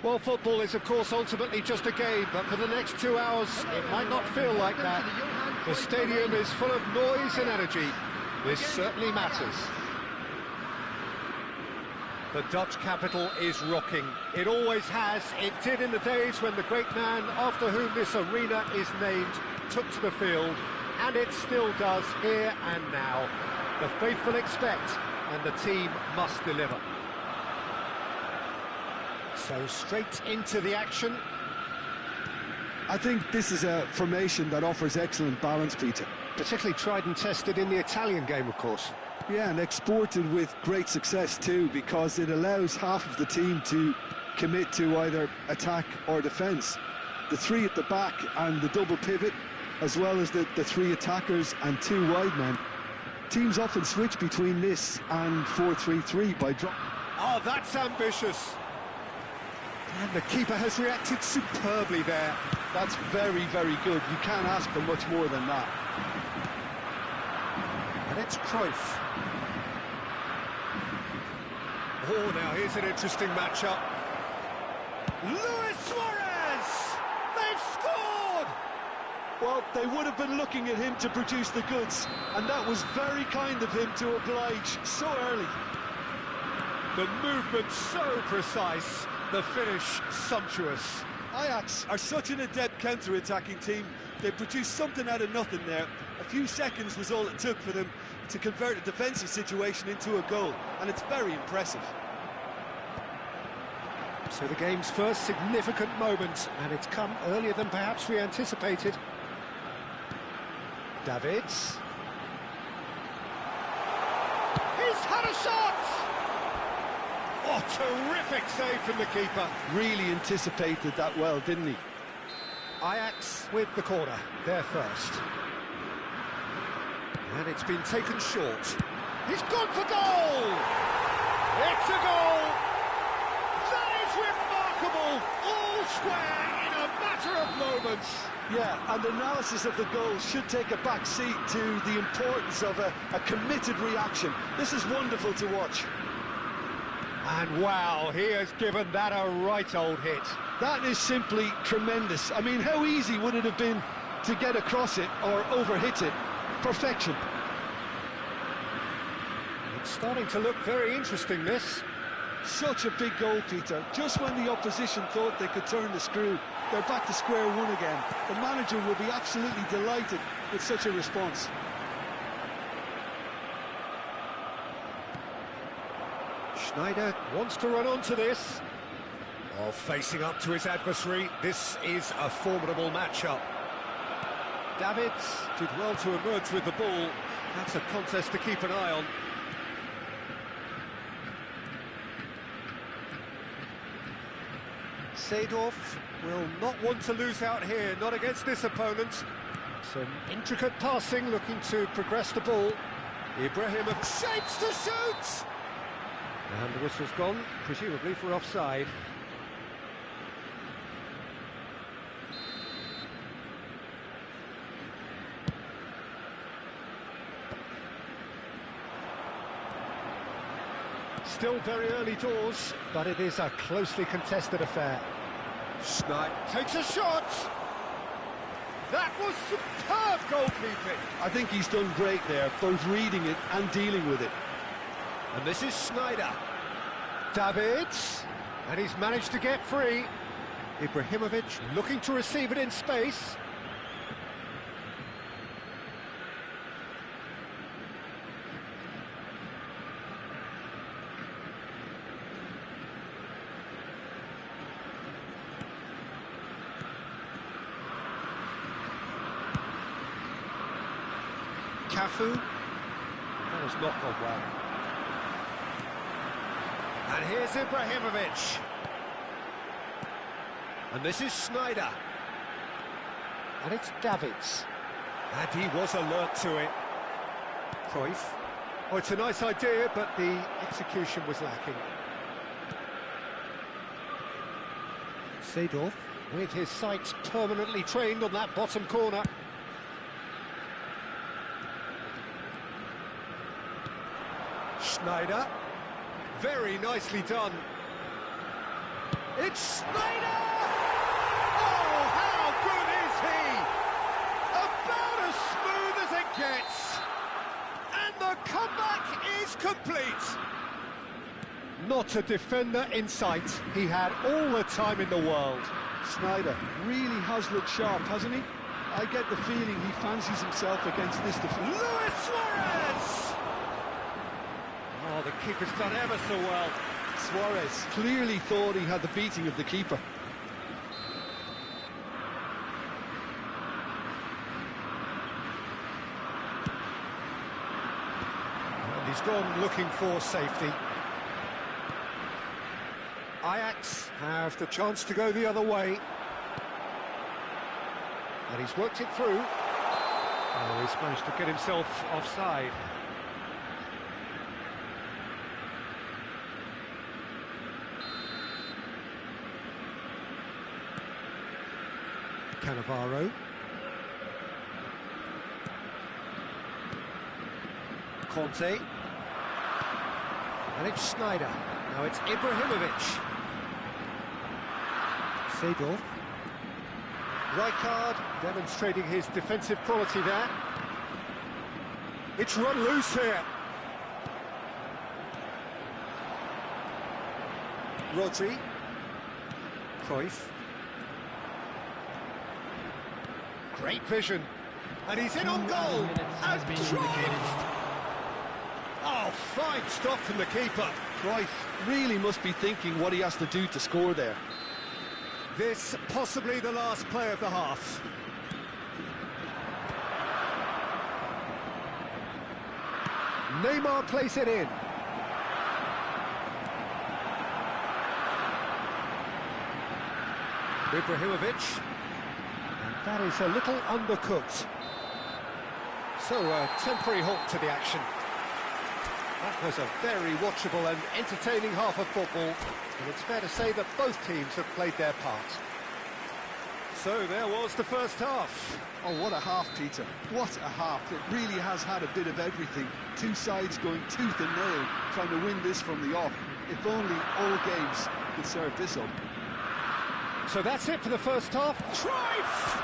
Well, football is, of course, ultimately just a game, but for the next 2 hours, it might not feel like that. The stadium is full of noise and energy. This certainly matters. The Dutch capital is rocking. It always has. It did in the days when the great man after whom this arena is named took to the field, and it still does here and now. The faithful expect, and the team must deliver. So straight into the action. I think this is a formation that offers excellent balance, Peter. Particularly tried and tested in the Italian game, of course. Yeah, and exported with great success too, because it allows half of the team to commit to either attack or defence. The three at the back and the double pivot, as well as the three attackers and two wide men. Teams often switch between this and 4-3-3 by drop. Oh, that's ambitious. And the keeper has reacted superbly there. That's very, very good. You can't ask for much more than that. And it's Cruyff. Oh, now here's an interesting matchup. Luis Suarez! They've scored! Well, they would have been looking at him to produce the goods, and that was very kind of him to oblige so early. The movement so precise, the finish sumptuous. Ajax are such an adept counter-attacking team. They produced something out of nothing there. A few seconds was all it took for them to convert a defensive situation into a goal, and it's very impressive. So the game's first significant moment, and it's come earlier than perhaps we anticipated. Davids. He's had a shot! Oh, terrific save from the keeper. Really anticipated that well, didn't he? Ajax with the corner, there first. And it's been taken short. He's gone for goal! It's a goal! That is remarkable! All square in a matter of moments. Yeah, and analysis of the goal should take a back seat to the importance of a committed reaction. This is wonderful to watch. And wow, he has given that a right old hit. That is simply tremendous. I mean, how easy would it have been to get across it or over-hit it? Perfection. It's starting to look very interesting, this. Such a big goal, Peter. Just when the opposition thought they could turn the screw, they're back to square one again. The manager will be absolutely delighted with such a response. Schneider wants to run onto this. Oh, facing up to his adversary, this is a formidable matchup. Davids did well to emerge with the ball. That's a contest to keep an eye on. Seedorf will not want to lose out here, not against this opponent. Some intricate passing, looking to progress the ball. Ibrahimovic shapes to shoot! And the whistle's gone, presumably for offside. Still very early doors, but it is a closely contested affair. Schneider takes a shot! That was superb goalkeeping! I think he's done great there, both reading it and dealing with it. And this is Schneider. Davids, and he's managed to get free. Ibrahimovic looking to receive it in space. Cafu. That has not gone well. And here's Ibrahimovic. And this is Schneider. And it's Davids. And he was alert to it. Cruyff. Oh, it's a nice idea, but the execution was lacking. Seedorf, with his sights permanently trained on that bottom corner. Schneider. Very nicely done. It's Schneider! Oh, how good is he? About as smooth as it gets. And the comeback is complete. Not a defender in sight. He had all the time in the world. Schneider really has looked sharp, hasn't he? I get the feeling he fancies himself against this defender. Luis Suarez! Oh, the keeper's done ever so well. Suarez clearly thought he had the beating of the keeper. And he's gone looking for safety. Ajax have the chance to go the other way. And he's worked it through. Oh, he's managed to get himself offside. Cannavaro. Conte. And it's Schneider. Now it's Ibrahimovic. Seedorf. Rijkaard demonstrating his defensive quality there. It's run loose here. Rodri. Cruyff. Great vision. And he's in on goal. And Cruyff! Oh, fine stop from the keeper. Cruyff really must be thinking what he has to do to score there. This possibly the last play of the half. Neymar plays it in. Ibrahimovic. And that is a little undercooked. So a temporary halt to the action. That was a very watchable and entertaining half of football, and it's fair to say that both teams have played their part. So there was the first half. Oh, what a half, Peter. What a half. It really has had a bit of everything. Two sides going tooth and nail, trying to win this from the off. If only all games could serve this up. So that's it for the first half. Trife!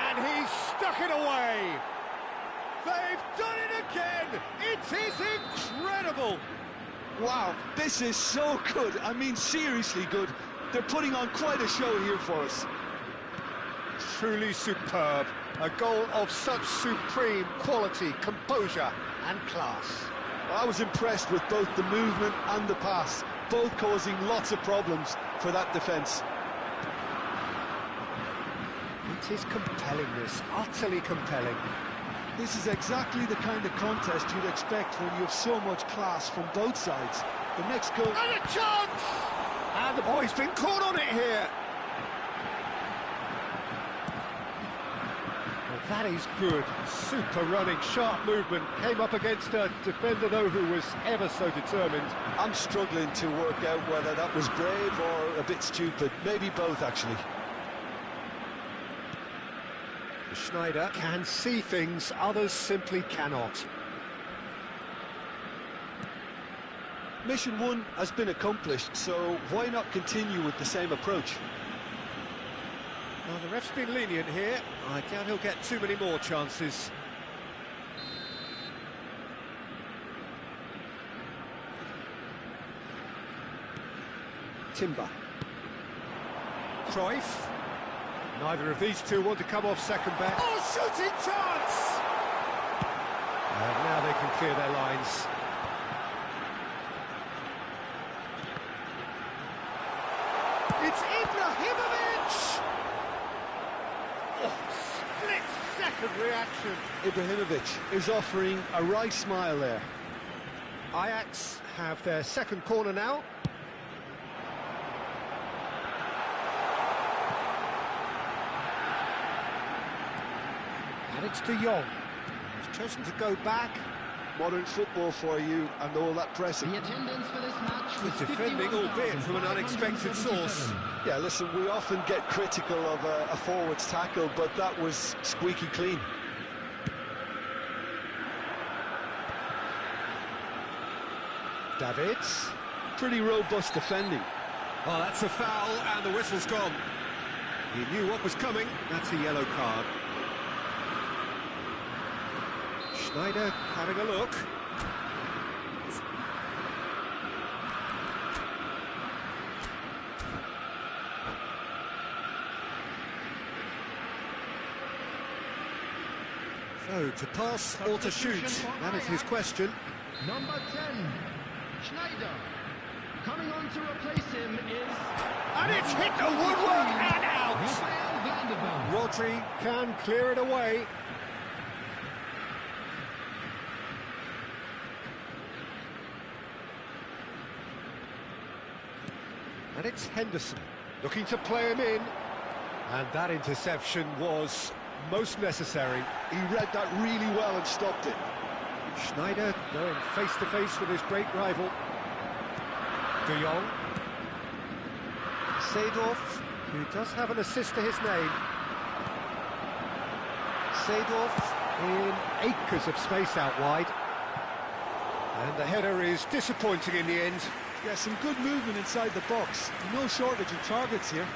And he's stuck it away. They've done it again! It is incredible! Wow, this is so good. I mean, seriously good. They're putting on quite a show here for us. Truly superb. A goal of such supreme quality, composure and class. I was impressed with both the movement and the pass, both causing lots of problems for that defence. It is compelling, this, utterly compelling. This is exactly the kind of contest you'd expect when you have so much class from both sides. The next goal... And a chance! And the boy's been caught on it here. Well, that is good. Super running, sharp movement. Came up against a defender, though, who was ever so determined. I'm struggling to work out whether that was brave or a bit stupid. Maybe both, actually. Schneider can see things others simply cannot. Mission 1 has been accomplished, so why not continue with the same approach? Well, the ref's been lenient here. I doubt he'll get too many more chances. Timber. Cruyff. Neither of these two want to come off second best. Oh, shooting chance! And now they can clear their lines. It's Ibrahimovic! Oh, split-second reaction. Ibrahimovic is offering a right smile there. Ajax have their second corner now. And it's De Jong. He's chosen to go back. Modern football for you and all that pressing. The attendance for this match was Defending, albeit from an unexpected source. Yeah, listen, we often get critical of a forward's tackle, but that was squeaky clean. Davids. Pretty robust defending. Oh, that's a foul, and the whistle's gone. He knew what was coming. That's a yellow card. Schneider having a look. So, to pass or to shoot? That is his question. Number 10, Schneider. Coming on to replace him is... And it's hit the woodwork and out! Rodri can clear it away. And it's Henderson looking to play him in. And that interception was most necessary. He read that really well and stopped it. Schneider going face-to-face with his great rival. De Jong. Seedorf, who does have an assist to his name. Seedorf in acres of space out wide. And the header is disappointing in the end. Yeah, some good movement inside the box. No shortage of targets here.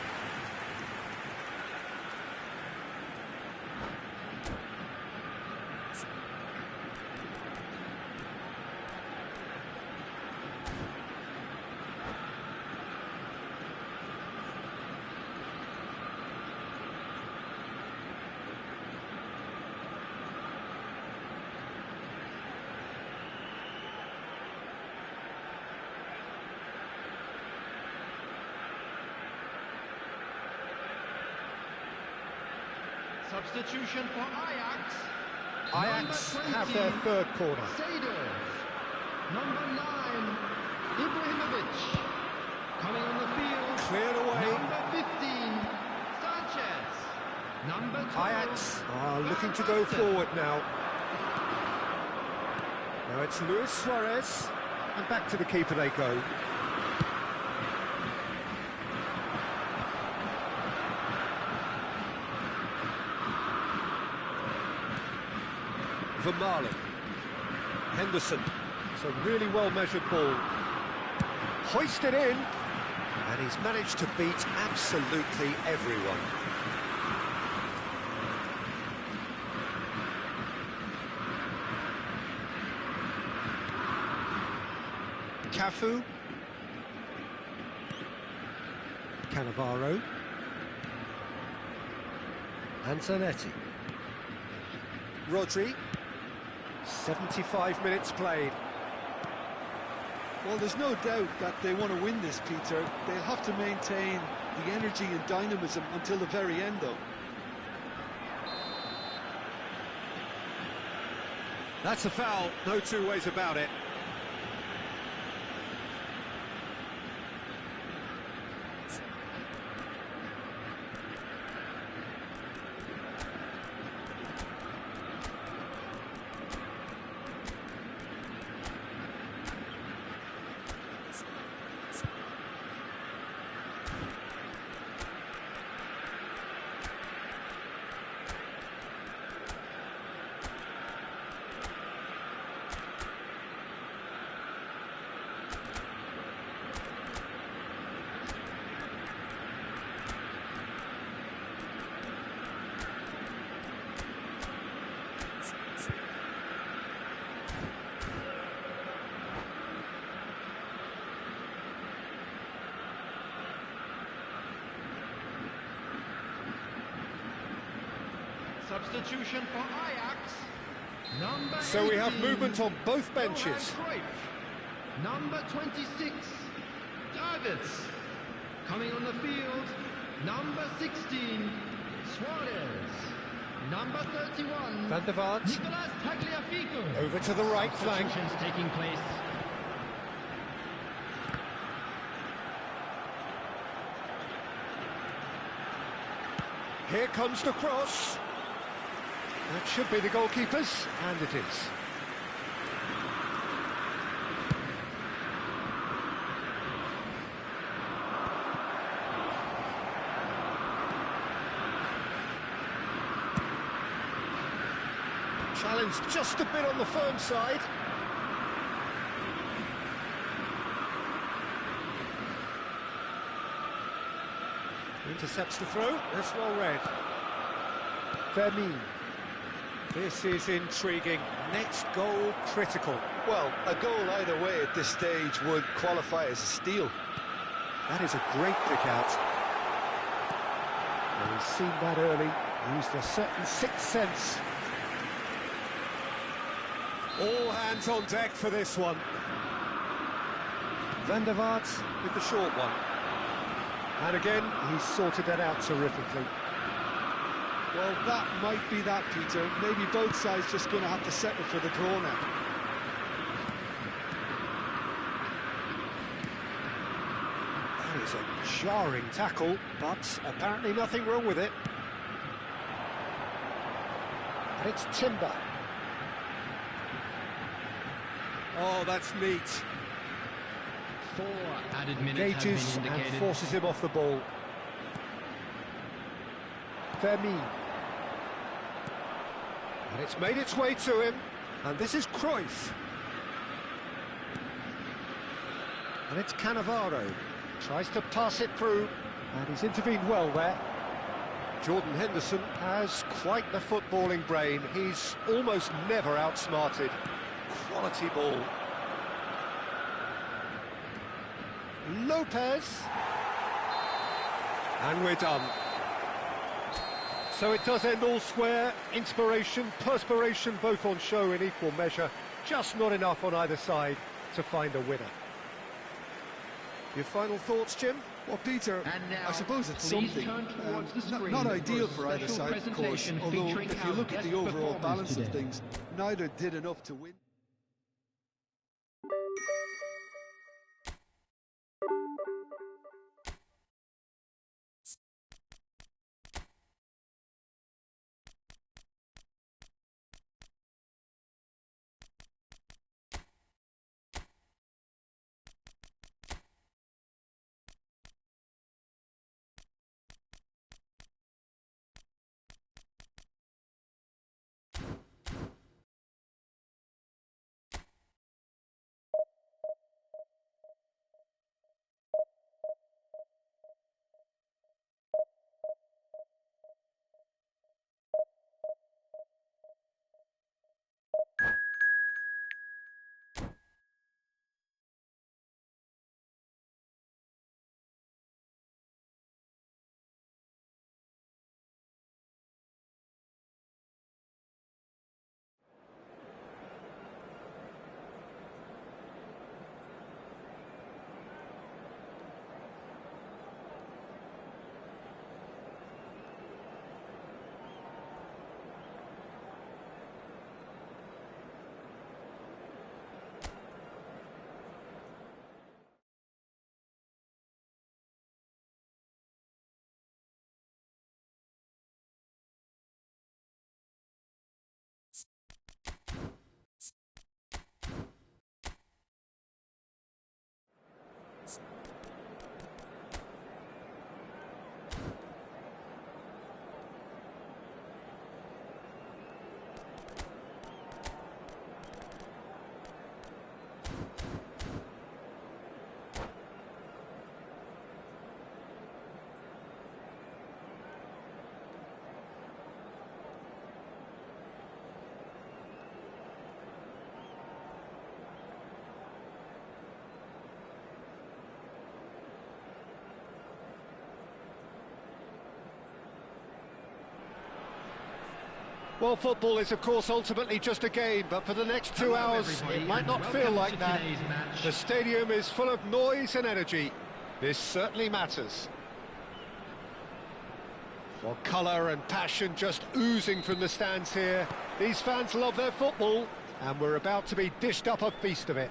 Substitution for Ajax. Ajax have their third corner. Seedorf. Number 9, Ibrahimovic. Coming on the field. Cleared away. Number 15, Ajax are looking to go forward now. Now it's Luis Suarez, and back to the keeper they go. Vermaelen. Henderson. It's a really well-measured ball. Hoisted in, and he's managed to beat absolutely everyone. Cafu. Cannavaro. Antonetti. Rodri. 75 minutes played. Well, there's no doubt that they want to win this, Peter. They'll have to maintain the energy and dynamism until the very end, though. That's a foul, no two ways about it. Substitution for Ajax. So we have 18, movement on both benches. Number 26, Davids. Coming on the field, number 16, Suarez. Number 31, Van der Vaart. Nicolas Tagliafico. Over to the right flank. Substitutions taking place. Here comes the cross. That should be the goalkeeper's, and it is. Challenge just a bit on the firm side. Intercepts the throw, that's well read. Vermaelen. This is intriguing. Next goal critical. Well, a goal either way at this stage would qualify as a steal. That is a great pick out. Well, he's seen that early, used a certain sixth sense. All hands on deck for this one. Van der Vaart with the short one. And again, he's sorted that out terrifically. Well, that might be that, Peter. Maybe both sides just going to have to settle for the corner. That is a jarring tackle, but apparently nothing wrong with it. And it's Timber. Oh, that's neat. 4 added minutes Engages have been and indicated. forces him off the ball. Vermaelen. And it's made its way to him. And this is Cruyff. And it's Cannavaro. Tries to pass it through. And he's intervened well there. Jordan Henderson has quite the footballing brain. He's almost never outsmarted. Quality ball. Lopez. And we're done. So it does end all square. Inspiration, perspiration, both on show in equal measure. Just not enough on either side to find a winner. Your final thoughts, Jim? Well, Peter, And now, I suppose it's please something. turn towards the Not screen ideal for for a either special side, of course, presentation although featuring if you our look at the best overall performers balance of today. things, neither did enough to win. Well, football is, of course, ultimately just a game, but for the next 2 hours, it might not feel like that. The stadium is full of noise and energy. This certainly matters. Well, colour and passion just oozing from the stands here. These fans love their football, and we're about to be dished up a feast of it.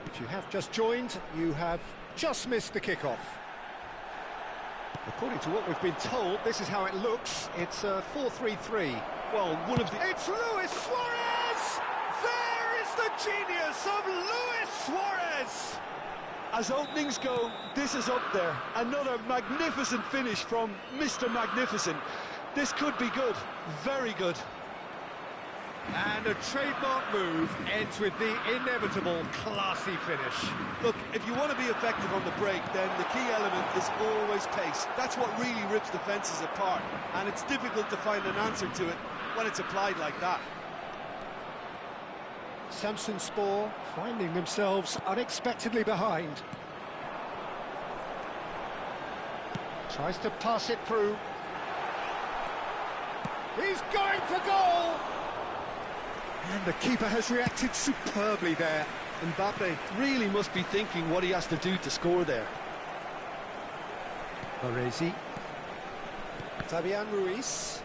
If you have just joined, you have just missed the kickoff. According to what we've been told, this is how it looks. It's a 4-3-3. Well, one of the... It's Luis Suarez! There is the genius of Luis Suarez! As openings go, this is up there. Another magnificent finish from Mr. Magnificent. This could be good, very good. And a trademark move ends with the inevitable classy finish. Look, if you want to be effective on the break, then the key element is always pace. That's what really rips defences apart, and it's difficult to find an answer to it when it's applied like that. Samsunspor finding themselves unexpectedly behind. Tries to pass it through. He's going for goal! And the keeper has reacted superbly there. Mbappe really must be thinking what he has to do to score there. Baresi. Fabian Ruiz.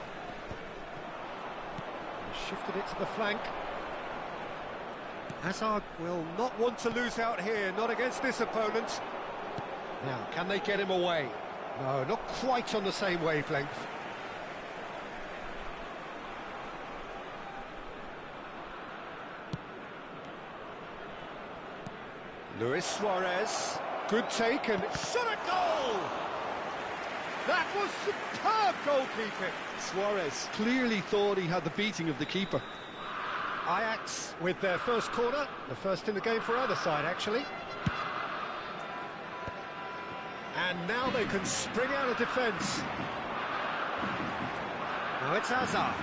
Shifted it to the flank. Hazard will not want to lose out here, not against this opponent. Now, can they get him away? No, not quite on the same wavelength. Luis Suarez, good take and shot a goal! That was superb goalkeeping. Suarez clearly thought he had the beating of the keeper. Ajax with their first corner, the first in the game for either side actually. And now they can spring out of defence. Now it's Hazard.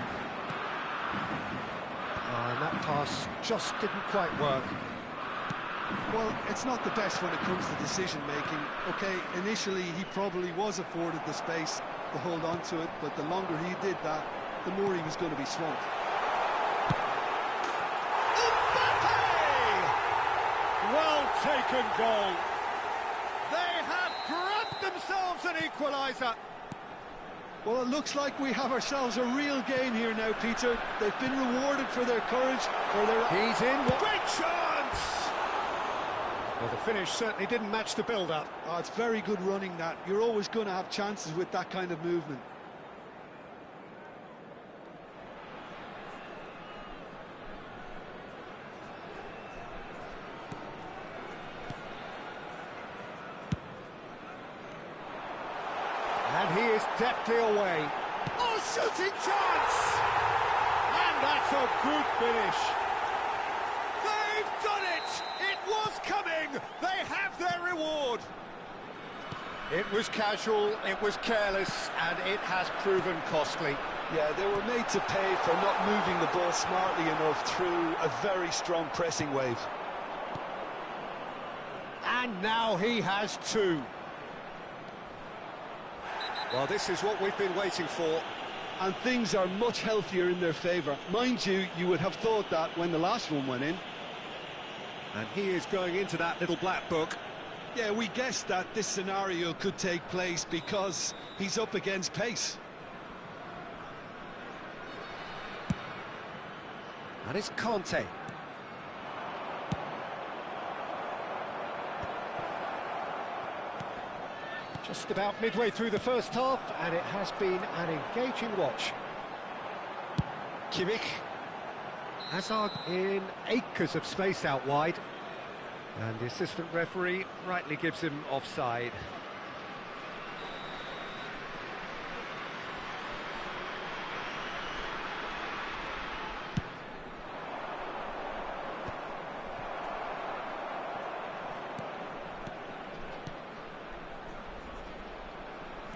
Oh, and that pass just didn't quite work. Well, it's not the best when it comes to decision-making. OK, initially he probably was afforded the space to hold on to it, but the longer he did that, the more he was going to be swamped. Well taken goal. They have grabbed themselves an equaliser. Well, it looks like we have ourselves a real game here now, Peter. They've been rewarded for their courage, for their... He's in. Great chance! Well, the finish certainly didn't match the build-up. Oh, it's very good running, that. You're always going to have chances with that kind of movement. And he is deftly away. Oh, shooting chance! And that's a good finish. They've done it! It was coming! They have their reward! It was casual, it was careless, and it has proven costly. Yeah, they were made to pay for not moving the ball smartly enough through a very strong pressing wave. And now he has two. Well, this is what we've been waiting for. And things are much healthier in their favour. Mind you, you would have thought that when the last one went in. And he is going into that little black book. Yeah, we guessed that this scenario could take place because he's up against pace. And it's Conte. Just about midway through the first half, and it has been an engaging watch. Kimmich. Hazard in acres of space out wide. And the assistant referee rightly gives him offside.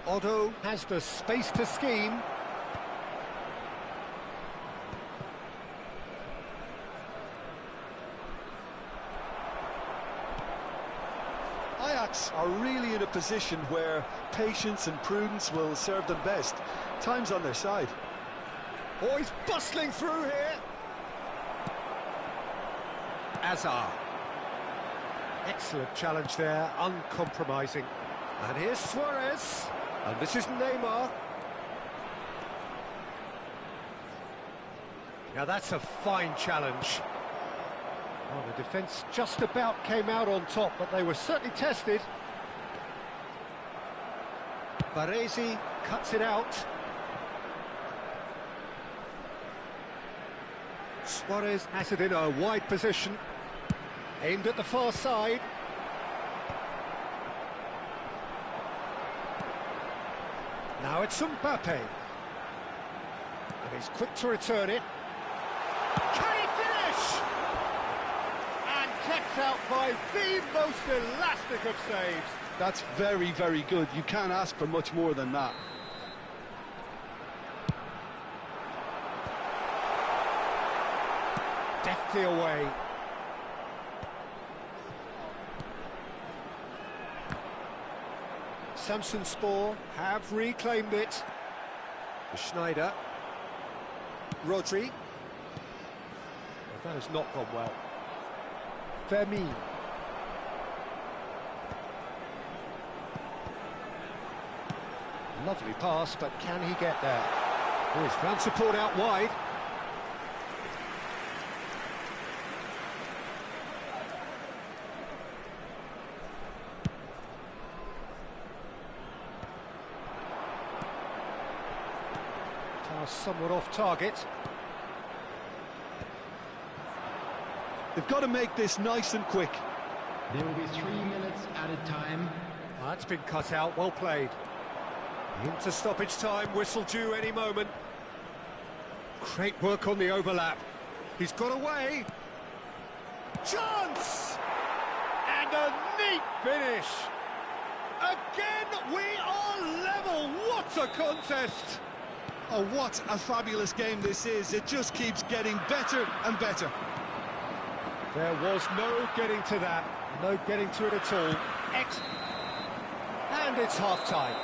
Otto has the space to scheme. Ajax are really in a position where patience and prudence will serve them best. Time's on their side. Oh, he's bustling through here. Azar. Excellent challenge there, uncompromising. And here's Suarez. And this is Neymar. Now that's a fine challenge. Well, the defence just about came out on top, but they were certainly tested. Baresi cuts it out. Suarez has it in a wide position, aimed at the far side. Now it's Mbappe. And he's quick to return it. Can he finish? And kept out by the most elastic of saves. That's very, very good. You can't ask for much more than that. Deftly away. Samsunspor have reclaimed it. Schneider. Rodri. That has not gone well. Vermeer. Lovely pass, but can he get there? Oh, he's found support out wide. Somewhat off target. They've got to make this nice and quick. There will be 3 minutes added time. That's been cut out, well played. Into stoppage time, whistle due any moment. Great work on the overlap. He's got away. Chance! And a neat finish. Again, we are level. What a contest! Oh, what a fabulous game this is. It just keeps getting better and better. There was no getting to that. No getting to it at all. And it's half-time.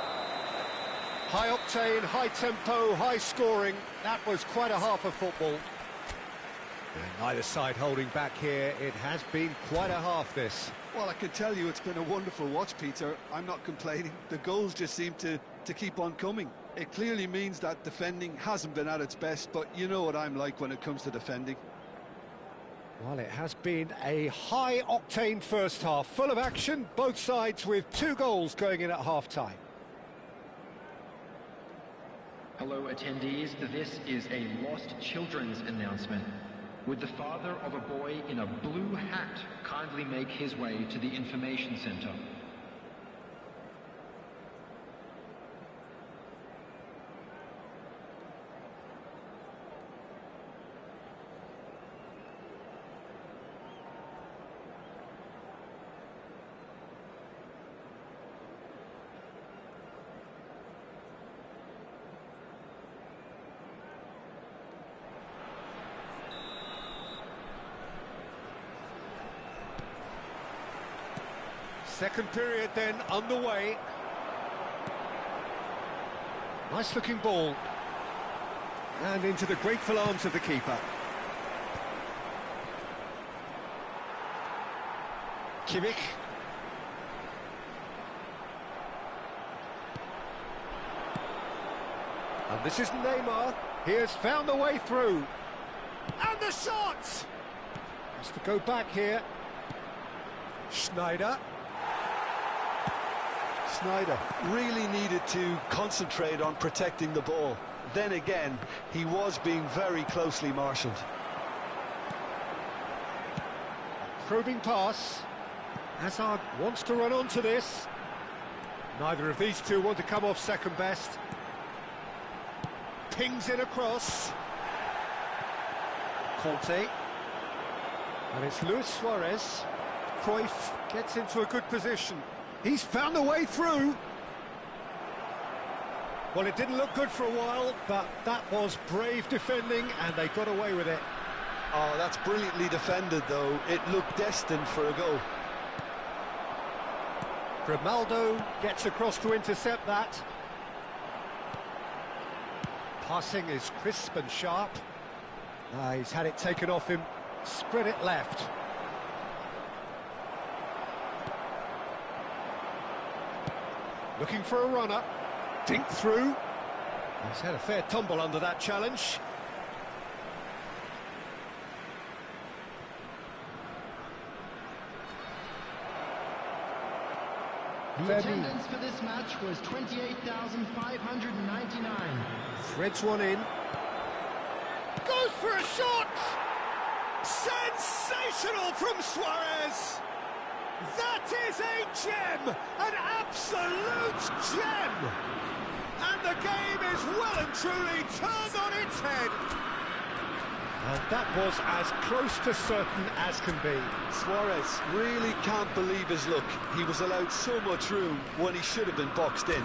High octane, high tempo, high scoring. That was quite a half of football. And neither side holding back here. It has been quite a half, this. Well, I can tell you it's been a wonderful watch, Peter. I'm not complaining. The goals just seem to keep on coming. It clearly means that defending hasn't been at its best, but you know what I'm like when it comes to defending. Well, it has been a high-octane first half, full of action, both sides with 2 goals going in at half-time. Hello, attendees. This is a lost children's announcement. Would the father of a boy in a blue hat kindly make his way to the information centre? Second period then underway. Nice looking ball. And into the grateful arms of the keeper. Kimmich. And this is Neymar. He has found the way through. And the shot! Has to go back here. Schneider. Schneider really needed to concentrate on protecting the ball. Then again, he was being very closely marshalled. Probing pass. Hazard wants to run onto this. Neither of these two want to come off second best. Pings it across. Conte. And it's Luis Suarez. Cruyff gets into a good position. He's found a way through. Well, it didn't look good for a while, but that was brave defending, and they got away with it. Oh, that's brilliantly defended, though. It looked destined for a goal. Grimaldo gets across to intercept that. Passing is crisp and sharp. He's had it taken off him, spread it left. Looking for a runner, dink through. He's had a fair tumble under that challenge. The attendance for this match was 28,599. Threads one in. Goes for a shot! Sensational from Suarez! That is a gem! An absolute gem! And the game is well and truly turned on its head. And that was as close to certain as can be. Suarez really can't believe his luck. He was allowed so much room when he should have been boxed in.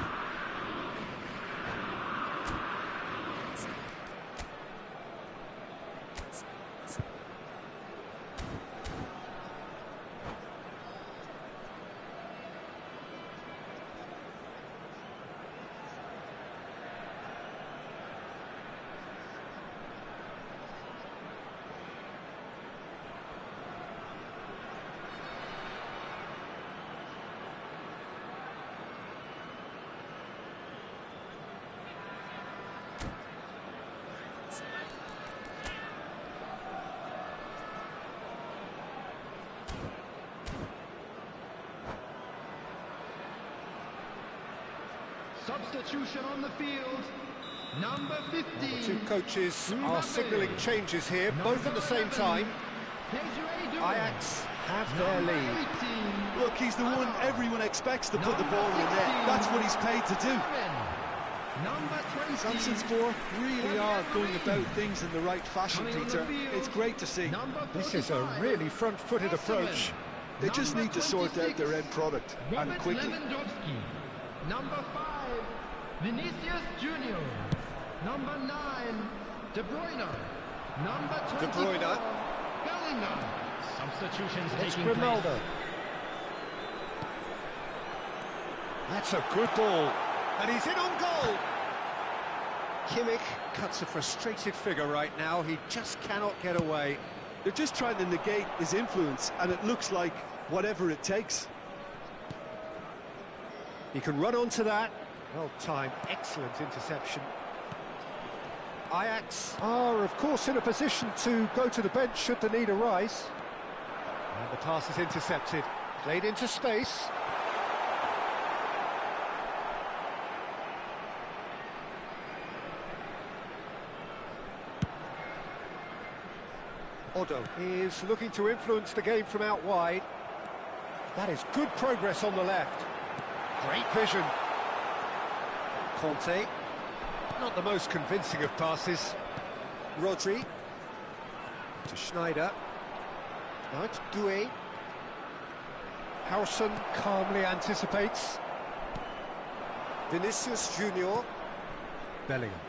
Substitution on the field, number 15. The two coaches are signalling changes here, both at the same time. Ajax have their lead. Look, he's the one everyone expects to put the ball in the net. That's what he's paid to do. Samsunspor really are going about things in the right fashion, Peter. It's great to see. This is a really front-footed approach. They just need to sort out their end product, and quickly. Number 5, Vinicius Junior. Number 9, De Bruyne. Number 24, De Bruyne. Bellingham. Substitutions It's taking Grimaldo. place. That's a good ball. And he's in on goal. Kimmich cuts a frustrated figure right now. He just cannot get away. They're just trying to negate his influence, and it looks like whatever it takes. He can run onto that. Well timed, excellent interception. Ajax are, of course, in a position to go to the bench should the need arise. And the pass is intercepted. Played into space. Odo is looking to influence the game from out wide. That is good progress on the left. Great vision. Conte, not the most convincing of passes. Rodri to Schneider. Now it's Doué. Harrison calmly anticipates. Vinicius Junior. Bellingham.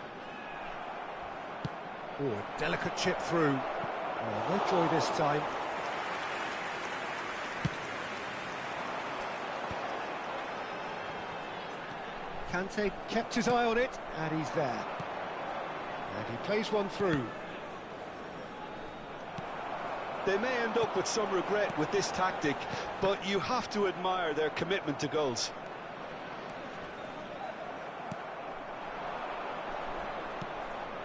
Oh, a delicate chip through. Oh, no joy this time. Kante kept his eye on it, and he's there. And he plays one through. They may end up with some regret with this tactic, but you have to admire their commitment to goals.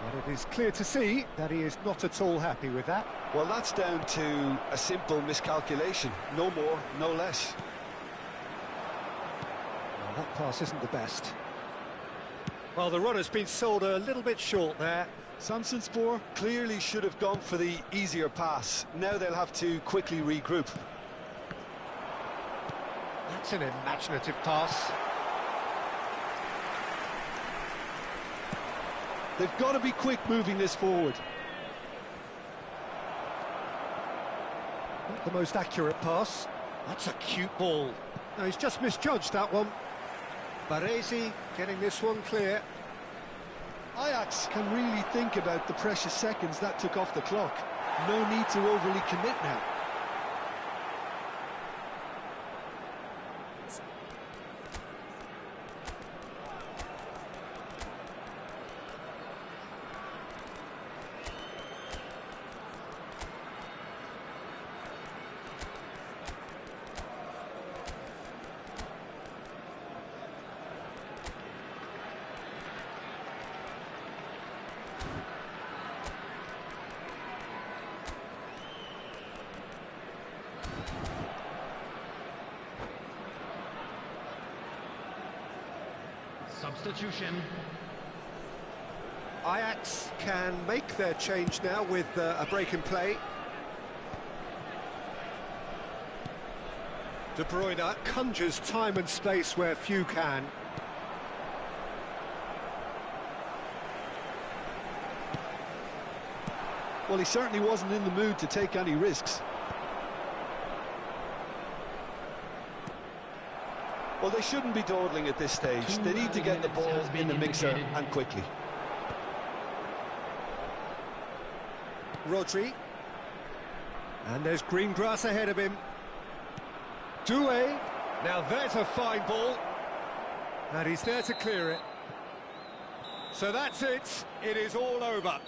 But it is clear to see that he is not at all happy with that. Well, that's down to a simple miscalculation. No more, no less. Well, that pass isn't the best. Well, the runner's been sold a little bit short there. Samsunspor clearly should have gone for the easier pass. Now they'll have to quickly regroup. That's an imaginative pass. They've got to be quick moving this forward. Not the most accurate pass. That's a cute ball. No, he's just misjudged that one. Baresi getting this one clear. Ajax can really think about the precious seconds that took off the clock. No need to overly commit now. Substitution. Ajax can make their change now with a break in play. De Bruyne conjures time and space where few can. Well, he certainly wasn't in the mood to take any risks. Well, they shouldn't be dawdling at this stage. They need to get the ball in the mixer and quickly. Rodri. And there's green grass ahead of him. Doué. Now there's a fine ball. And he's there to clear it. So that's it. It is all over.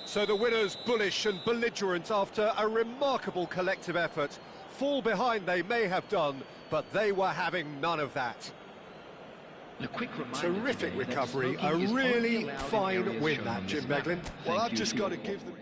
So the winners bullish and belligerent after a remarkable collective effort. Fall behind they may have done, but they were having none of that. A quick reminder Terrific today that recovery, a smoking is only really allowed in fine areas win shown that, on Jim this map. Beglin. Well, Thank I've you just to got to you all. give them...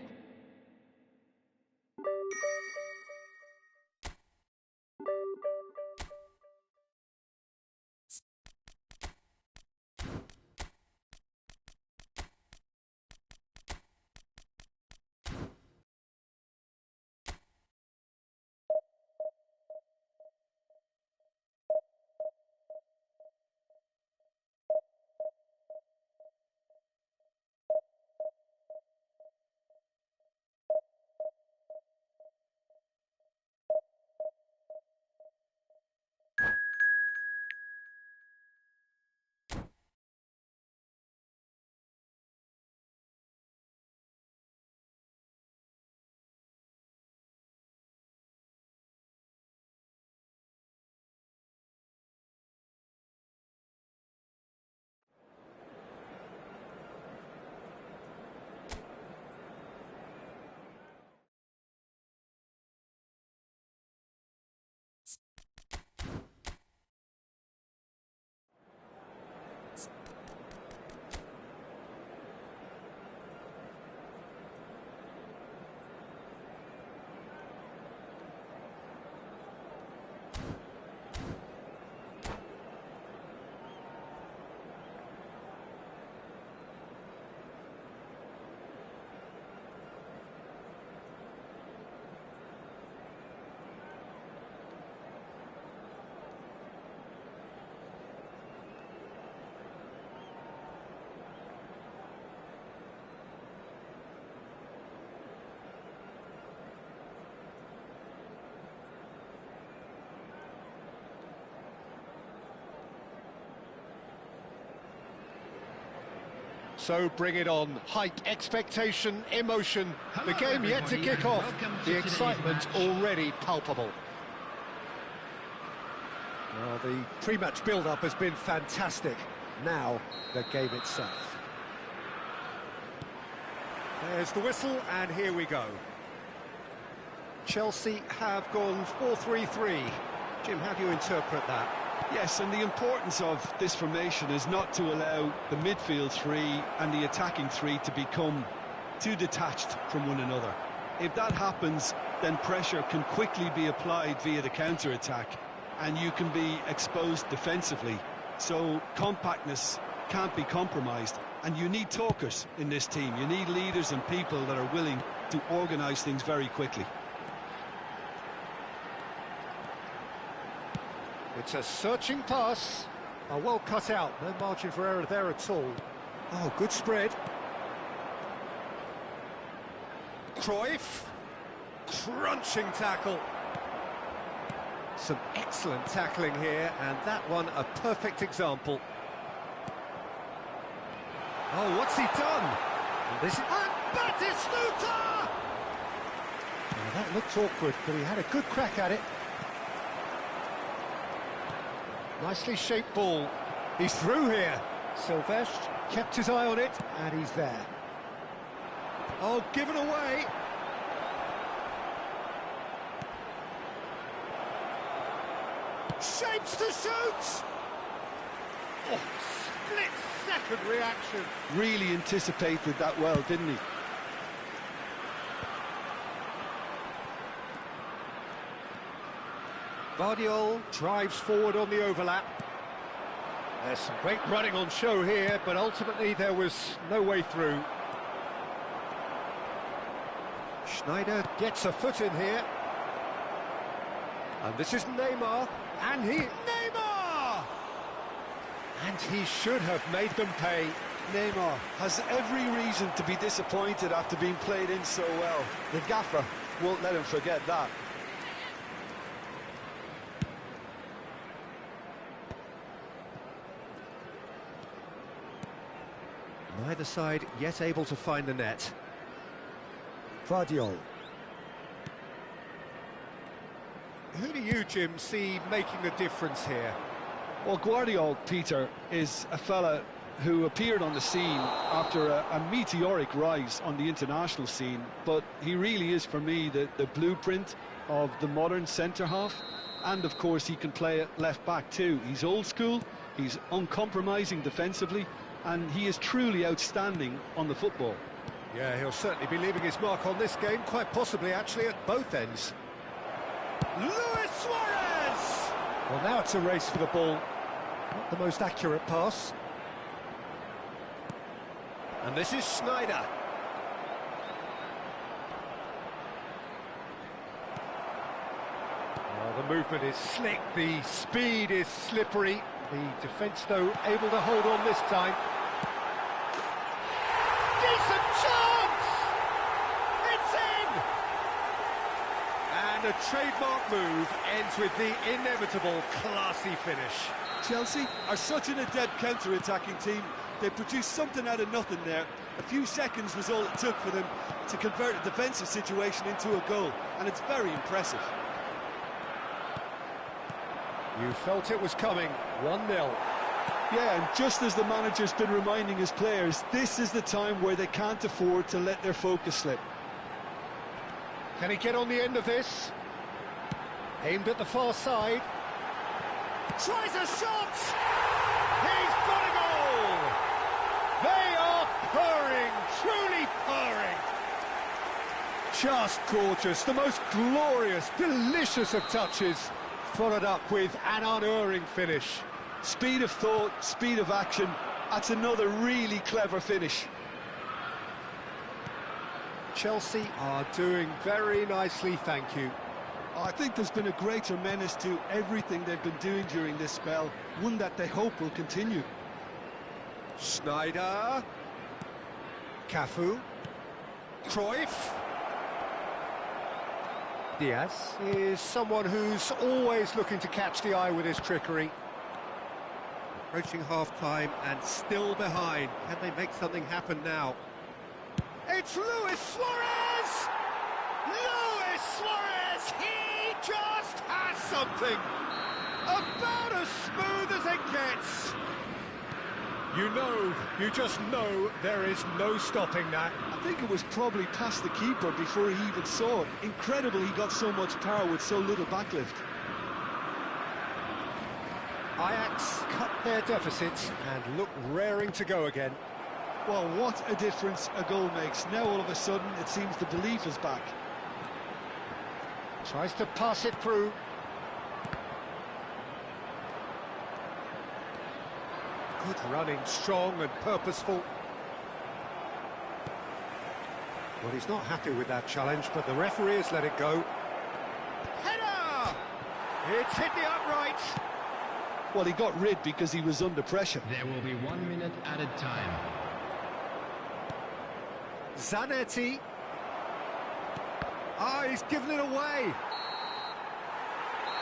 So bring it on. Hype, expectation, emotion. The Hello, game yet to everybody, kick and off. welcome to The today's excitement match. already palpable. Well, the pre-match build-up has been fantastic. Now, the game itself. There's the whistle, and here we go. Chelsea have gone 4-3-3. Jim, how do you interpret that? Yes, and the importance of this formation is not to allow the midfield three and the attacking three to become too detached from one another. If that happens, then pressure can quickly be applied via the counter-attack, and you can be exposed defensively. So compactness can't be compromised, and you need talkers in this team. You need leaders and people that are willing to organise things very quickly. It's a searching pass. Oh, well cut out. No margin for error there at all. Oh, good spread. Cruyff. Crunching tackle. Some excellent tackling here, and that one a perfect example. Oh, what's he done? And this and Batistuta! Oh, that looked awkward, but he had a good crack at it. Nicely shaped ball. He's through here. Silvestre kept his eye on it, and he's there. Oh, given away. Shapes to shoot! Oh, split-second reaction. Really anticipated that well, didn't he? Guardiola drives forward on the overlap. There's some great running on show here, but ultimately there was no way through. Schneider gets a foot in here. And this is Neymar, and Neymar! And he should have made them pay. Neymar has every reason to be disappointed after being played in so well. The gaffer won't let him forget that. Neither side yet able to find the net. Vardiol. Who do you, Jim, see making the difference here? Well, Guardiola, Peter, is a fella who appeared on the scene after a meteoric rise on the international scene, but he really is, for me, the blueprint of the modern centre-half, and of course he can play at left-back too. He's old school, he's uncompromising defensively, and he is truly outstanding on the football. Yeah, he'll certainly be leaving his mark on this game, quite possibly actually at both ends. Luis Suarez! Well, now it's a race for the ball. Not the most accurate pass. And this is Schneider. Oh, the movement is slick, the speed is slippery. The defence, though, able to hold on this time. Decent chance! It's in! And a trademark move ends with the inevitable classy finish. Chelsea are such an adept counter-attacking team. They produced something out of nothing there. A few seconds was all it took for them to convert a defensive situation into a goal, and it's very impressive. You felt it was coming, 1-0. Yeah, and just as the manager's been reminding his players, this is the time where they can't afford to let their focus slip. Can he get on the end of this? Aimed at the far side. Tries a shot! He's got a goal! They are purring, truly purring. Just gorgeous, the most glorious, delicious of touches, followed up with an unerring finish. Speed of thought, speed of action, that's another really clever finish. Chelsea are doing very nicely, thank you. I think there's been a greater menace to everything they've been doing during this spell, one that they hope will continue. Schneider. Cafu. Cruyff. Diaz is someone who's always looking to catch the eye with his trickery. Approaching half-time and still behind. Can they make something happen now? It's Luis Suarez! Luis Suarez! He just has something! About as smooth as it gets! You just know there is no stopping that. I think it was probably past the keeper before he even saw it. Incredible he got so much power with so little backlift. Ajax cut their deficits and look raring to go again. Well, what a difference a goal makes. Now all of a sudden it seems the belief is back. Tries to pass it through. Good running, strong and purposeful. Well, he's not happy with that challenge, but the referee has let it go. Header! It's hit the upright. Well, he got rid because he was under pressure. There will be 1 minute added time. Zanetti. Ah, he's given it away.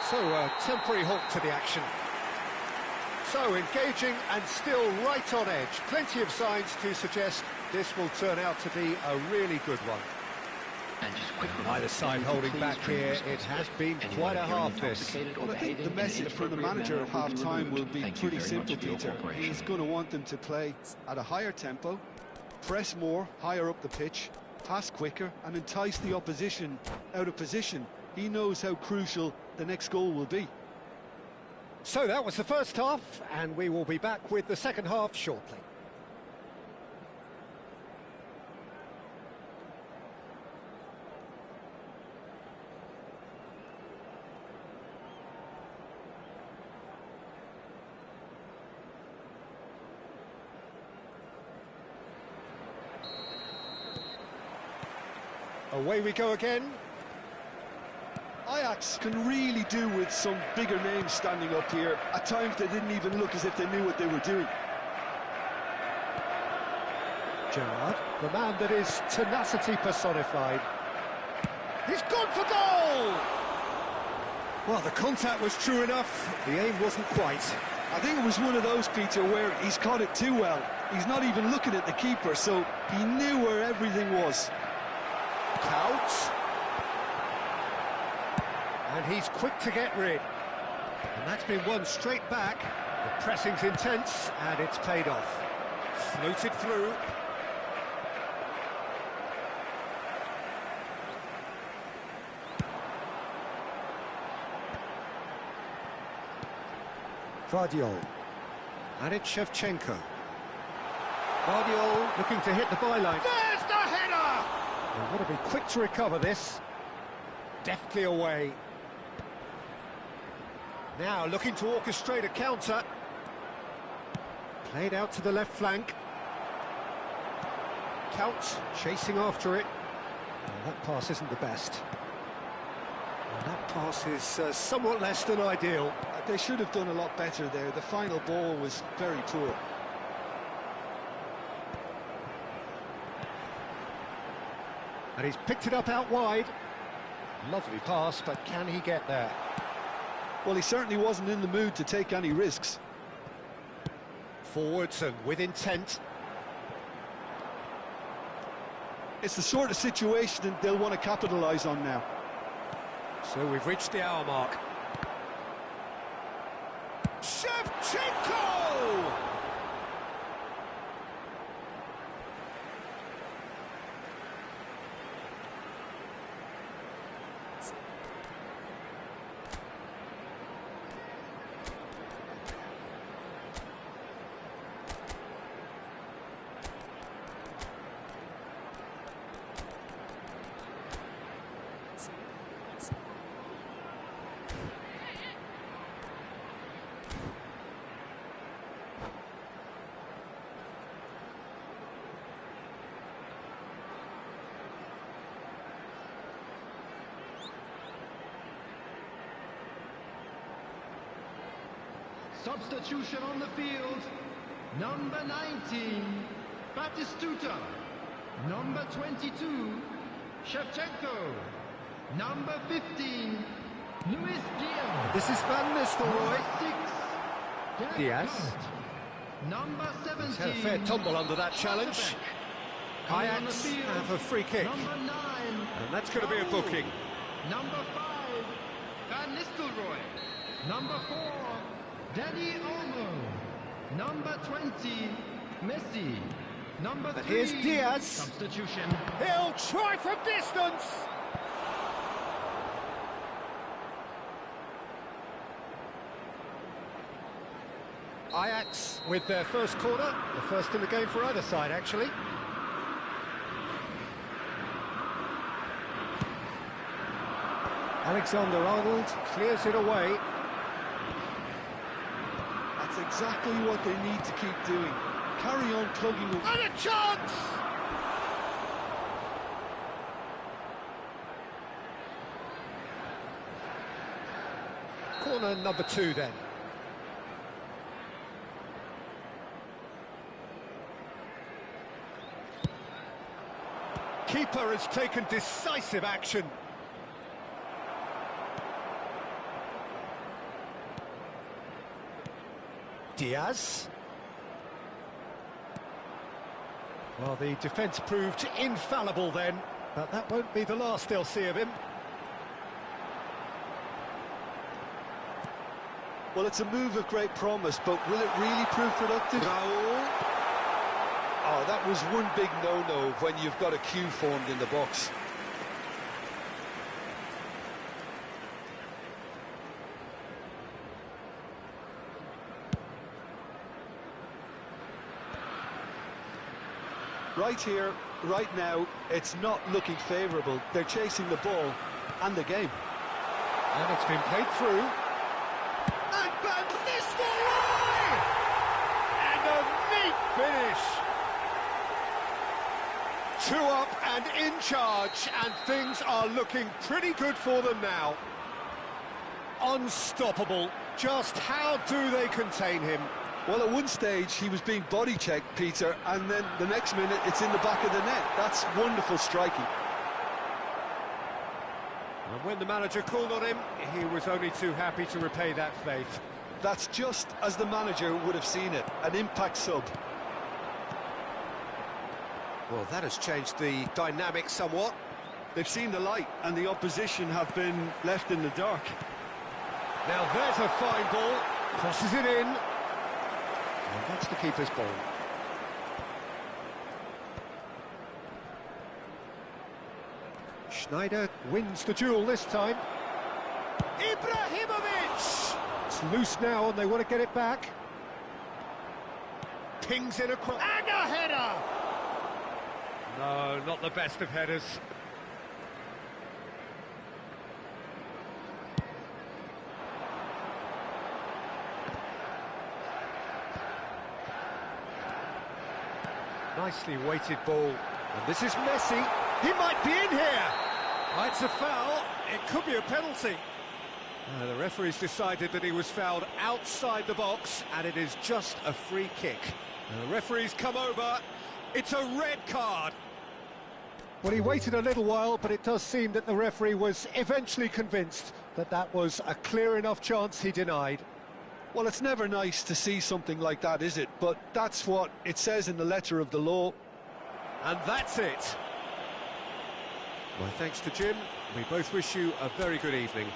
So, a temporary halt to the action. So, engaging and still right on edge. Plenty of signs to suggest this will turn out to be a really good one. And just quick Either side holding back here, it has been quite a half this. Well, I think the message from the manager at half-time will be pretty simple, Peter. He's going to want them to play at a higher tempo, press more, higher up the pitch, pass quicker, and entice the opposition out of position. He knows how crucial the next goal will be. So that was the first half, and we will be back with the second half shortly. Away we go again. Ajax can really do with some bigger names standing up here. At times they didn't even look as if they knew what they were doing. Gerrard, the man that is tenacity personified. He's gone for goal! Well, the contact was true enough, the aim wasn't quite. I think it was one of those, Peter, where he's caught it too well. He's not even looking at the keeper, so he knew where everything was. Counts. And he's quick to get rid. And that's been won straight back. The pressing's intense, and it's paid off. Floated through. Vardiol. And it's Shevchenko. Vardiol looking to hit the byline. There's the header! They've got to be quick to recover this. Deftly away. Now looking to orchestrate a counter. Played out to the left flank. Counts chasing after it. Well, that pass isn't the best. And that pass is somewhat less than ideal. They should have done a lot better there. The final ball was very poor. And he's picked it up out wide. Lovely pass, but can he get there? Well, he certainly wasn't in the mood to take any risks. Forwards and with intent. It's the sort of situation that they'll want to capitalise on now. So we've reached the hour mark. Shevchenko! Substitution on the field. Number 19, Batistuta. Number 22, Shevchenko. Number 15, Luis Diaz. This is Van Nistelrooy. Number 6, Diaz. Number 17. He's had a fair tumble under that challenge. Ajax have a free kick. Number 9. And that's going to be a booking. Number 5, Van Nistelrooy. Number 4, Danny Olmo. Number 20, Messi. Number 3, And here's Diaz. Substitution. He'll try from distance. Ajax with their first corner, the first in the game for either side, actually. Alexander-Arnold clears it away. That's exactly what they need to keep doing. Carry on plugging them. And a chance! Corner number 2 then. Keeper has taken decisive action. Diaz. Well, the defence proved infallible then, but that won't be the last they'll see of him. Well, it's a move of great promise, but will it really prove productive? Raul. Oh, that was one big no-no when you've got a queue formed in the box. Right here, right now, it's not looking favourable. They're chasing the ball and the game. And it's been played through. And Van Nistelrooy! And a neat finish. 2 up and in charge, and things are looking pretty good for them now. Unstoppable. Just how do they contain him? Well, at one stage he was being body checked, Peter, and then the next minute it's in the back of the net. That's wonderful striking. And when the manager called on him, he was only too happy to repay that faith. That's just as the manager would have seen it, an impact sub. Well, that has changed the dynamic somewhat. They've seen the light, and the opposition have been left in the dark. Now there's a fine ball, crosses it in. And that's the keeper's ball. Schneider wins the duel this time. Ibrahimovic! It's loose now and they want to get it back. Pings in across. And a header! No, not the best of headers. Nicely weighted ball. And this is Messi. He might be in here. Oh, it's a foul. It could be a penalty. The referee's decided that he was fouled outside the box, and it is just a free kick. The referee's come over. It's a red card. Well, he waited a little while, but it does seem that the referee was eventually convinced that that was a clear enough chance he denied. Well, it's never nice to see something like that, is it? But that's what it says in the letter of the law. And that's it. My thanks to Jim. We both wish you a very good evening.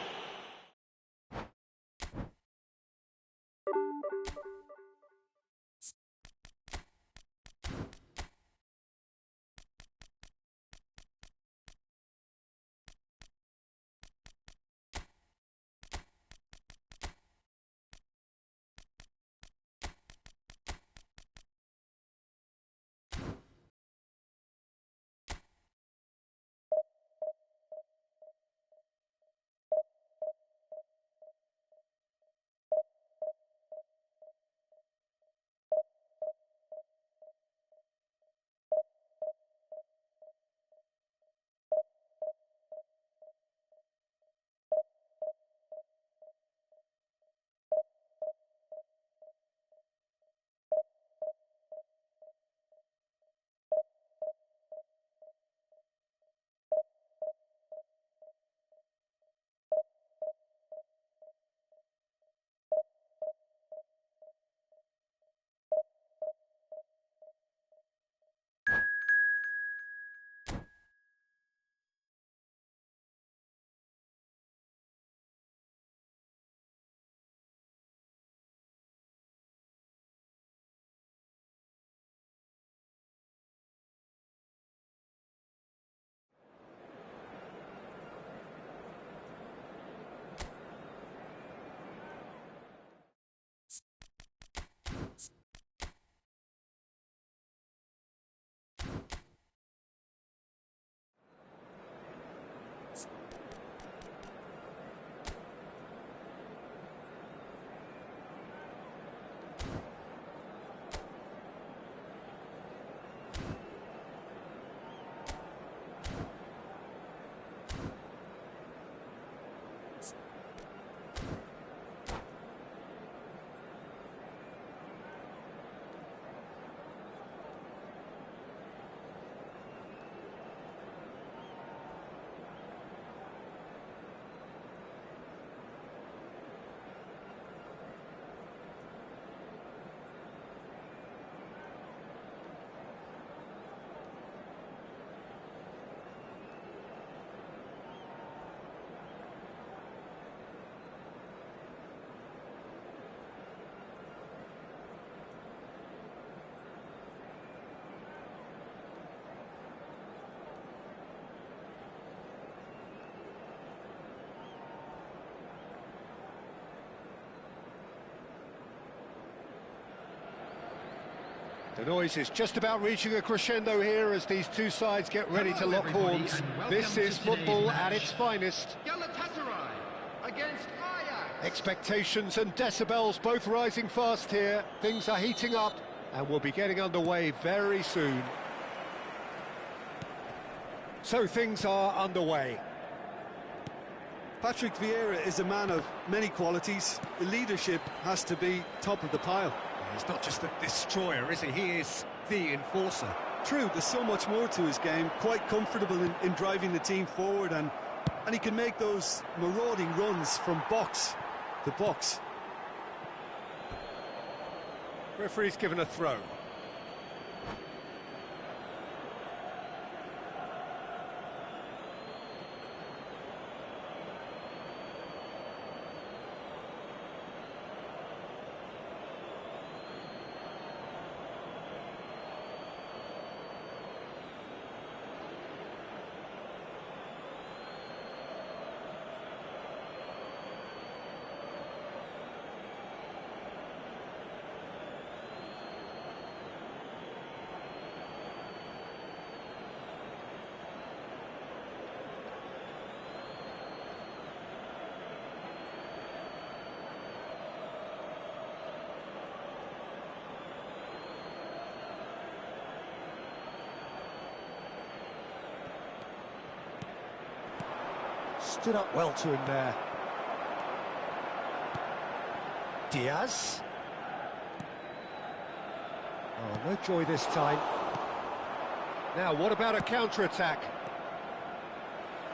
The noise is just about reaching a crescendo here as these two sides get ready to lock horns. This is football at its finest. Galatasaray against Ajax. Expectations and decibels both rising fast here. Things are heating up and we'll be getting underway very soon. So things are underway. Patrick Vieira is a man of many qualities. The leadership has to be top of the pile. He's not just the destroyer, is he? He is the enforcer. True, there's so much more to his game. Quite comfortable in driving the team forward, and he can make those marauding runs from box to box. Referee's given a throw. Stood up well to him there. Diaz. Oh, no joy this time. Now, what about a counter-attack?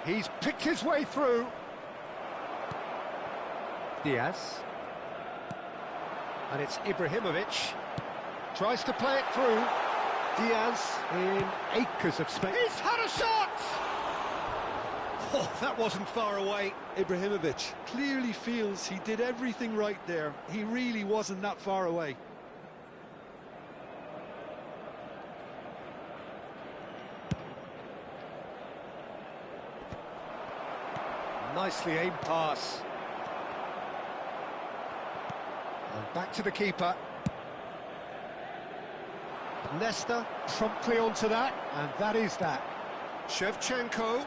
He's picked his way through. Diaz. And it's Ibrahimovic. Tries to play it through. Diaz in acres of space. He's had a shot! Oh, that wasn't far away. Ibrahimovic clearly feels he did everything right there. He really wasn't that far away. Nicely aimed pass. And back to the keeper. Nesta promptly onto that, and that is that. Shevchenko.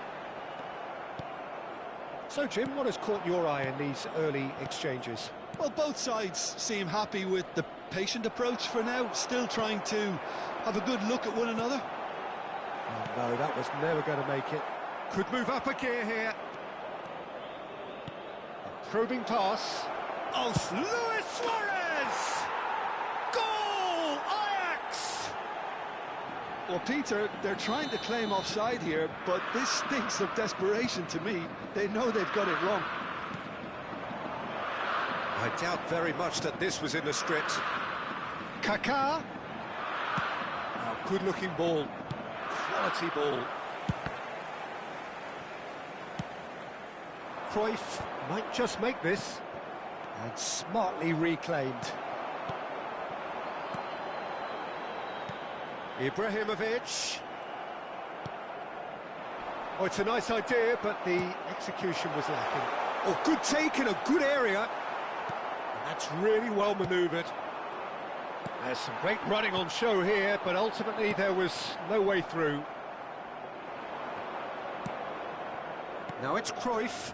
So, Jim, what has caught your eye in these early exchanges? Well, both sides seem happy with the patient approach for now, still trying to have a good look at one another. Oh, no, that was never going to make it. Could move up a gear here. A probing pass. Oh, Luis Suarez! Goal! Ajax! Well, Peter, they're trying to claim offside here, but this stinks of desperation to me. They know they've got it wrong. I doubt very much that this was in the script. Kaká. Oh, good-looking ball. Quality ball. Cruyff might just make this. And smartly reclaimed. Ibrahimovic. Oh, it's a nice idea, but the execution was lacking. Oh, good take in a good area. And that's really well manoeuvred. There's some great running on show here, but ultimately there was no way through. Now it's Cruyff.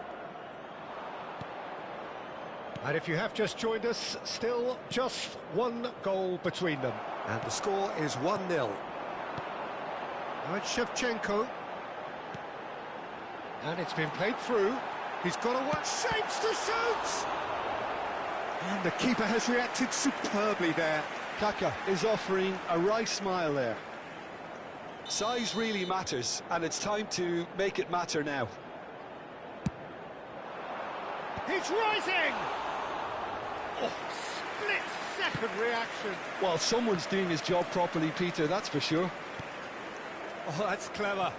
And if you have just joined us, still just one goal between them. And the score is 1-0. Now it's Shevchenko. And it's been played through. He's got to watch shapes to shoot! And the keeper has reacted superbly there. Kaká is offering a wry smile there. Size really matters, and it's time to make it matter now. He's rising! Oh, split-second reaction. Well, someone's doing his job properly, Peter, that's for sure. Oh, that's clever.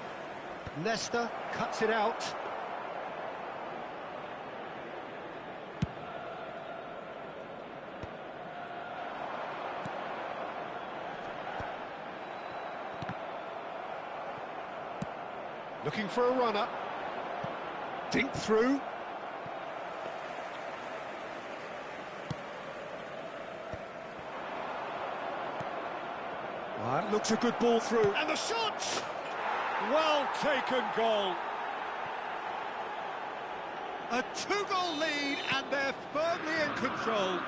Nesta cuts it out. Looking for a runner. Dink through. That looks a good ball through. And the shot! Well taken goal. A 2-goal lead, and they're firmly in control.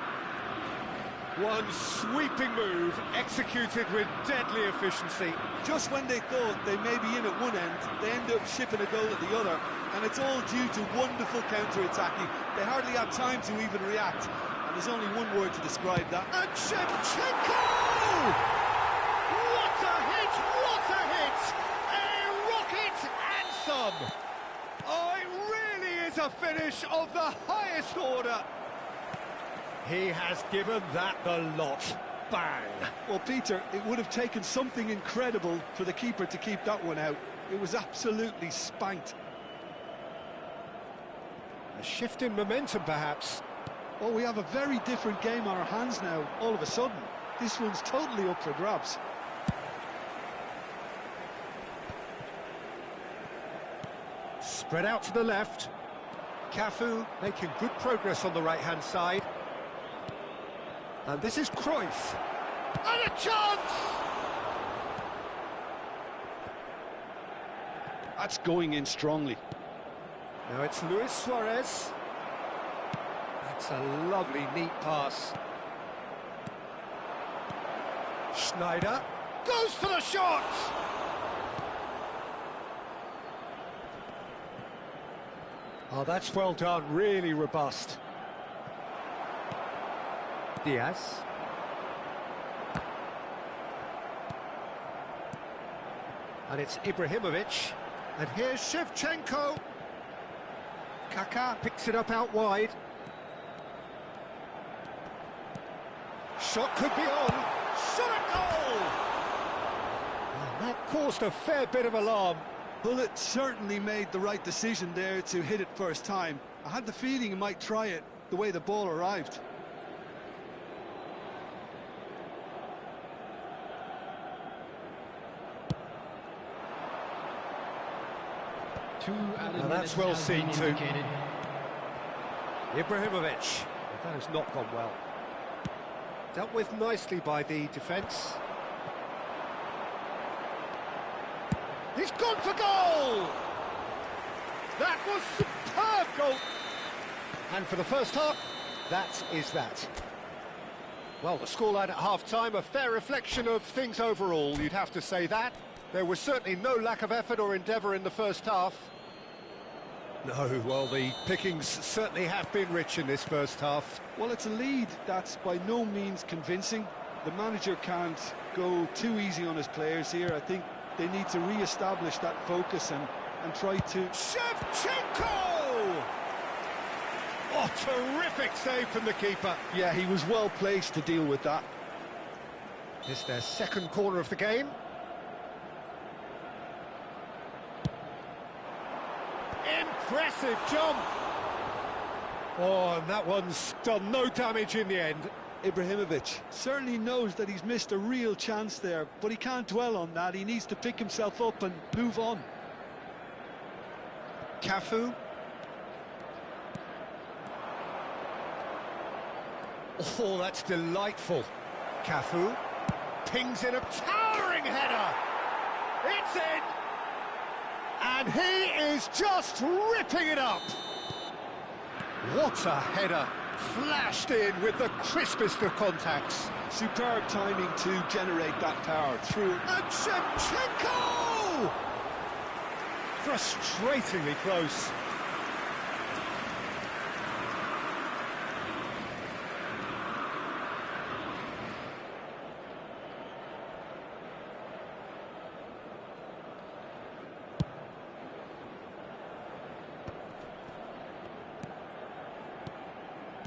One sweeping move, executed with deadly efficiency. Just when they thought they may be in at one end, they end up shipping a goal at the other, and it's all due to wonderful counter-attacking. They hardly had time to even react, and there's only one word to describe that. And Shevchenko! What a hit! What a hit! A rocket and some! Oh, it really is a finish of the highest order. He has given that the lot. Bang! Well, Peter, it would have taken something incredible for the keeper to keep that one out. It was absolutely spanked. A shift in momentum, perhaps. Oh, we have a very different game on our hands now, all of a sudden. This one's totally up for grabs. Spread out to the left. Cafu making good progress on the right-hand side. And this is Cruyff. And a chance! That's going in strongly. Now it's Luis Suarez. That's a lovely, neat pass. Schneider goes for the shot! Oh, that's well done, really robust. Diaz. And it's Ibrahimovic. And here's Shevchenko. Kaká picks it up out wide. Shot could be on. Shot at goal! And that caused a fair bit of alarm. Bullet certainly made the right decision there to hit it first time. I had the feeling he might try it the way the ball arrived. Now that's well seen too. Ibrahimovic. That has not gone well. Dealt with nicely by the defence. He's gone for goal! That was superb goal! And for the first half, that is that. Well, the scoreline at half-time, a fair reflection of things overall, you'd have to say that. There was certainly no lack of effort or endeavour in the first half. No, well, the pickings certainly have been rich in this first half. Well, it's a lead that's by no means convincing. The manager can't go too easy on his players here. I think they need to re-establish that focus and try to... Shevchenko! Oh, terrific save from the keeper. Yeah, he was well placed to deal with that. It's their second corner of the game. Impressive jump! Oh, and that one's done no damage in the end. Ibrahimovic certainly knows that he's missed a real chance there, but he can't dwell on that. He needs to pick himself up and move on. Cafu. Oh, that's delightful. Cafu pings in a towering header. It's in! And he is just ripping it up. What a header. Flashed in with the crispest of contacts. Superb timing to generate that power through. And Shevchenko! Frustratingly close.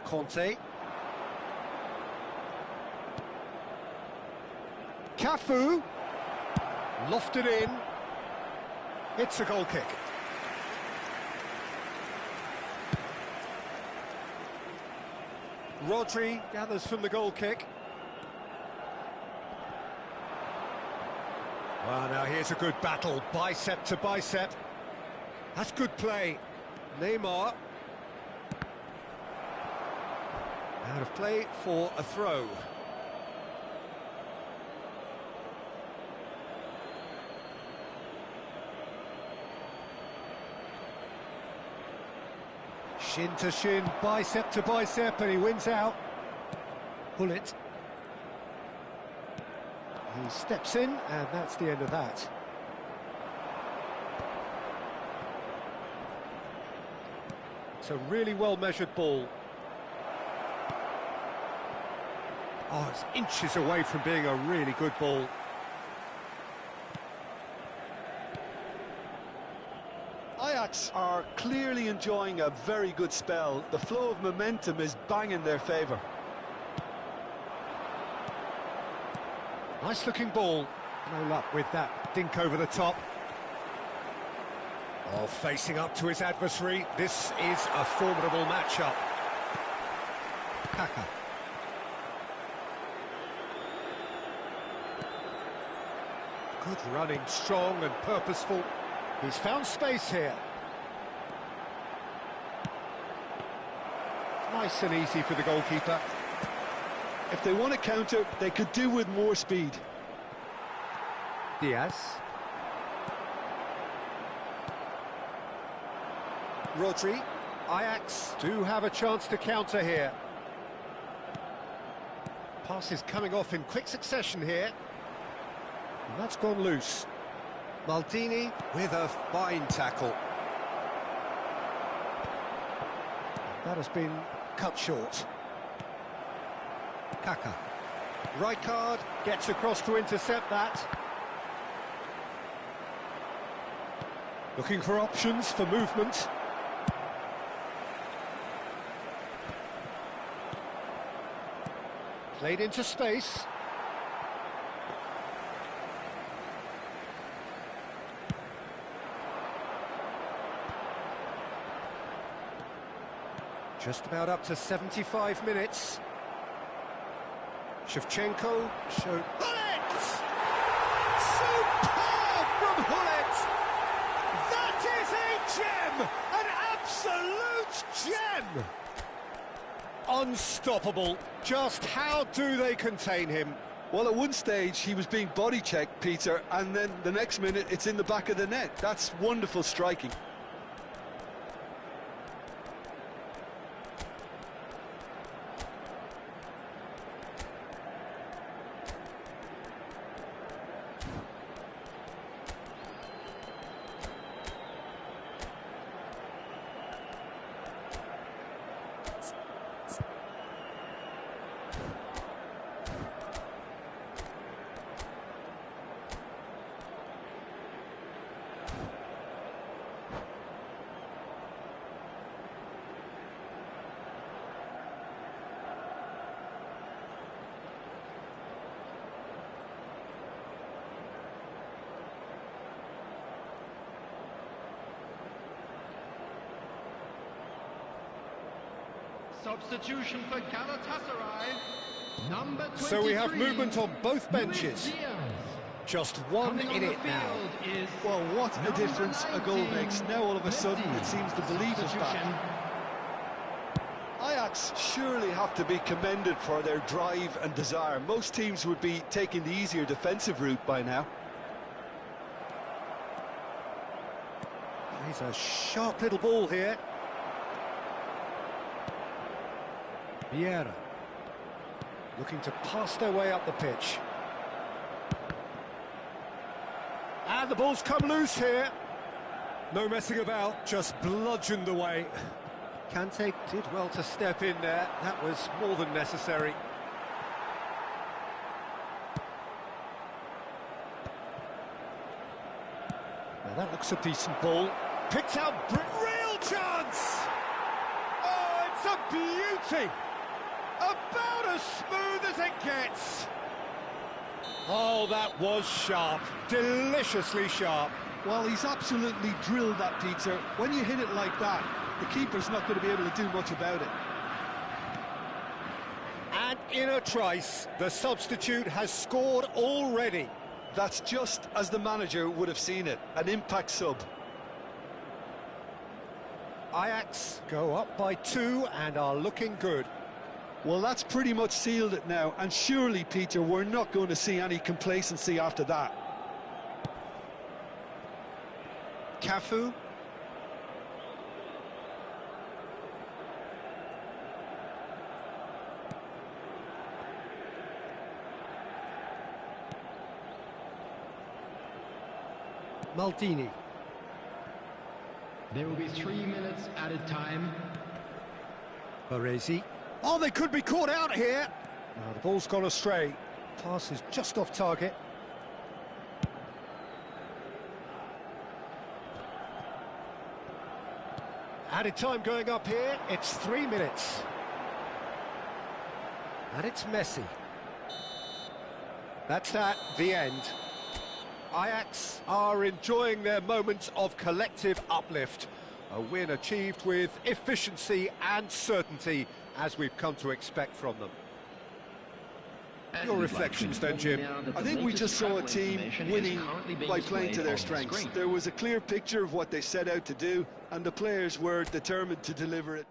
Conte. Cafu. Lofted in. It's a goal kick. Rodri gathers from the goal kick. Well, now here's a good battle, bicep to bicep. That's good play. Neymar. Out of play for a throw. Shin to shin, bicep to bicep, and he wins out. Pull it. He steps in, and that's the end of that. It's a really well-measured ball. Oh, it's inches away from being a really good ball. Ajax are clearly enjoying a very good spell. The flow of momentum is bang in their favour. Nice looking ball. No luck with that dink over the top. Oh, facing up to his adversary. This is a formidable matchup. Kaka. Good running, strong and purposeful. He's found space here. Nice and easy for the goalkeeper. If they want to counter, they could do with more speed. Diaz. Rodri. Ajax do have a chance to counter here. Pass is coming off in quick succession here. And that's gone loose. Maldini with a fine tackle. That has been cut short. Kaka. Rijkaard gets across to intercept that. Looking for options for movement. Played into space. Just about up to 75 minutes. Shevchenko showed... Hullet! Superb from Hullet! That is a gem! An absolute gem! Unstoppable. Just how do they contain him? Well, at one stage he was being body checked, Peter, and then the next minute it's in the back of the net. That's wonderful striking. Substitution for Galatasaray, number 23. So we have movement on both benches. Luis Diaz. Just one Coming in on it the now. field is Well, what a number difference a goal 19, makes. Now all of a sudden it seems the belief is Substitution. back. Ajax surely have to be commended for their drive and desire. Most teams would be taking the easier defensive route by now. He's a sharp little ball here. Vieira. Looking to pass their way up the pitch. And the ball's come loose here. No messing about, just bludgeoned away. Kante did well to step in there. That was more than necessary. Now that looks a decent ball. Picked out, real chance! Oh, it's a beauty! About as smooth as it gets. Oh, that was sharp. Deliciously sharp. Well, he's absolutely drilled that, Peter. When you hit it like that, the keeper's not going to be able to do much about it. And in a trice, the substitute has scored already. That's just as the manager would have seen it, an impact sub. Ajax go up by 2 and are looking good. Well, that's pretty much sealed it now, and surely, Peter, we're not going to see any complacency after that. Cafu. Maldini. There will be 3 minutes added time. Baresi. Oh, they could be caught out here. No, the ball's gone astray. Pass is just off target. Added time going up here. It's 3 minutes. And it's Messi. That's the end. Ajax are enjoying their moments of collective uplift. A win achieved with efficiency and certainty, as we've come to expect from them. Your reflections then, Jim? I think we just saw a team winning by playing to their strengths. There was a clear picture of what they set out to do, and the players were determined to deliver it.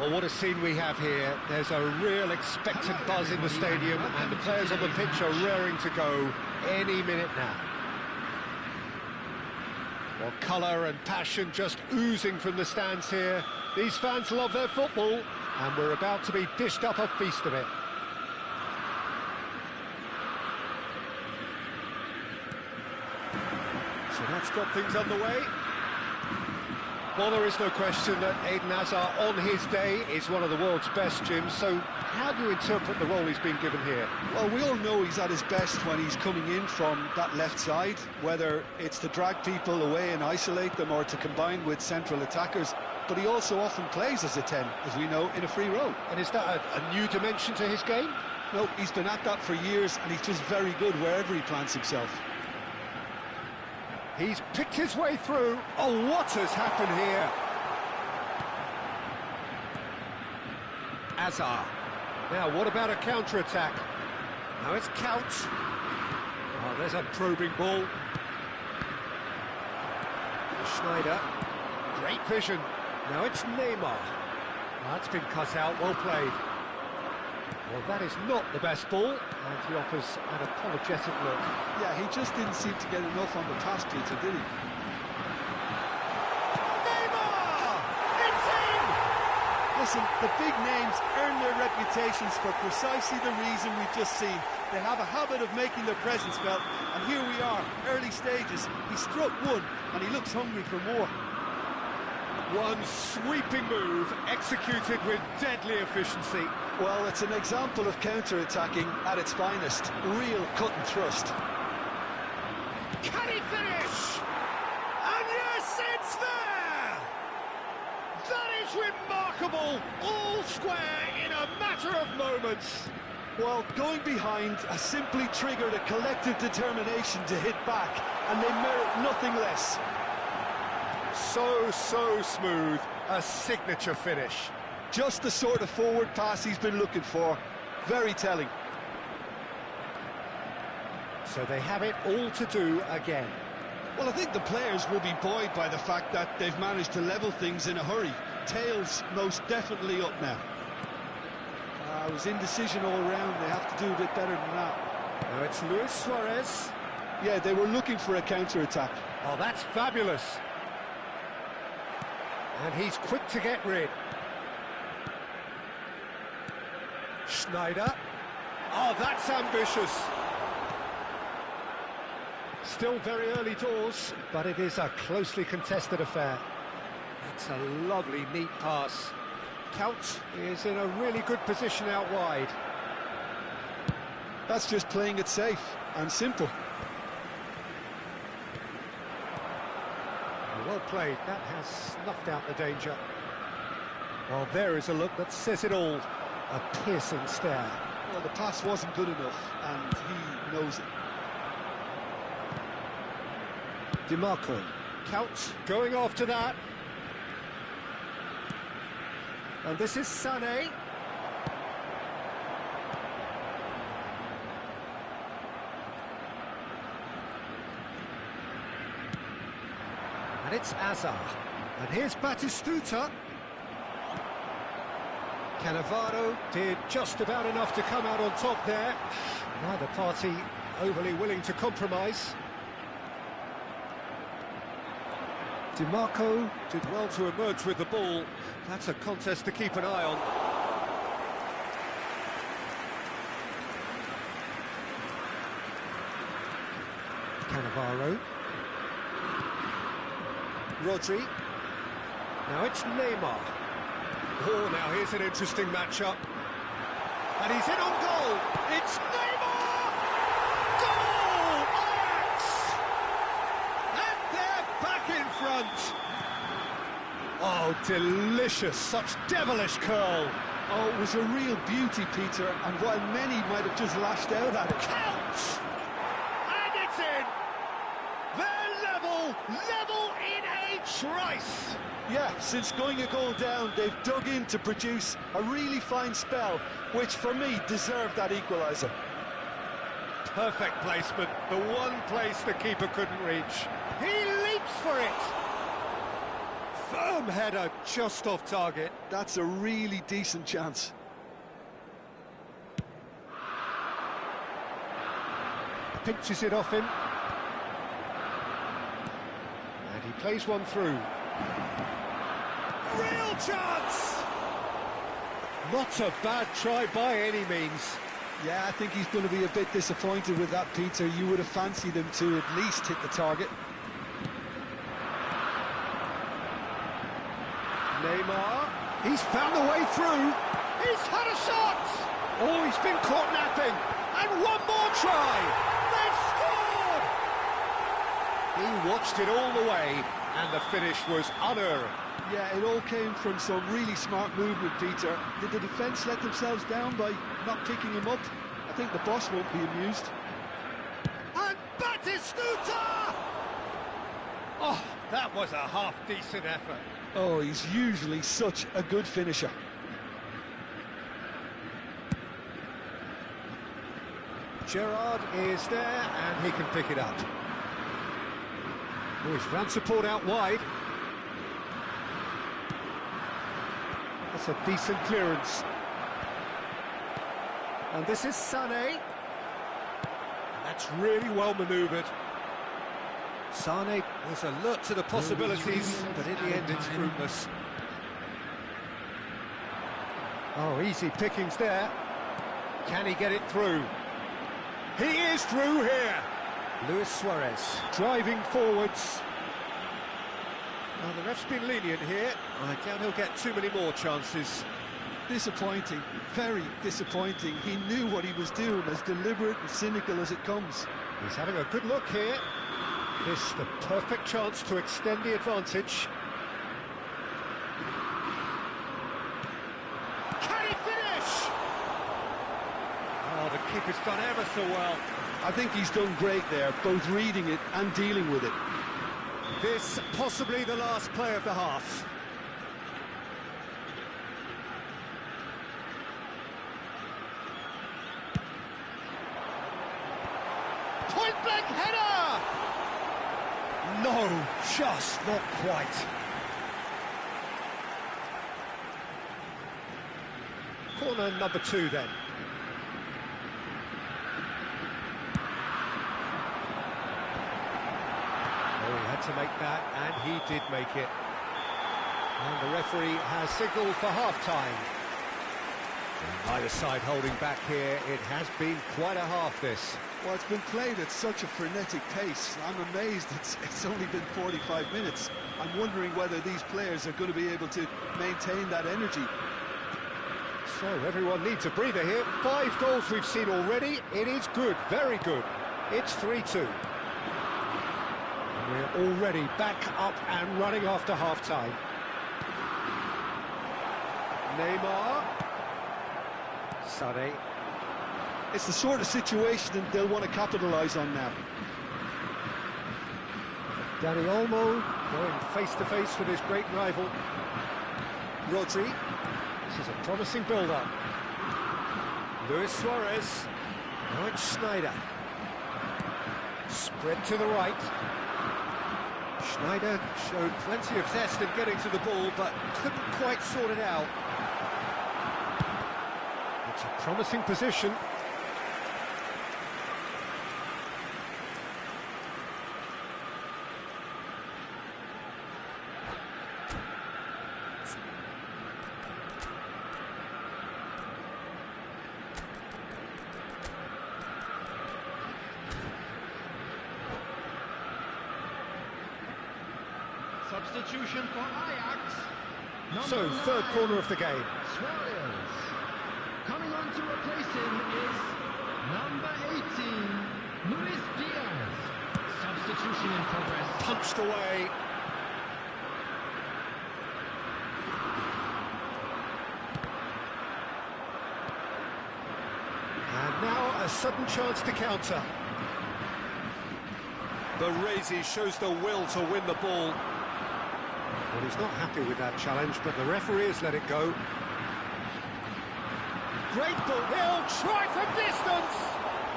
Well, what a scene we have here. There's a real expectant buzz in the stadium, and the players on the pitch are raring to go any minute now. Well, colour and passion just oozing from the stands here. These fans love their football, and we're about to be dished up a feast of it. So that's got things underway. Well, there is no question that Eden Hazard, on his day, is one of the world's best, Jim. So how do you interpret the role he's been given here? Well, we all know he's at his best when he's coming in from that left side, whether it's to drag people away and isolate them or to combine with central attackers. But he also often plays as a 10, as we know, in a free role. And is that a new dimension to his game? No, he's been at that for years, and he's just very good wherever he plants himself. He's picked his way through. Oh, what has happened here? Hazard. Now, what about a counter-attack? Now it's Couch. Oh, there's a probing ball. Schneider. Great vision. Now it's Neymar. That's been cut out, well played. Well, that is not the best ball, and he offers an apologetic look. Yeah, he just didn't seem to get enough on the pass, Peter, did he? Neymar! It's in! Listen, the big names earn their reputations for precisely the reason we've just seen. They have a habit of making their presence felt, and here we are, early stages. He struck one, and he looks hungry for more. One sweeping move, executed with deadly efficiency. Well, it's an example of counter-attacking at its finest. Real cut and thrust. Can he finish? And yes, it's there! That is remarkable, all square in a matter of moments. Well, going behind has simply triggered a collective determination to hit back, and they merit nothing less. So smooth, a signature finish. Just the sort of forward pass he's been looking for. Very telling. So they have it all to do again. Well, I think the players will be buoyed by the fact that they've managed to level things in a hurry. Tails most definitely up now. It was indecision all round. They have to do a bit better than that. Now it's Luis Suarez. Yeah, they were looking for a counter-attack. Oh, that's fabulous. And he's quick to get rid. Schneider. Oh, that's ambitious. Still very early doors, but it is a closely contested affair. That's a lovely, neat pass. Couch is in a really good position out wide. That's just playing it safe and simple. Well played, that has snuffed out the danger. Well, there is a look that says it all. A piercing stare. Well, the pass wasn't good enough, and he knows it. DiMarco. Couch going after that. And this is Sané. And it's Hazard. And here's Batistuta. Cannavaro did just about enough to come out on top there. Neither party overly willing to compromise. DiMarco did well to emerge with the ball. That's a contest to keep an eye on. Cannavaro. Rodri. Now it's Neymar. Oh, now here's an interesting matchup. And he's in on goal. It's Neymar! Goal! Ajax! And they're back in front. Oh, delicious. Such devilish curl. Oh, it was a real beauty, Peter, and while many might have just lashed out at it. Count! And it's in! They're level in a trice! Yeah, since going a goal down, they've dug in to produce a really fine spell, which for me deserved that equaliser. Perfect placement, the one place the keeper couldn't reach. He leaps for it! Firm header, just off target. That's a really decent chance. Pinches it off him. And he plays one through. Real chance! Not a bad try by any means. Yeah, I think he's going to be a bit disappointed with that, Peter. You would have fancied him to at least hit the target. Neymar, he's found a way through. He's had a shot! Oh, he's been caught napping. And one more try! They've scored! He watched it all the way, and the finish was unerring. Yeah, it all came from some really smart movement, Peter. Did the defence let themselves down by not picking him up? I think the boss won't be amused. And Batistuta! Oh, that was a half-decent effort. Oh, he's usually such a good finisher. Gerrard is there, and he can pick it up. Oh, he's found support out wide. That's a decent clearance. And this is Sané. That's really well manoeuvred. Sané was alert to the possibilities, but in the end it's fruitless. Oh, easy pickings there. Can he get it through? He is through here. Luis Suarez driving forwards. Now the ref's been lenient here. I doubt he'll get too many more chances. Disappointing, very disappointing. He knew what he was doing, as deliberate and cynical as it comes. He's having a good look here. This the perfect chance to extend the advantage. Can he finish? Oh, the keeper's done ever so well. I think he's done great there, both reading it and dealing with it. This possibly the last play of the half. Point-blank header! No, just not quite. Corner number 2 then. Oh, he had to make that, and he did make it. And the referee has signalled for half-time. Either side holding back here. It has been quite a half, this. Well, it's been played at such a frenetic pace. I'm amazed it's only been 45 minutes. I'm wondering whether these players are going to be able to maintain that energy. So everyone needs a breather here. 5 goals we've seen already. It is good, very good. It's 3-2. We're already back up and running after half-time. Neymar. Sané. It's the sort of situation that they'll want to capitalise on now. Dani Olmo going face-to-face with his great rival. Rodri. This is a promising build-up. Luis Suarez. Now it's Schneider. Spread to the right. Schneider showed plenty of zest in getting to the ball, but couldn't quite sort it out. It's a promising position. Substitution for Ajax. So, third corner of the game. Suarez. Coming on to replace him is number 18, Luis Diaz. Substitution in progress. Punched away. And now a sudden chance to counter. Baresi shows the will to win the ball. Well, he's not happy with that challenge, but the referee has let it go. Great ball. He'll try from distance.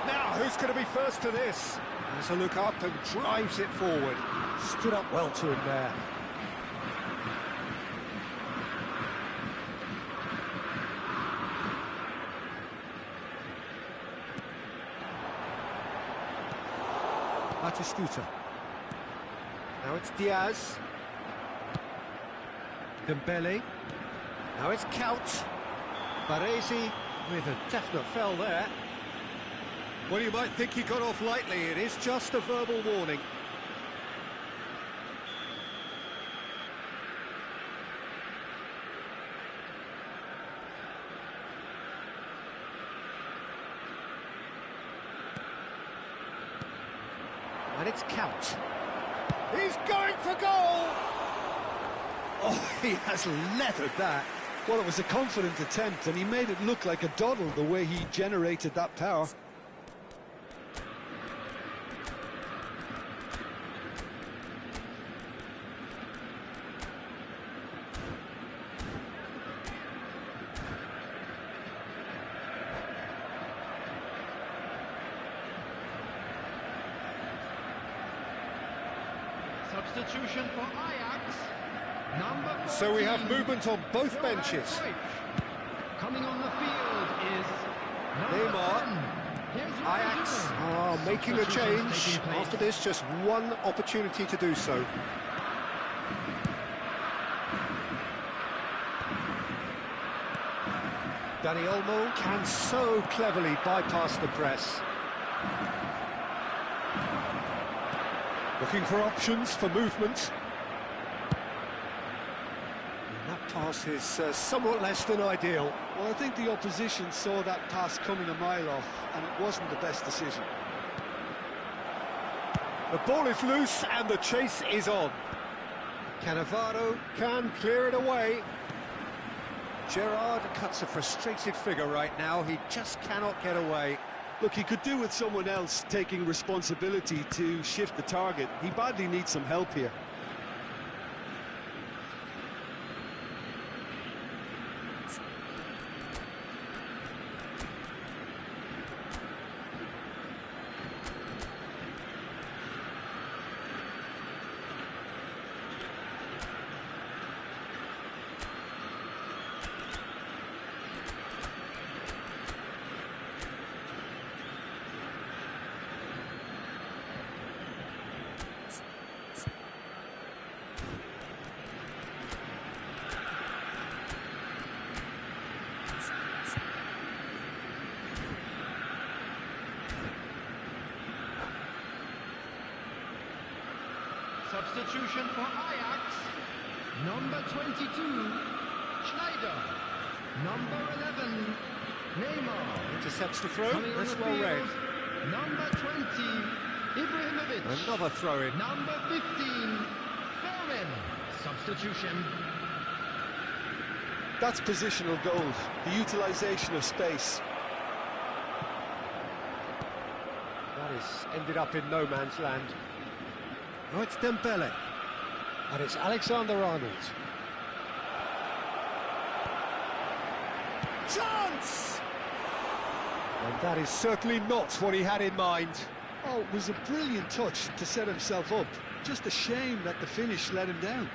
Now, who's going to be first to this? Has a look up and drives it forward. Stood up well to him there. Batistuta. Now it's Diaz. Dembele. Now it's Couch. Baresi with a definite foul there. Well, you might think he got off lightly. It is just a verbal warning. And it's Couch. He's going for goal! Oh, he has leathered that. Well, it was a confident attempt, and he made it look like a doddle the way he generated that power. Substitution for Ajax. Number 14. So we have movement on both benches. Coming on the field is Neymar. 10. Here's Ajax are making a change. After this, just one opportunity to do so. Dani Olmo can so cleverly bypass the press. Looking for options for movement. And that pass is somewhat less than ideal. Well, I think the opposition saw that pass coming a mile off, and it wasn't the best decision. The ball is loose and the chase is on. Cannavaro can clear it away. Gerrard cuts a frustrated figure right now. He just cannot get away. Look, he could do with someone else taking responsibility to shift the target. He badly needs some help here. Substitution for Ajax. Number 22, Schneider. Number 11, Neymar. Intercepts the throw. Coming on That's the well field, read. Number 20, Ibrahimovic. Another throw in. Number 15, Fermin. Substitution. That's positional gold, the utilisation of space. That is ended up in no man's land. Oh, it's Dembele. And it's Alexander-Arnold. Chance! And that is certainly not what he had in mind. Oh, it was a brilliant touch to set himself up. Just a shame that the finish let him down.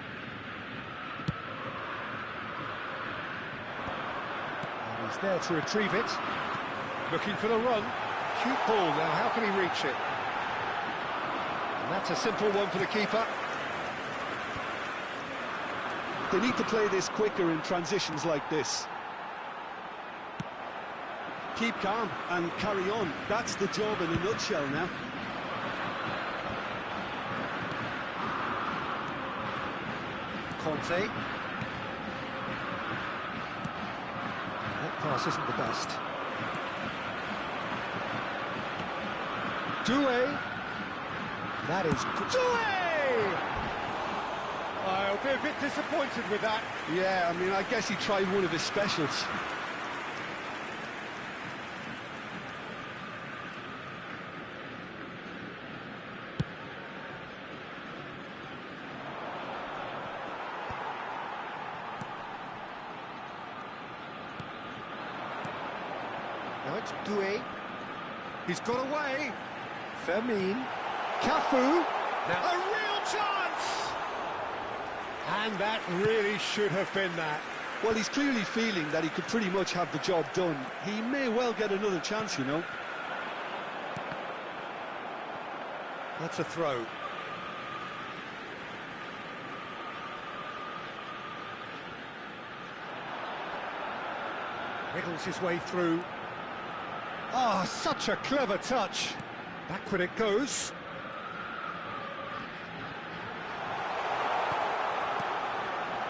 And he's there to retrieve it. Looking for the run. Cute ball now, how can he reach it? And that's a simple one for the keeper. They need to play this quicker in transitions like this. Keep calm and carry on. That's the job in a nutshell now. Conte. That pass isn't the best. Doué. That is Doué! I'll be a bit disappointed with that. Yeah, I mean, I guess he tried one of his specials. Now it's Doué. He's got away. Fermin. Cafu. Now a real chance! And that really should have been that. Well, he's clearly feeling that he could pretty much have the job done. He may well get another chance, you know. That's a throw. Wriggles his way through. Ah, such a clever touch. Backward it goes.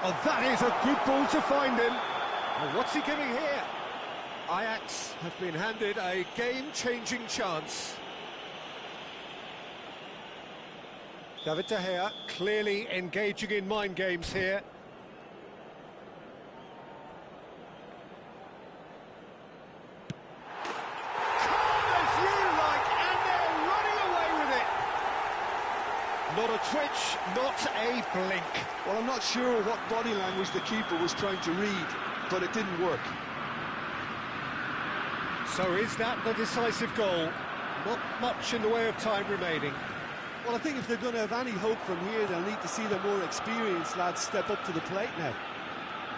Oh, that is a good ball to find him. Oh, what's he giving here? Ajax have been handed a game-changing chance. David De Gea clearly engaging in mind games here. Not a twitch, not a blink. Well, I'm not sure what body language the keeper was trying to read, but it didn't work. So is that the decisive goal? Not much in the way of time remaining. Well, I think if they're going to have any hope from here, they'll need to see the more experienced lads step up to the plate now.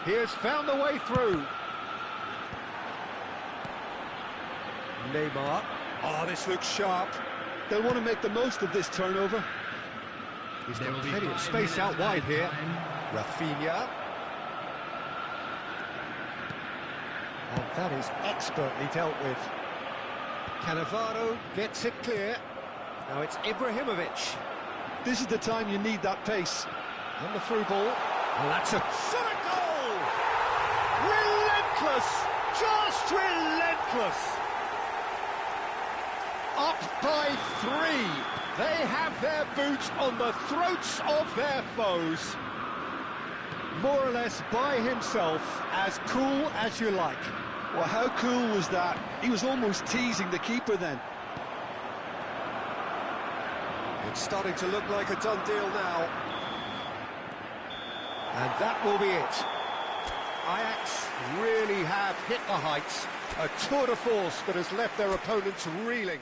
He has found the way through. Neymar. Oh, this looks sharp. They'll want to make the most of this turnover. He's got plenty of space out wide here. Rafinha. And that is expertly dealt with. Cannavaro gets it clear. Now it's Ibrahimovic. This is the time you need that pace. And the through ball. And that's a solid goal! Relentless! Just relentless! Up by 3. They have their boot on the throats of their foes. More or less by himself, as cool as you like. Well, how cool was that? He was almost teasing the keeper then. It's starting to look like a done deal now. And that will be it. Ajax really have hit the heights. A tour de force that has left their opponents reeling.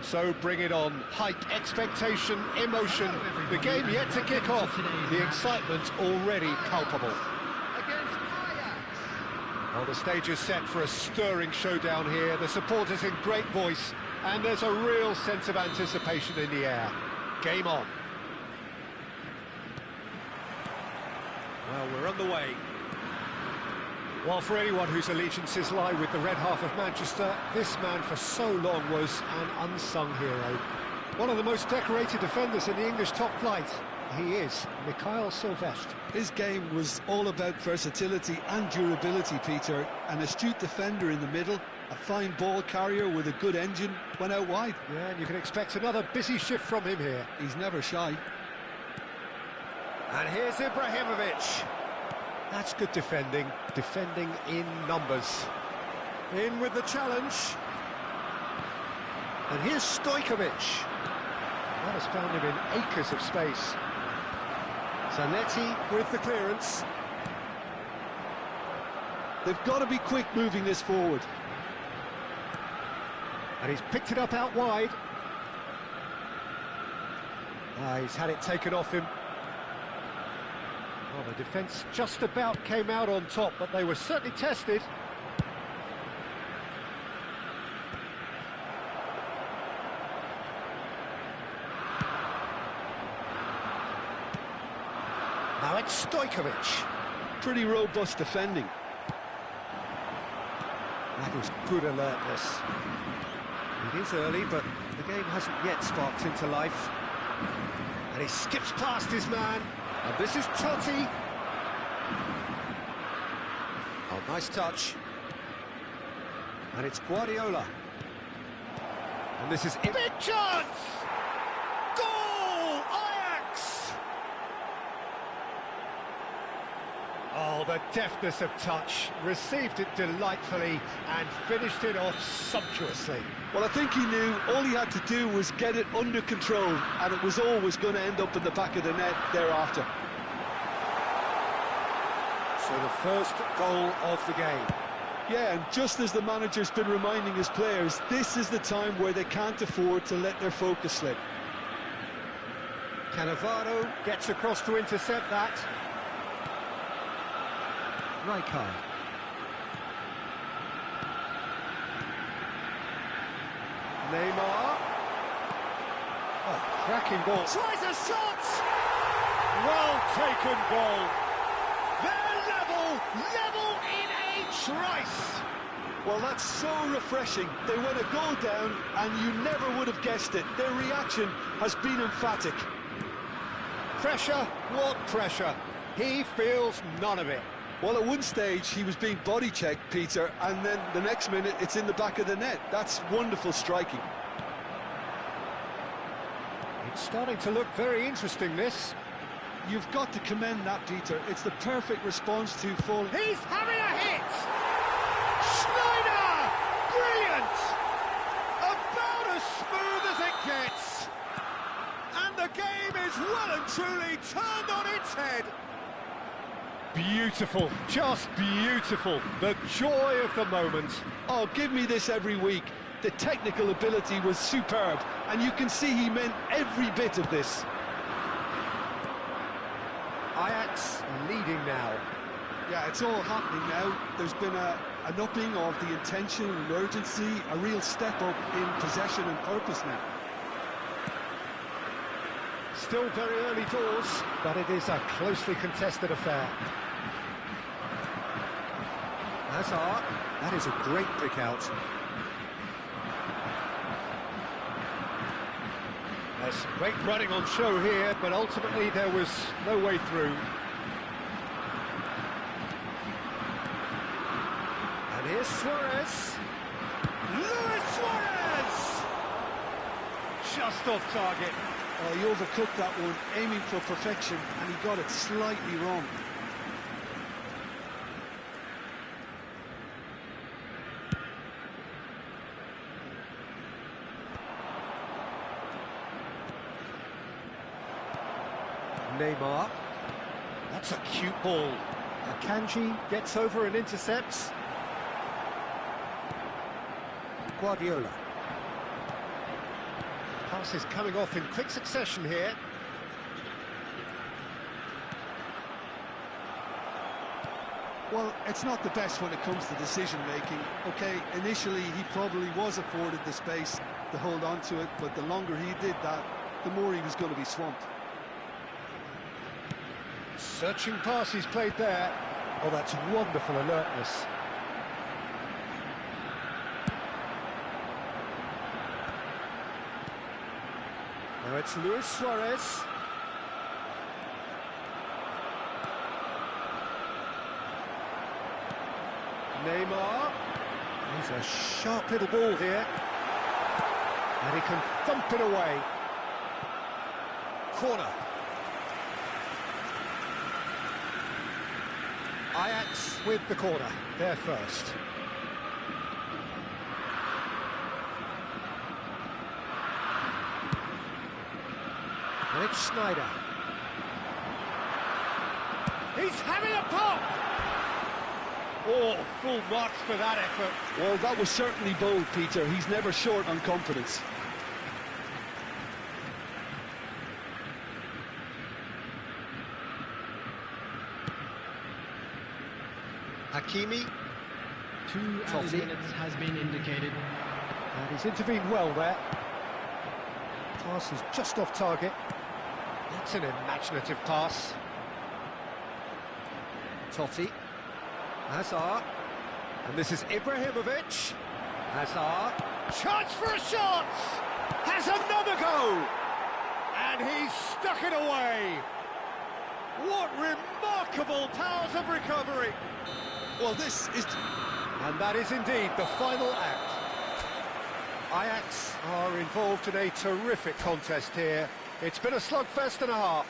So bring it on. Hype, expectation, emotion. The game yet to kick off. The excitement already palpable. Well, the stage is set for a stirring showdown here. The supporters in great voice, and there's a real sense of anticipation in the air. Game on. Well, we're on the way. Well, for anyone whose allegiances lie with the red half of Manchester, this man for so long was an unsung hero. One of the most decorated defenders in the English top flight. he is Mikhail Silvestre. His game was all about versatility and durability, Peter. An astute defender in the middle, a fine ball carrier with a good engine, went out wide. Yeah, and you can expect another busy shift from him here. He's never shy. And here's Ibrahimovic. That's good defending in numbers. In with the challenge. And here's Stojkovic. That has found him in acres of space. Zanetti with the clearance. They've got to be quick moving this forward. And he's picked it up out wide. He's had it taken off him. Well, the defence just about came out on top, but they were certainly tested. Now it's Stojkovic. Pretty robust defending. That is good alertness. It is early, but the game hasn't yet sparked into life. And he skips past his man. And this is Totti. Oh, nice touch. And it's Guardiola. And this is... Big chance! Goal! Ajax! Oh, the deftness of touch. Received it delightfully and finished it off sumptuously. Well, I think he knew all he had to do was get it under control, and it was always going to end up in the back of the net thereafter. So the first goal of the game. Yeah, and just as the manager's been reminding his players, this is the time where they can't afford to let their focus slip. Cannavaro gets across to intercept that. Rijkaard. Neymar. Oh, cracking ball. Tries a shot! Well taken goal. They're level in a trice. Well, that's so refreshing. They went a goal down, and you never would have guessed it. Their reaction has been emphatic. Pressure? What pressure? He feels none of it. Well, at one stage, he was being body-checked, Peter, and then the next minute, it's in the back of the net. That's wonderful striking. It's starting to look very interesting, this. You've got to commend that, Peter. It's the perfect response to falling. He's having a hit! Schneider! Brilliant! About as smooth as it gets. And the game is well and truly turned on its head. Beautiful, just beautiful. The joy of the moment. Oh, give me this every week. The technical ability was superb, and you can see he meant every bit of this. Ajax leading now. Yeah, it's all happening now. There's been an upping of the intention and urgency, a real step up in possession and purpose now. Still very early doors, but it is a closely contested affair. Hazard, that is a great pick out. There's some great running on show here, but ultimately there was no way through. And here's Suarez. Luis Suarez! Just off target. Oh, he overcooked that one, aiming for perfection, and he got it slightly wrong. Neymar. That's a cute ball. Akanji gets over and intercepts. Guardiola. Passes coming off in quick succession here. Well, it's not the best when it comes to decision-making. Okay, initially he probably was afforded the space to hold on to it, but the longer he did that, the more he was going to be swamped. Searching pass he's played there. Oh, that's wonderful alertness. Now it's Luis Suarez. Neymar. He's a sharp little ball here. And he can thump it away. Corner. Ajax with the corner. They're first. And it's Schneider. He's having a pop! Oh, full marks for that effort. Well, that was certainly bold, Peter. He's never short on confidence. Hakimi. 2 added minutes has been indicated. And he's intervened well there. Pass is just off target. That's an imaginative pass. Totti. Hazard. And this is Ibrahimovic. Hazard. Chance for a shot! Has another go! And he's stuck it away! What remarkable powers of recovery! Well, this is... And that is indeed the final act. Ajax are involved in a terrific contest here. It's been a slugfest and a half.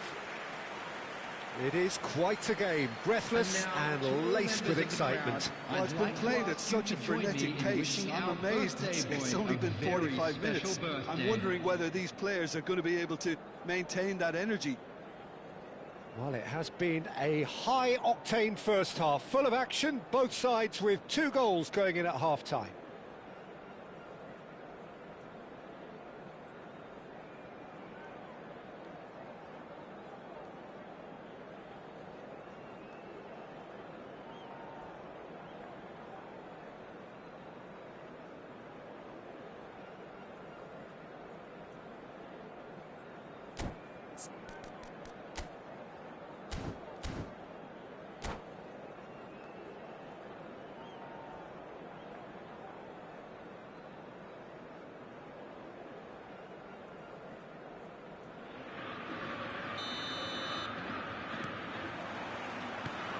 It is quite a game, breathless and laced with excitement. Well, it's been played at such a frenetic pace. I'm amazed it's only been 45 minutes. I'm wondering whether these players are going to be able to maintain that energy. Well, it has been a high-octane first half, full of action, both sides with 2 goals going in at half-time.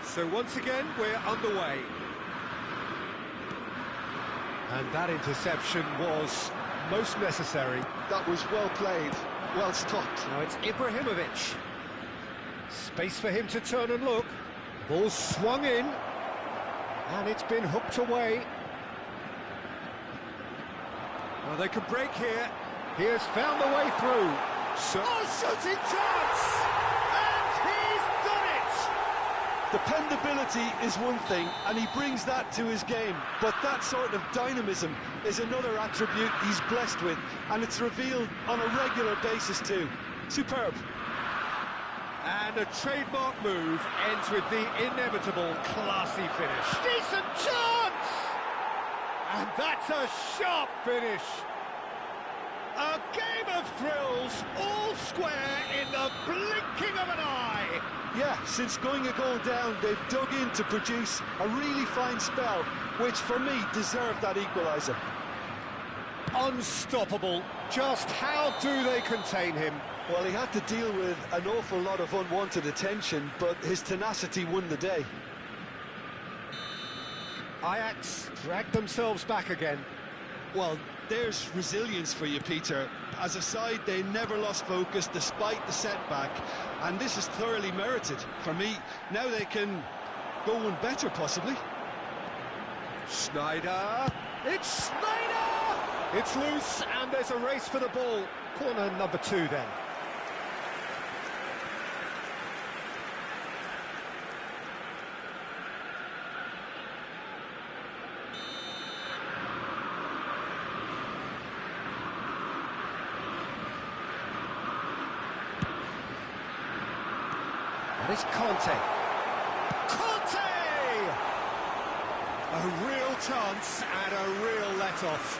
So once again, we're underway. And that interception was most necessary. That was well played, well stopped. Now it's Ibrahimovic. Space for him to turn and look. Ball swung in. And it's been hooked away. Well, they can break here. He has found the way through. Shooting chance! Dependability is one thing, and he brings that to his game, but that sort of dynamism is another attribute he's blessed with, and it's revealed on a regular basis too. Superb. And a trademark move ends with the inevitable classy finish. Decent chance! And that's a sharp finish. A game of thrills, all square in the blinking of an eye. Yeah, since going a goal down, they've dug in to produce a really fine spell, which for me deserved that equaliser. Unstoppable. Just how do they contain him? Well, he had to deal with an awful lot of unwanted attention, but his tenacity won the day. Ajax dragged themselves back again. Well, there's resilience for you, Peter. As a side, they never lost focus despite the setback, and this is thoroughly merited. For me, now they can go one better, possibly. Schneider! It's Schneider! It's loose, and there's a race for the ball. Corner number 2 then. And it's Conte. Conte! A real chance and a real let-off.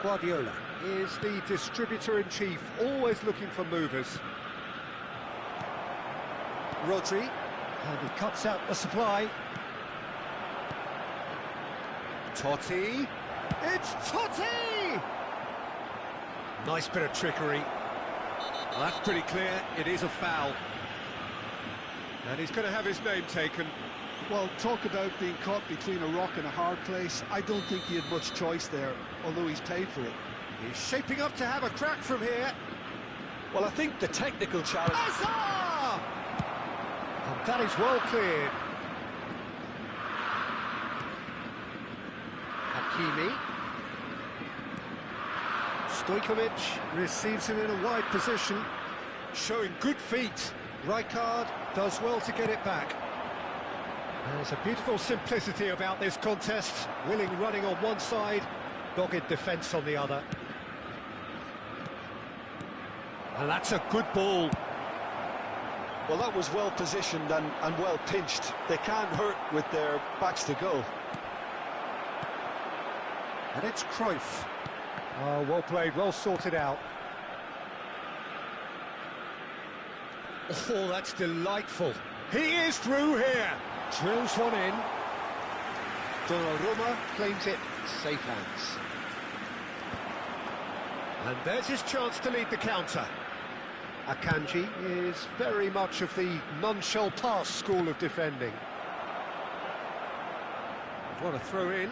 Guardiola is the distributor-in-chief, always looking for movers. Rodri, and he cuts out the supply. Totti. It's Totti! Nice bit of trickery. Well, that's pretty clear. It is a foul. And he's going to have his name taken. Well, talk about being caught between a rock and a hard place. I don't think he had much choice there, although he's paid for it. He's shaping up to have a crack from here. Well, I think the technical challenge... Azar! And that is well cleared. Hakimi. Stojkovic receives it in a wide position, showing good feet. Rijkaard does well to get it back. There's a beautiful simplicity about this contest. Willing running on one side, dogged defence on the other. And that's a good ball. Well, that was well positioned and well pinched. They can't hurt with their backs to go. And it's Cruyff. Oh, well played, well sorted out. Oh, that's delightful. He is through here. Drills one in. Donnarumma claims it. Safe hands. And there's his chance to lead the counter. Akanji is very much of the none-shall-pass school of defending. What a throw in.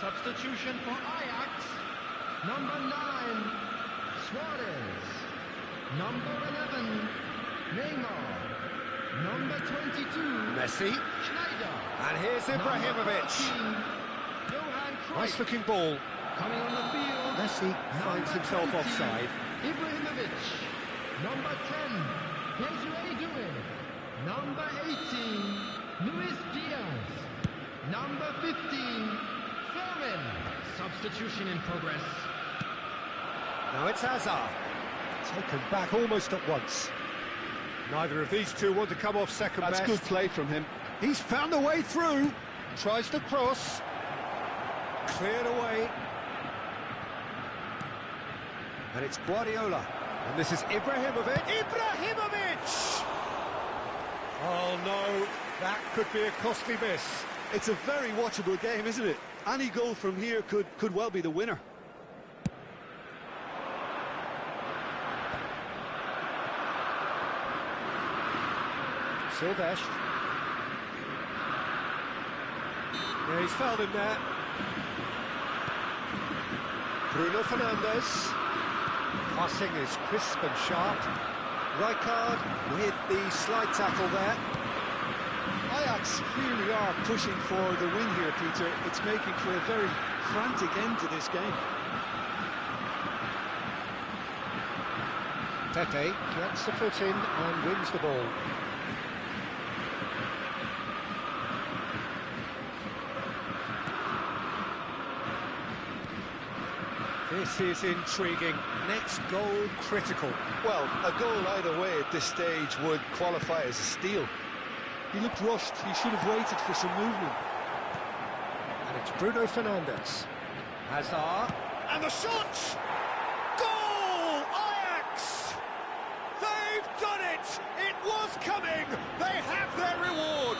Substitution for Ajax. Number 9, Suarez. Number 11, Neymar. Number 22, Messi. Schneider. And here's Ibrahimovic. 14, Johan Cruyff. Nice looking ball. Coming on the field. Messi finds Number himself 20, offside. Ibrahimovic. Number 10, Desiree Doué. Number 18, Luis Diaz. Number 15, Fermin. Substitution in progress. Now it's Hazard. Taken back almost at once. Neither of these two want to come off second best. That's good play from him. He's found a way through. Tries to cross. Cleared away. And it's Guardiola. And this is Ibrahimovic. Ibrahimovic! Oh no, that could be a costly miss. It's a very watchable game, isn't it? Any goal from here could well be the winner. Silvestre. Yeah, he's fouled him there. Bruno Fernandes. Passing is crisp and sharp. Rijkaard with the slide tackle there. Ajax clearly are pushing for the win here, Peter. It's making for a very frantic end to this game. Pepe gets the foot in and wins the ball. This is intriguing. Next goal critical. Well, a goal either way at this stage would qualify as a steal. He looked rushed. He should have waited for some movement. And it's Bruno Fernandes. Hazard. And the shot! Goal! Ajax! They've done it! It was coming! They have their reward!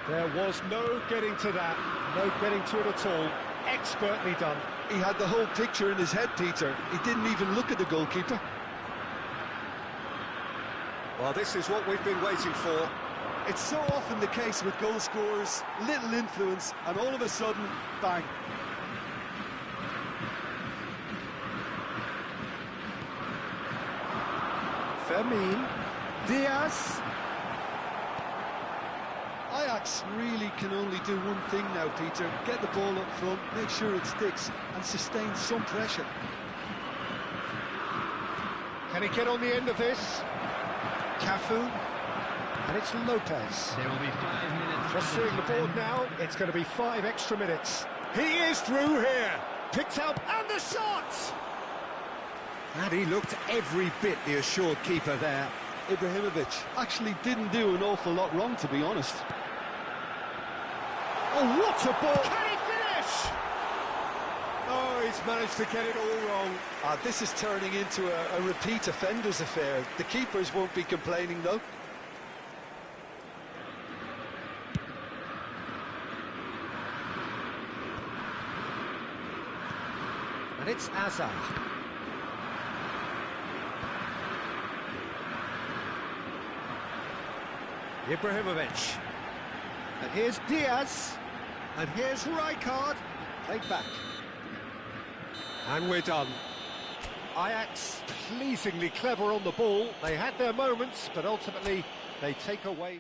There was no getting to that. No getting to it at all. Expertly done. He had the whole picture in his head, Peter. He didn't even look at the goalkeeper. Well, this is what we've been waiting for. It's so often the case with goal scorers, little influence, and all of a sudden, bang. Fermin. Diaz. Ajax really can only do one thing now, Peter. Get the ball up front, make sure it sticks, and sustain some pressure. Can he get on the end of this? Cafu. And it's Lopez. There will be 5 minutes. Just seeing the board now, it's going to be 5 extra minutes. He is through here. Picked up, and the shot! And he looked every bit the assured keeper there. Ibrahimovic actually didn't do an awful lot wrong, to be honest. Oh, what a ball! Can he finish? Oh, he's managed to get it all wrong. This is turning into a repeat offenders affair. The keepers won't be complaining, though. And it's Azar. Ibrahimovic. And here's Diaz. And here's Rijkaard. Played back. And we're done. Ajax pleasingly clever on the ball. They had their moments, but ultimately they take away...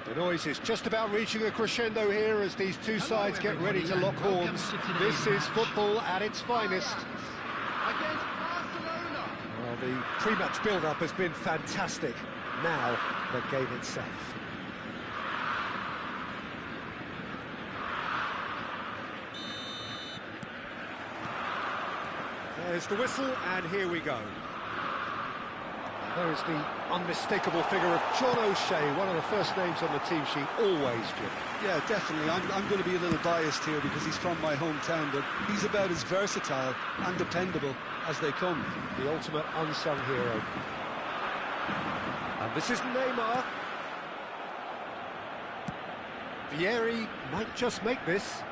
The noise is just about reaching a crescendo here as these two sides get ready to lock horns. This is football at its finest. Against Barcelona. Well, the pre-match build-up has been fantastic. Now, the game itself. There's the whistle, and here we go. There's the unmistakable figure of John O'Shea, one of the first names on the team sheet, always, Jim. Yeah, definitely. I'm going to be a little biased here because he's from my hometown, but he's about as versatile and dependable as they come. The ultimate unsung hero. And this is Neymar. Vieri might just make this.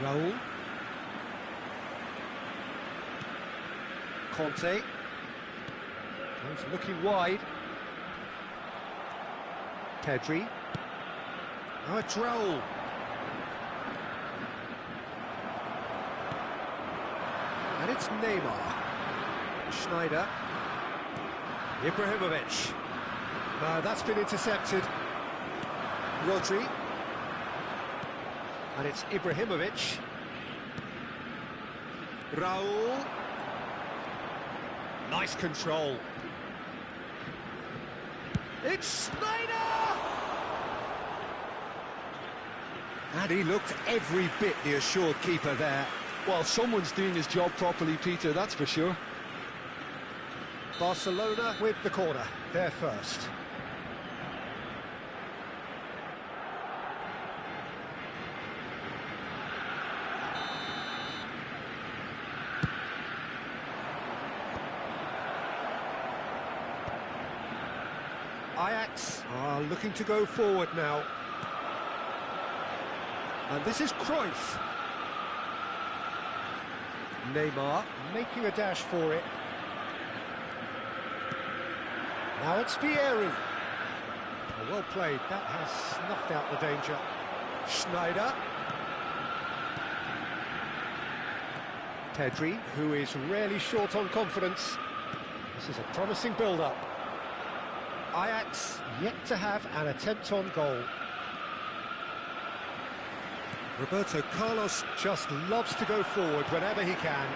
Raul. Conte. He's looking wide. Pedri. Now it's Raul. And it's Neymar. Schneider. Ibrahimovic. That's been intercepted. Rodri. And it's Ibrahimovic. Raul. Nice control. It's Snyder! And he looked every bit the assured keeper there. Well, someone's doing his job properly, Peter, that's for sure. Barcelona with the corner, they're first. Ajax are looking to go forward now. And this is Cruyff. Neymar making a dash for it. Now it's Vieri. Oh, well played, that has snuffed out the danger. Schneider. Pedri, who is rarely short on confidence. This is a promising build-up. Ajax yet to have an attempt on goal. Roberto Carlos just loves to go forward whenever he can.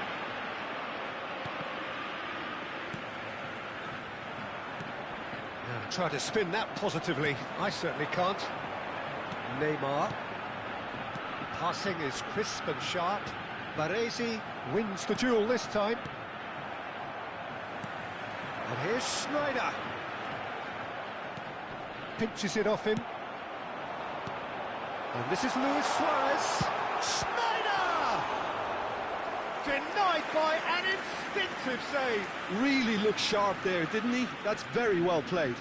Now, try to spin that positively. I certainly can't. Neymar. Passing is crisp and sharp. Baresi wins the duel this time. And here's Schneider. Pinches it off him. And this is Luis Suarez. Schneider! Denied by an instinctive save. Really looked sharp there, didn't he? That's very well played.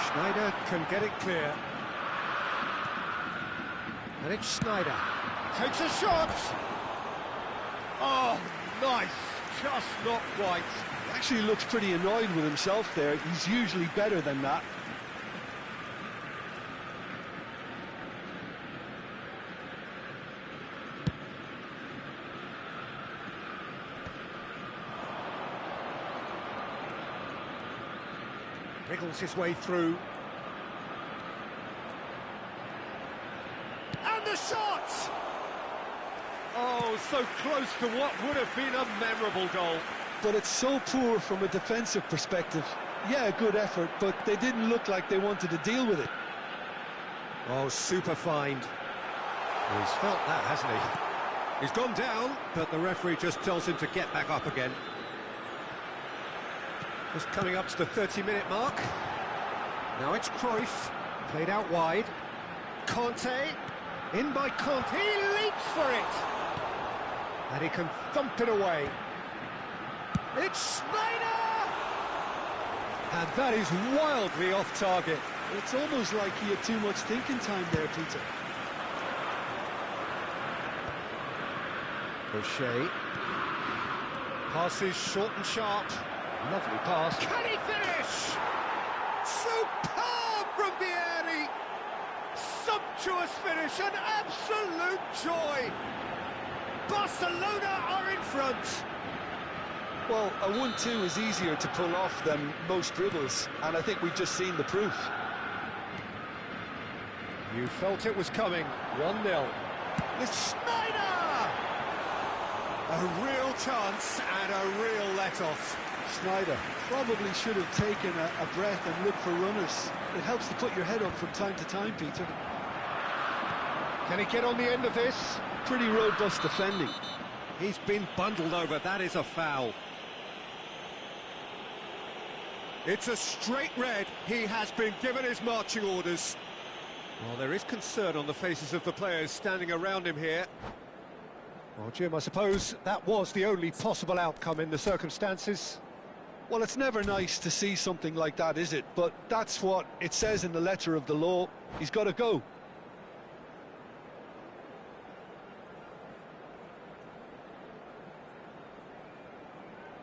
Schneider can get it clear. And it's Schneider. Takes a shot! Oh, nice. Just not quite. He actually looks pretty annoyed with himself there. He's usually better than that. Wriggles his way through. And the shot! Oh, so close to what would have been a memorable goal. But it's so poor from a defensive perspective. Yeah, good effort, but they didn't look like they wanted to deal with it. Oh, super find. Well, he's felt that, hasn't he? He's gone down, but the referee just tells him to get back up again. Just coming up to the 30-minute mark. Now it's Cruyff, played out wide. Conte, in by Conte, he leaps for it! And he can thump it away. It's Schneider! And that is wildly off target. It's almost like he had too much thinking time there, Peter. O'Shea. Passes short and sharp. Lovely pass. Can he finish? Superb from Vieri! Sumptuous finish, an absolute joy! Barcelona are in front! Well, a 1-2 is easier to pull off than most dribbles, and I think we've just seen the proof. You felt it was coming. 1-0. It's Schneider! A real chance and a real let-off. Schneider probably should have taken a breath and looked for runners. It helps to put your head up from time to time, Peter. Can he get on the end of this? Pretty robust defending. He's been bundled over. That is a foul. It's a straight red. He has been given his marching orders. Well, there is concern on the faces of the players standing around him here. Well, Jim, I suppose that was the only possible outcome in the circumstances. Well, it's never nice to see something like that, is it? But that's what it says in the letter of the law. He's got to go.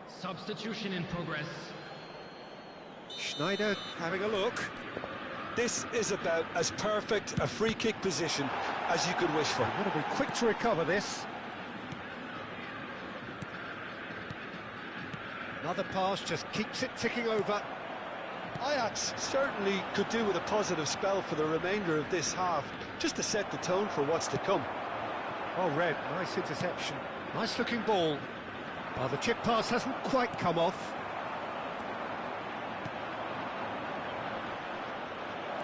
Substitution in progress. Schneider having a look. This is about as perfect a free kick position as you could wish for. Got to be quick to recover this. Another pass just keeps it ticking over. Ajax certainly could do with a positive spell for the remainder of this half, just to set the tone for what's to come. Oh, Red, nice interception. Nice looking ball. Well, the chip pass hasn't quite come off.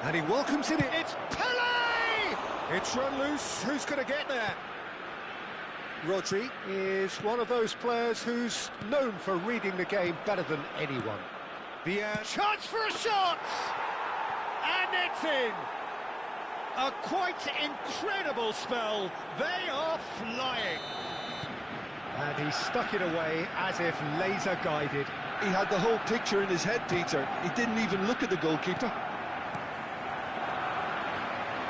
And he welcomes it in. It's Pele! It's run loose. Who's going to get there? Rodri is one of those players who's known for reading the game better than anyone. The chance for a shot! And it's in! A quite incredible spell. They are flying. And he stuck it away as if laser guided. He had the whole picture in his head, Peter. He didn't even look at the goalkeeper.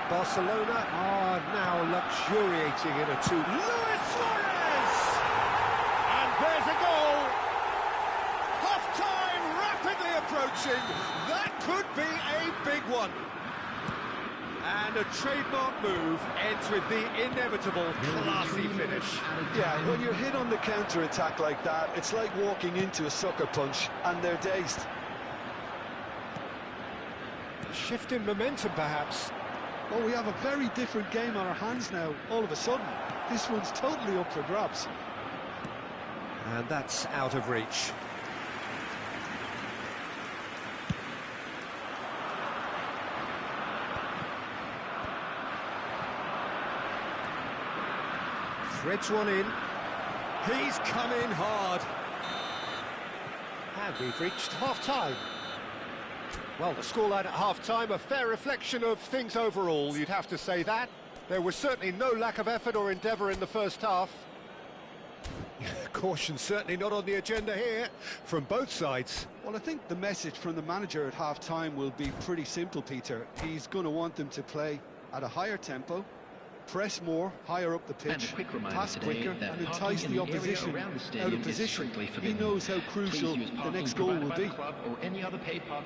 Barcelona are now luxuriating in a two. Luis Suarez! And there's a goal. Half-time rapidly approaching. That could be a big one. And a trademark move ends with the inevitable classy finish. Yeah, when you're hit on the counter-attack like that, it's like walking into a sucker punch, and they're dazed. A shift in momentum, perhaps. Well, we have a very different game on our hands now, all of a sudden. This one's totally up for grabs. And that's out of reach. Threads one in. He's come in hard. And we've reached half-time. Well, the scoreline at half-time, a fair reflection of things overall, you'd have to say that. There was certainly no lack of effort or endeavour in the first half. Caution certainly not on the agenda here, from both sides. Well, I think the message from the manager at half-time will be pretty simple, Peter. He's going to want them to play at a higher tempo, press more, higher up the pitch, pass quicker, and entice the opposition out of position. He knows how crucial the next goal will be.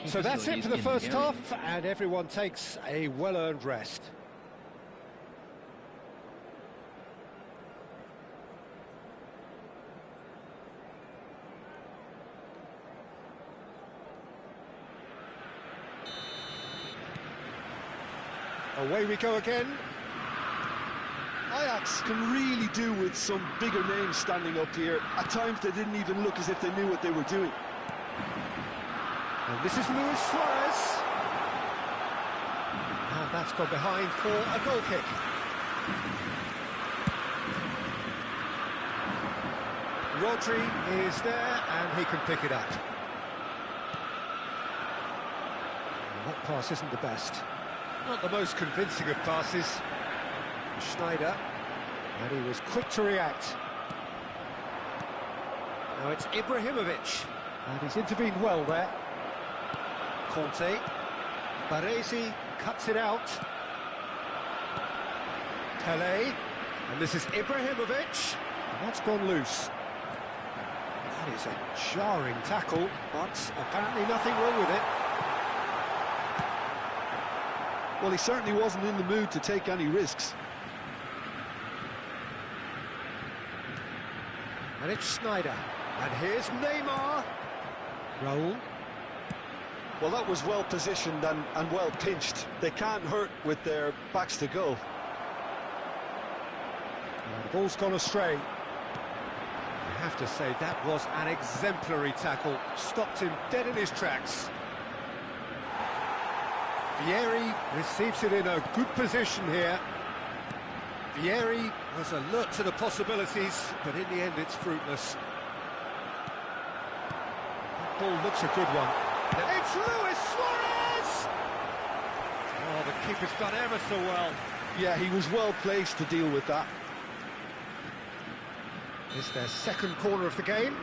So that's it for the first half, and everyone takes a well-earned rest. Away we go again. Ajax can really do with some bigger names standing up here. At times they didn't even look as if they knew what they were doing. And this is Luis Suarez. And that's gone behind for a goal kick. Rodri is there and he can pick it up. And that pass isn't the best. Not the most convincing of passes. Schneider, and he was quick to react. Now it's Ibrahimovic, and he's intervened well there. Conte, Baresi cuts it out. Pele, and this is Ibrahimovic, and that's gone loose. That is a jarring tackle, but apparently nothing wrong with it. Well, he certainly wasn't in the mood to take any risks. And it's Schneider. And here's Neymar. Raul. Well, that was well positioned and well pinched. They can't hurt with their backs to goal. Well, the ball's gone astray. I have to say that was an exemplary tackle. Stopped him dead in his tracks. Vieri receives it in a good position here. Vieri was alert to the possibilities, but in the end it's fruitless. That ball looks a good one. It's Luis Suarez! Oh, the keeper's done ever so well. Yeah, he was well placed to deal with that. It's their second corner of the game.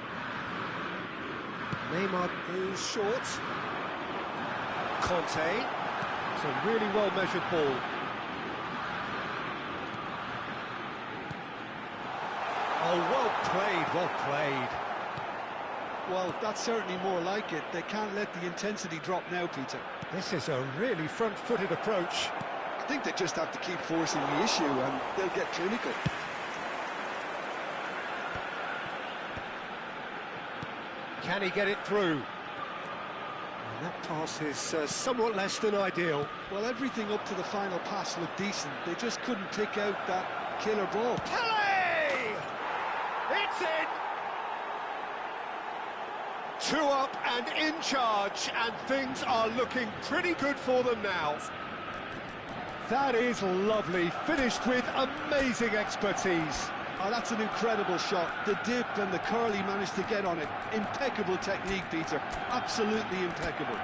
Neymar goes short. Conte. It's a really well-measured ball. Oh, well played, well played. Well, that's certainly more like it. They can't let the intensity drop now, Peter. This is a really front-footed approach. I think they just have to keep forcing the issue and they'll get clinical. Can he get it through? And that pass is somewhat less than ideal. Well, everything up to the final pass looked decent. They just couldn't pick out that killer ball. Pele! It's in! 2 up and in charge, and things are looking pretty good for them now. That is lovely, finished with amazing expertise. Oh, that's an incredible shot. The dip and the curl he managed to get on it. Impeccable technique, Peter. Absolutely impeccable.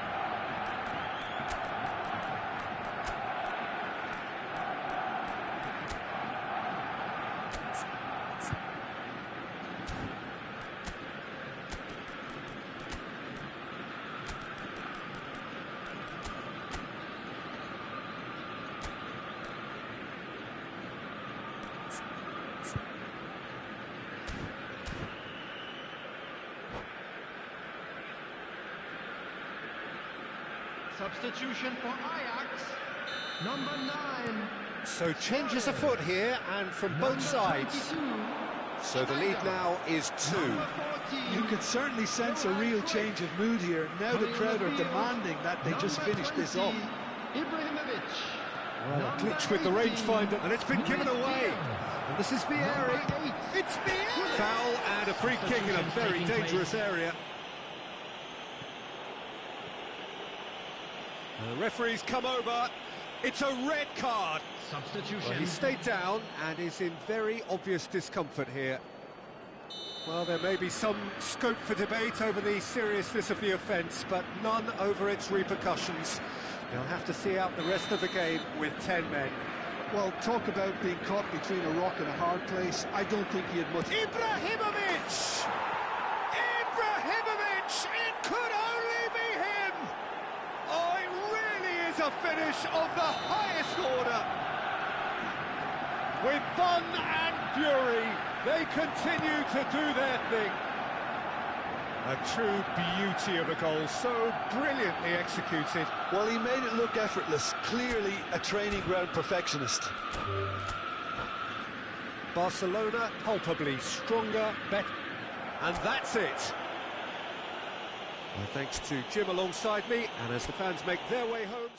Substitution for Ajax, number 9. So changes afoot here, and from both sides. So the lead now is 2. You could certainly sense a real change of mood here. Now the crowd are demanding that they just finish this off. Well, a glitch with the rangefinder, and it's been given away. And this is Vieri. It's Vieri! Foul and a free kick in a very dangerous area. And the referee's come over. It's a red card. Substitution. Well, he stayed down and is in very obvious discomfort here. Well, there may be some scope for debate over the seriousness of the offence, but none over its repercussions. They'll have to see out the rest of the game with 10 men. Well, talk about being caught between a rock and a hard place. I don't think he had much... Ibrahimovic! Ibrahimovic! It could only be him! Oh, it really is a finish of the highest order! With fun and fury, they continue to do their thing. A true beauty of a goal, so brilliantly executed. Well, he made it look effortless. Clearly a training ground perfectionist. Barcelona palpably stronger, better, and that's it. Well, thanks to Jim alongside me, and as the fans make their way home...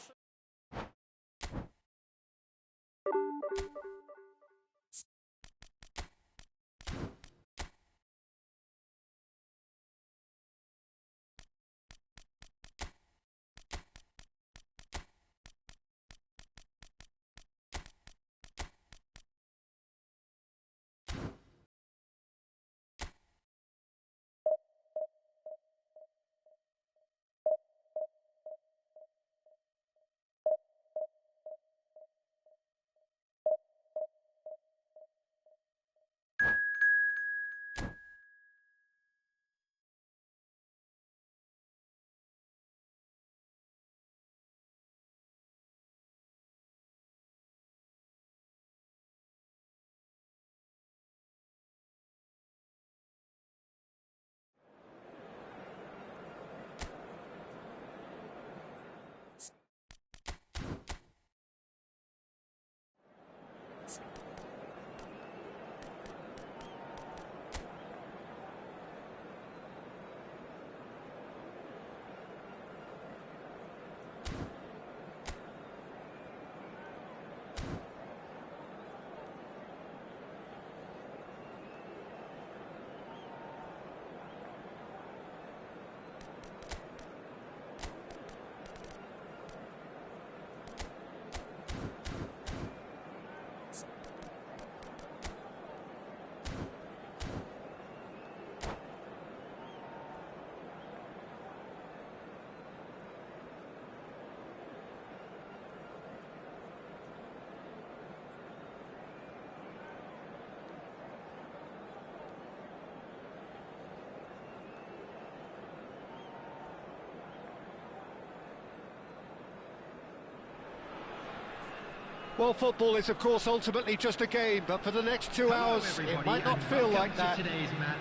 Well, football is, of course, ultimately just a game, but for the next 2 hours, it might not feel like that.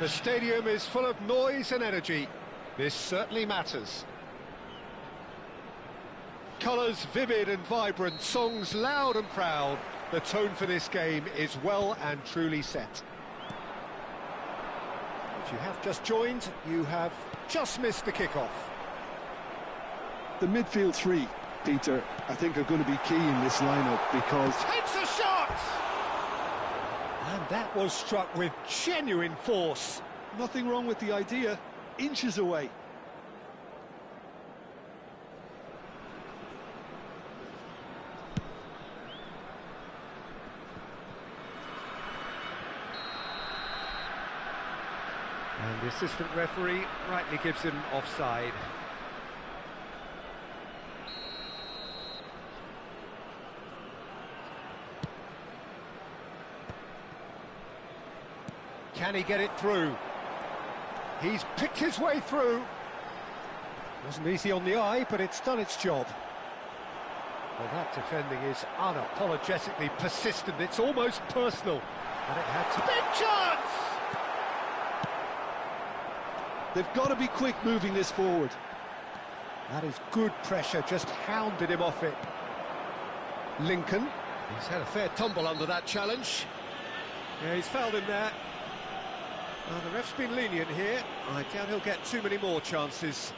The stadium is full of noise and energy. This certainly matters. Colours vivid and vibrant, songs loud and proud. The tone for this game is well and truly set. If you have just joined, you have just missed the kickoff. The midfield three, Peter, I think are going to be key in this lineup because... Takes a shot! And that was struck with genuine force. Nothing wrong with the idea, inches away. And the assistant referee rightly gives him offside. Can he get it through? He's picked his way through. Wasn't easy on the eye, but it's done its job. Well, that defending is unapologetically persistent. It's almost personal. And it had to... Big chance! They've got to be quick moving this forward. That is good pressure, just hounded him off it. Lincoln. He's had a fair tumble under that challenge. Yeah, he's fouled him there. The ref's been lenient here. I doubt he'll get too many more chances.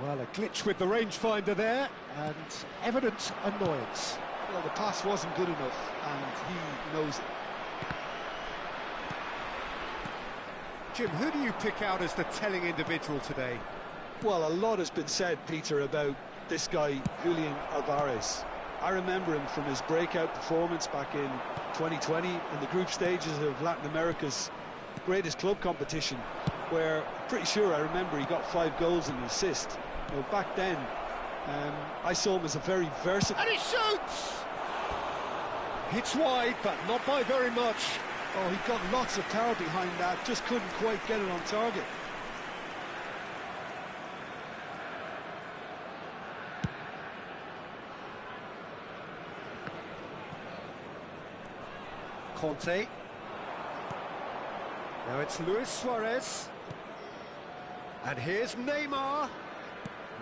Well, a glitch with the rangefinder there, and evident annoyance. Well, the pass wasn't good enough, and he knows it. Jim, who do you pick out as the telling individual today? Well, a lot has been said, Peter, about this guy, Julian Alvarez. I remember him from his breakout performance back in 2020 in the group stages of Latin America's greatest club competition, where I'm pretty sure I remember he got 5 goals and an assist. You know, back then, I saw him as a very versatile... And he shoots! Hits wide, but not by very much. Oh, he got lots of power behind that, just couldn't quite get it on target. Conte. Now it's Luis Suarez. And here's Neymar.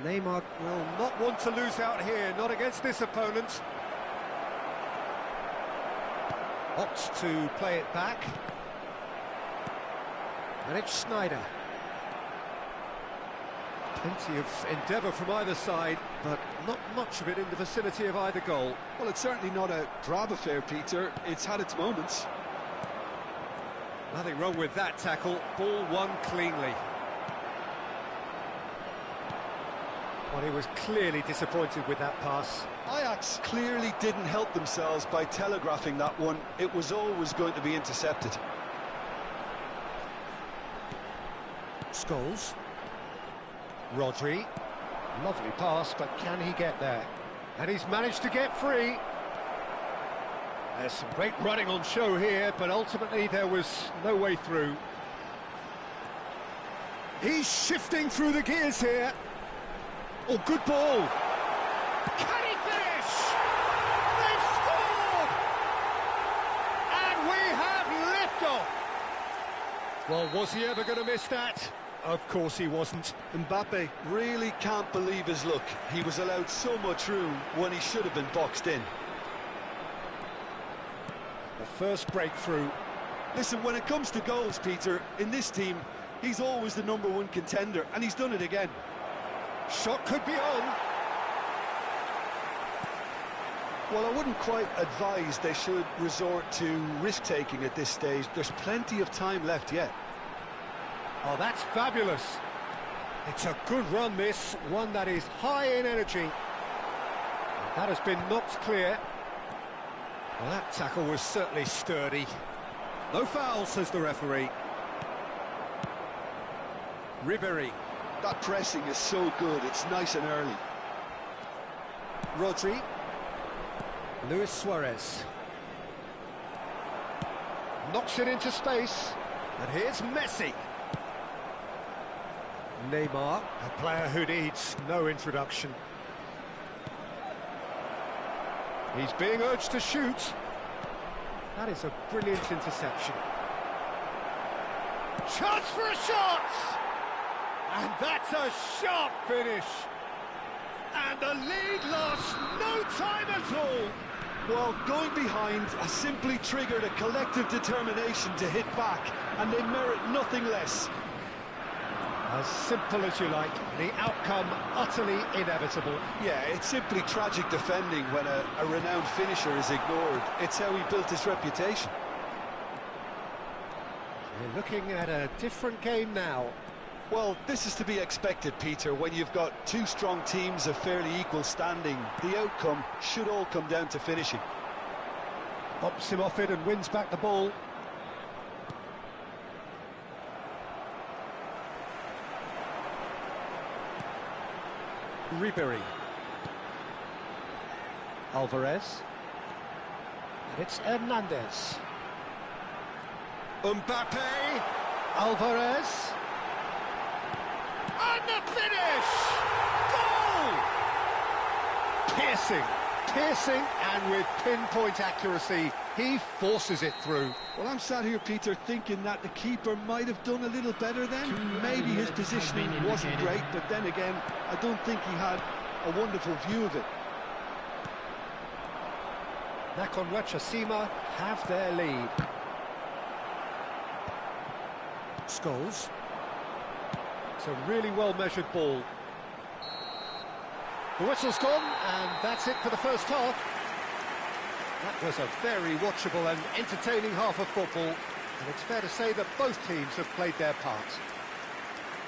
Neymar will not want to lose out here, not against this opponent. Opts to play it back. And it's Schneider. Plenty of endeavour from either side, but not much of it in the vicinity of either goal. Well, it's certainly not a drab affair, Peter. It's had its moments. Nothing wrong with that tackle. Ball won cleanly. Well, he was clearly disappointed with that pass. Ajax clearly didn't help themselves by telegraphing that one. It was always going to be intercepted. Scholes. Rodri. Lovely pass, but can he get there? And he's managed to get free. There's some great running on show here, but ultimately there was no way through. He's shifting through the gears here. Oh, good ball. Can he finish? They've scored! And we have liftoff. Well, was he ever going to miss that? Of course he wasn't. Mbappe really can't believe his luck. He was allowed so much room when he should have been boxed in. The first breakthrough. Listen, when it comes to goals, Peter, in this team, he's always the #1 contender, and he's done it again. Shot could be on. Well, I wouldn't quite advise they should resort to risk-taking at this stage. There's plenty of time left yet. Oh, that's fabulous. It's a good run, this. One that is high in energy. That has been knocked clear. Well, that tackle was certainly sturdy. No foul, says the referee. Ribéry. That pressing is so good, it's nice and early. Rodri. Luis Suarez. Knocks it into space. And here's Messi. Neymar, a player who needs no introduction. He's being urged to shoot. That is a brilliant interception. Chance for a shot! And that's a sharp finish. And the lead lost no time at all. Well, going behind has simply triggered a collective determination to hit back, and they merit nothing less. As simple as you like, the outcome utterly inevitable. Yeah, it's simply tragic defending when a renowned finisher is ignored. It's how he built his reputation. We're looking at a different game now. Well, this is to be expected, Peter. When you've got two strong teams of fairly equal standing, the outcome should all come down to finishing. Bops him off it and wins back the ball. Ribéry. Alvarez. And it's Hernandez. Mbappe. Alvarez. And the finish! Goal! Piercing. Piercing and with pinpoint accuracy, he forces it through. Well, I'm sat here, Peter, thinking that the keeper might have done a little better then. Maybe his positioning wasn't great, but then again, I don't think he had a wonderful view of it. Nakhon Ratchasima have their lead. Scholes. It's a really well-measured ball. The whistle's gone, and that's it for the first half. That was a very watchable and entertaining half of football, and it's fair to say that both teams have played their part.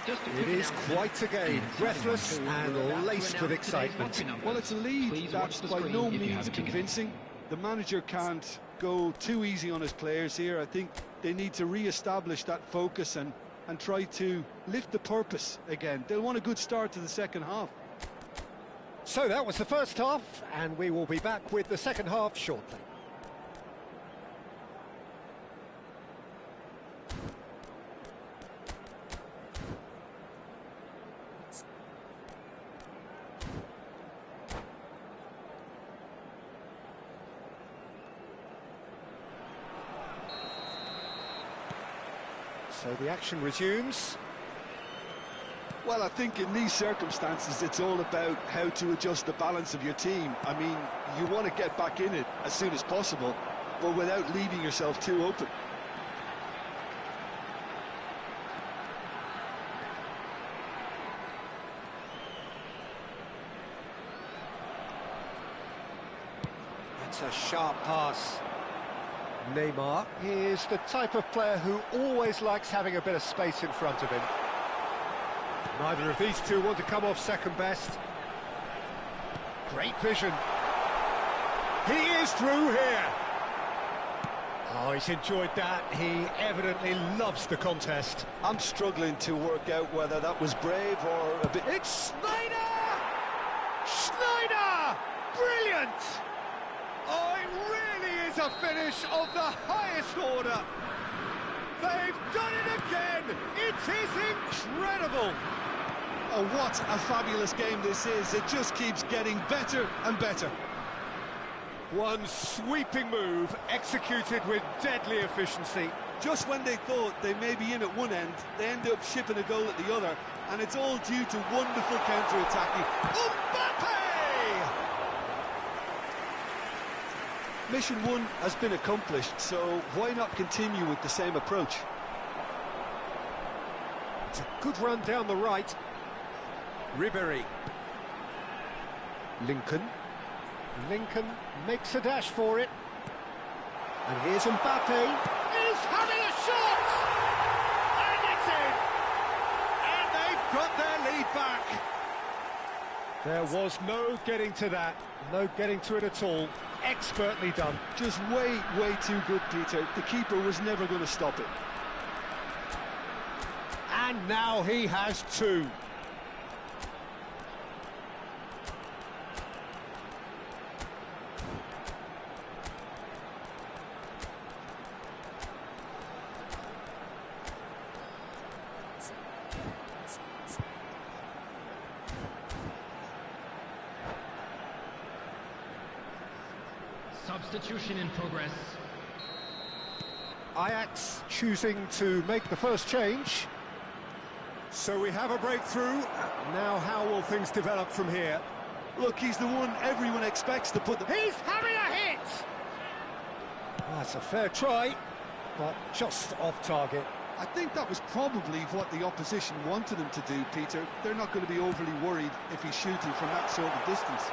It is quite a game, breathless and laced with excitement. Well, it's a lead that's by no means convincing. The manager can't go too easy on his players here. I think they need to re-establish that focus and try to lift the purpose again. They'll want a good start to the second half. So that was the first half, and we will be back with the second half shortly. So the action resumes. Well, I think in these circumstances, it's all about how to adjust the balance of your team. I mean, you want to get back in it as soon as possible, but without leaving yourself too open. That's a sharp pass. Neymar is the type of player who always likes having a bit of space in front of him. Neither of these two want to come off second best. Great vision. He is through here. Oh, he's enjoyed that. He evidently loves the contest. I'm struggling to work out whether that was brave or a bit... It's Schneider! Schneider! Brilliant! Oh, it really is a finish of the highest order. They've done it again. It is incredible. Oh, what a fabulous game this is. It just keeps getting better and better. One sweeping move executed with deadly efficiency. Just when they thought they may be in at one end, they end up shipping a goal at the other, and it's all due to wonderful counter-attacking. Mbappe! Mission one has been accomplished, so why not continue with the same approach? It's a good run down the right. Ribéry. Lincoln makes a dash for it. And here's Mbappe. He's having a shot! And it's in! And they've got their lead back. There was no getting to that. No getting to it at all. Expertly done. Just way too good, Peter. The keeper was never going to stop it. And now he has two. Substitution in progress. Ajax choosing to make the first change. So we have a breakthrough. Now how will things develop from here? Look, he's the one everyone expects to put the... He's having a hit! That's a fair try, but just off target. I think that was probably what the opposition wanted him to do, Peter. They're not going to be overly worried if he's shooting from that sort of distance.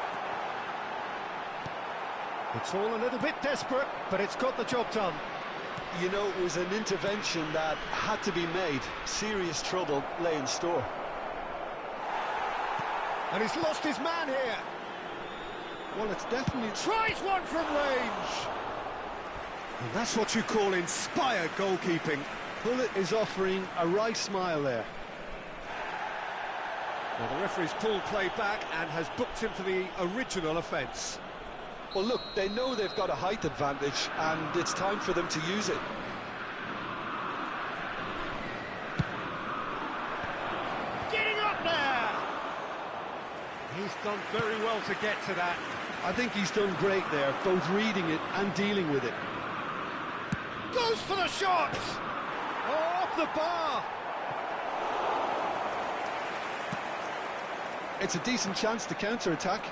It's all a little bit desperate, but it's got the job done. You know, it was an intervention that had to be made. Serious trouble lay in store. And he's lost his man here. Well, it's definitely... Tries one from range. And that's what you call inspired goalkeeping. Bullet is offering a right smile there. Well, the referee's pulled play back and has booked him for the original offence. Well, look, they know they've got a height advantage, and it's time for them to use it. Getting up there! He's done very well to get to that. I think he's done great there, both reading it and dealing with it. Goes for the shot! Oh, off the bar! It's a decent chance to counter-attack.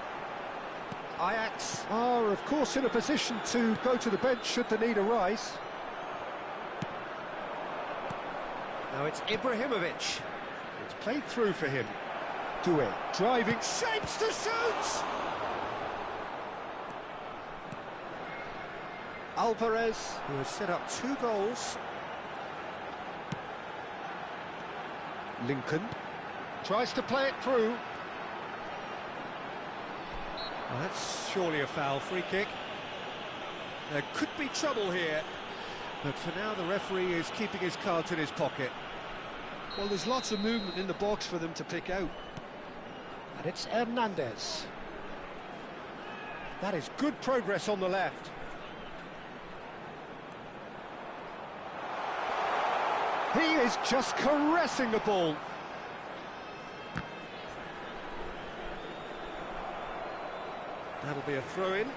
Ajax are, of course, in a position to go to the bench should the need arise. Now it's Ibrahimovic. It's played through for him. Doué driving, shapes to shoot! Alvarez, who has set up 2 goals. Lincoln tries to play it through. Well, that's surely a foul. Free kick. There could be trouble here, but for now the referee is keeping his cards in his pocket. Well, there's lots of movement in the box for them to pick out. And it's Hernandez. That is good progress on the left. He is just caressing the ball. That'll be a throw-in.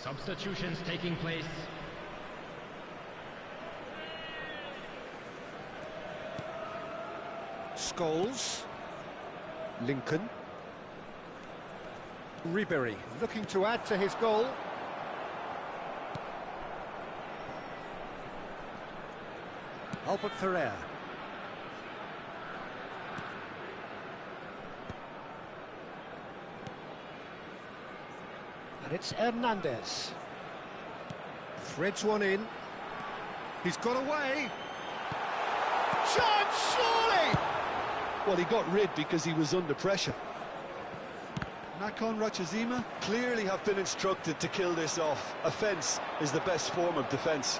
Substitutions taking place. Scholes. Lincoln. Ribery looking to add to his goal. Albert Ferrer. And it's Hernandez. Threads one in. He's got away. Chance, surely! Well, he got rid because he was under pressure. Nakhon Ratchazima clearly have been instructed to kill this off. Offence is the best form of defence.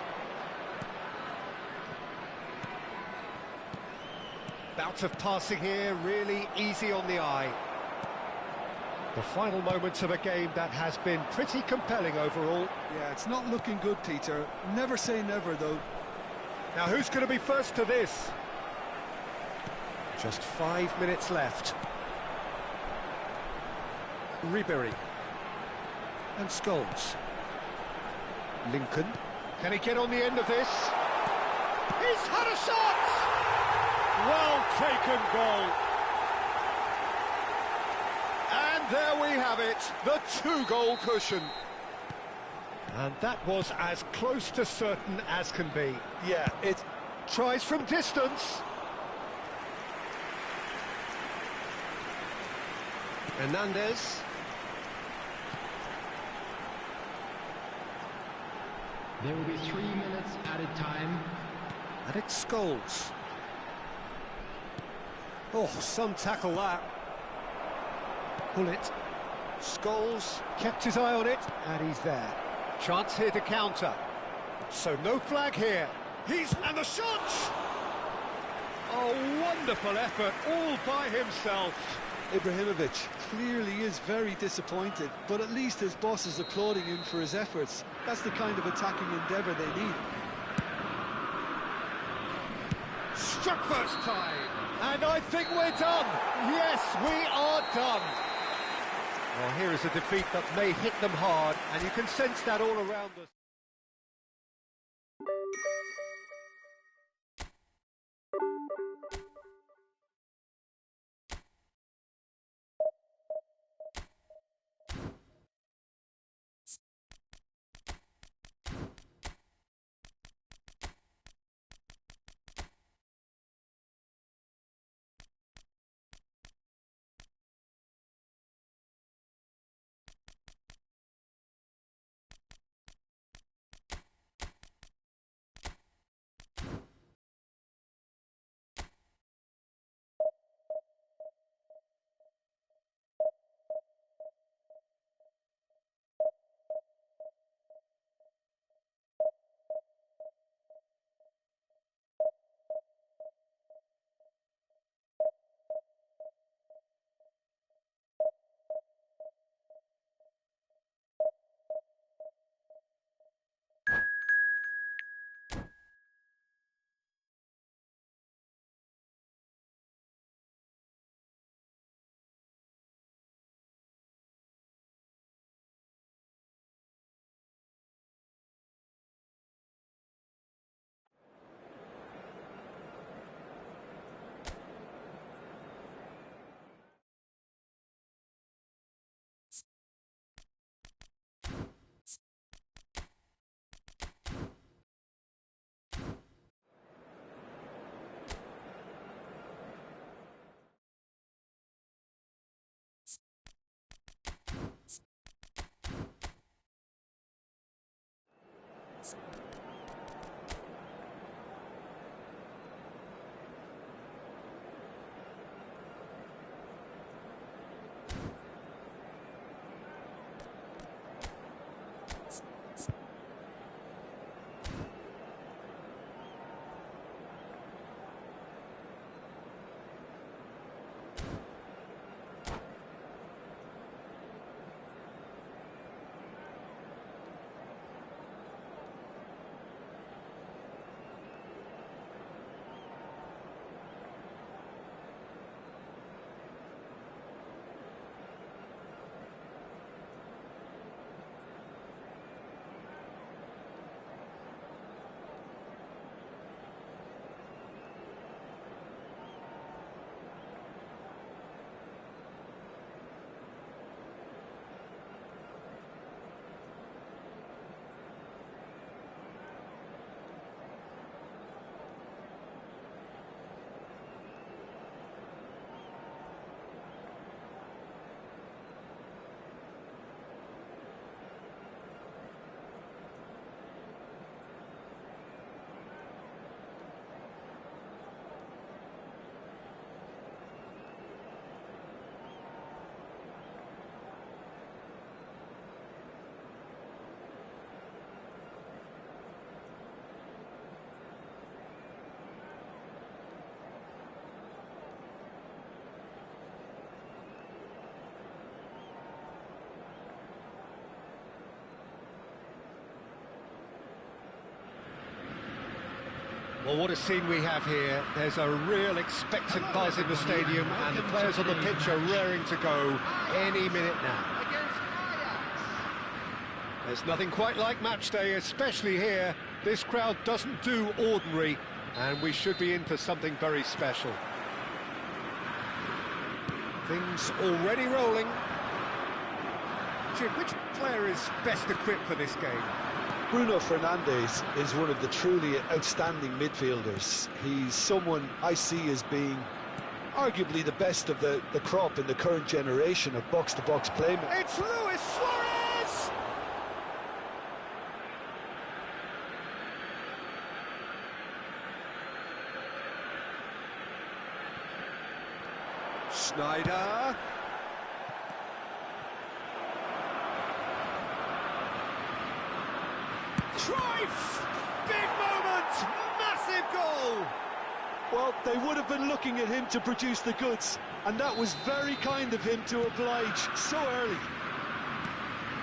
Bout of passing here, really easy on the eye. The final moments of a game that has been pretty compelling overall. Yeah, it's not looking good, Peter. Never say never, though. Now, who's going to be first to this? Just 5 minutes left. Ribery. And Scholes. Lincoln. Can he get on the end of this? He's had a shot! Well taken goal. And there we have it, the 2-goal cushion. And that was as close to certain as can be. Yeah, it Tries from distance. Hernandez. There will be 3 minutes added time. And it's Scholes. Oh, some tackle that. Pull it. Scholes kept his eye on it, and he's there. Chance here to counter. So no flag here. And the shot! Oh, wonderful effort, all by himself. Ibrahimovic clearly is very disappointed, but at least his boss is applauding him for his efforts. That's the kind of attacking endeavour they need. Struck first time, and I think we're done. Yes, we are done. Well, here is a defeat that may hit them hard, and you can sense that all around us. Well, what a scene we have here. There's a real expectant buzz in the stadium, and the players on the pitch are raring to go any minute now. There's nothing quite like match day, especially here. This crowd doesn't do ordinary, and we should be in for something very special. Things already rolling. Jim, which player is best equipped for this game? Bruno Fernandes is one of the truly outstanding midfielders. He's someone I see as being arguably the best of the crop in the current generation of box-to-box playmakers. It's Luis Suarez! Schneider. Cruyff! Big moment! Massive goal! Well, they would have been looking at him to produce the goods, and that was very kind of him to oblige so early.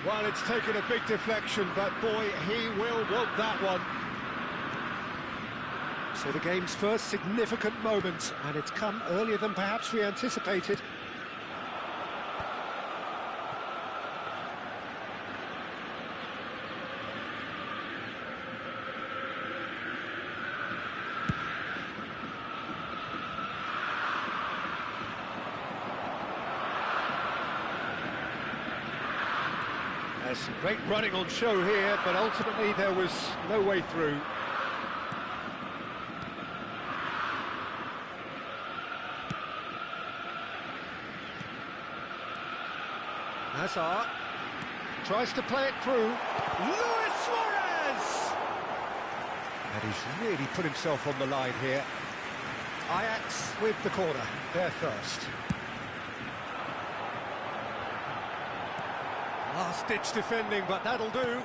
Well, it's taken a big deflection, but boy, he will want that one. So the game's first significant moment, and it's come earlier than perhaps we anticipated. There's some great running on show here, but ultimately there was no way through. Hazard tries to play it through. Luis Suarez! And he's really put himself on the line here. Ajax with the corner, they're first. Last-ditch defending, but that'll do.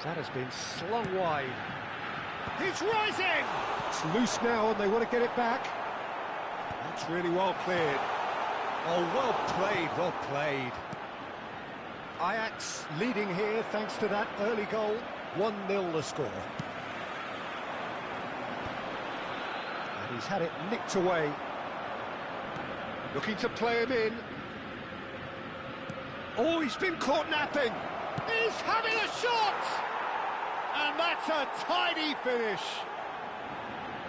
That has been slung wide. He's rising! It's loose now and they want to get it back. That's really well cleared. Oh, well played, well played. Ajax leading here thanks to that early goal. 1-0 the score. And he's had it nicked away. Looking to play him in. Oh, he's been caught napping. He's having a shot! And that's a tidy finish.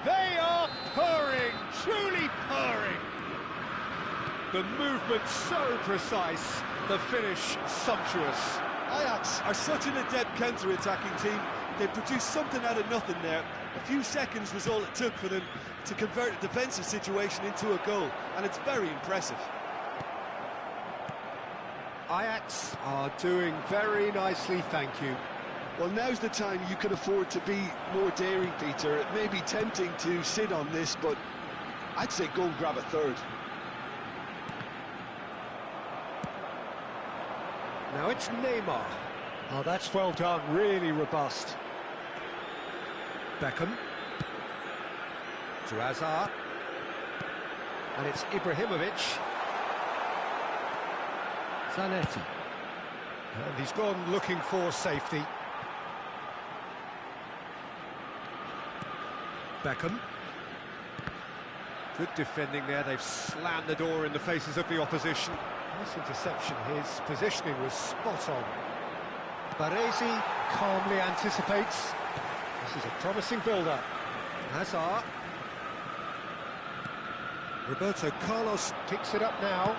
They are purring, truly purring. The movement so precise, the finish sumptuous. Ajax are such an adept counter-attacking team. They produced something out of nothing there. A few seconds was all it took for them to convert a defensive situation into a goal, and it's very impressive. Ajax are doing very nicely, thank you. Well, now's the time you can afford to be more daring, Peter. It may be tempting to sit on this, but I'd say go and grab a third. Now it's Neymar. Oh, that's well done, really robust. Beckham. To Hazard. And it's Ibrahimovic. Zanetti. And he's gone looking for safety. Beckham. Good defending there, they've slammed the door in the faces of the opposition. Nice interception, his positioning was spot on. Baresi calmly anticipates. This is a promising build-up. Hazard. Roberto Carlos picks it up now.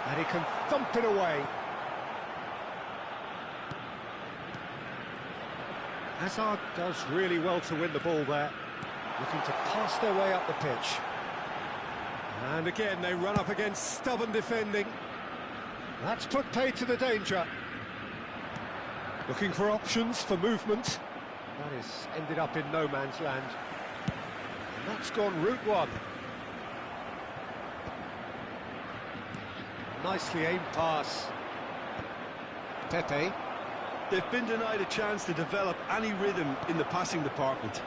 And he can thump it away. Hazard does really well to win the ball there. Looking to pass their way up the pitch. And again, they run up against stubborn defending. That's put pay to the danger. Looking for options for movement. That has ended up in no man's land. And that's gone route one. Nicely aimed pass. Pepe. They've been denied a chance to develop any rhythm in the passing department.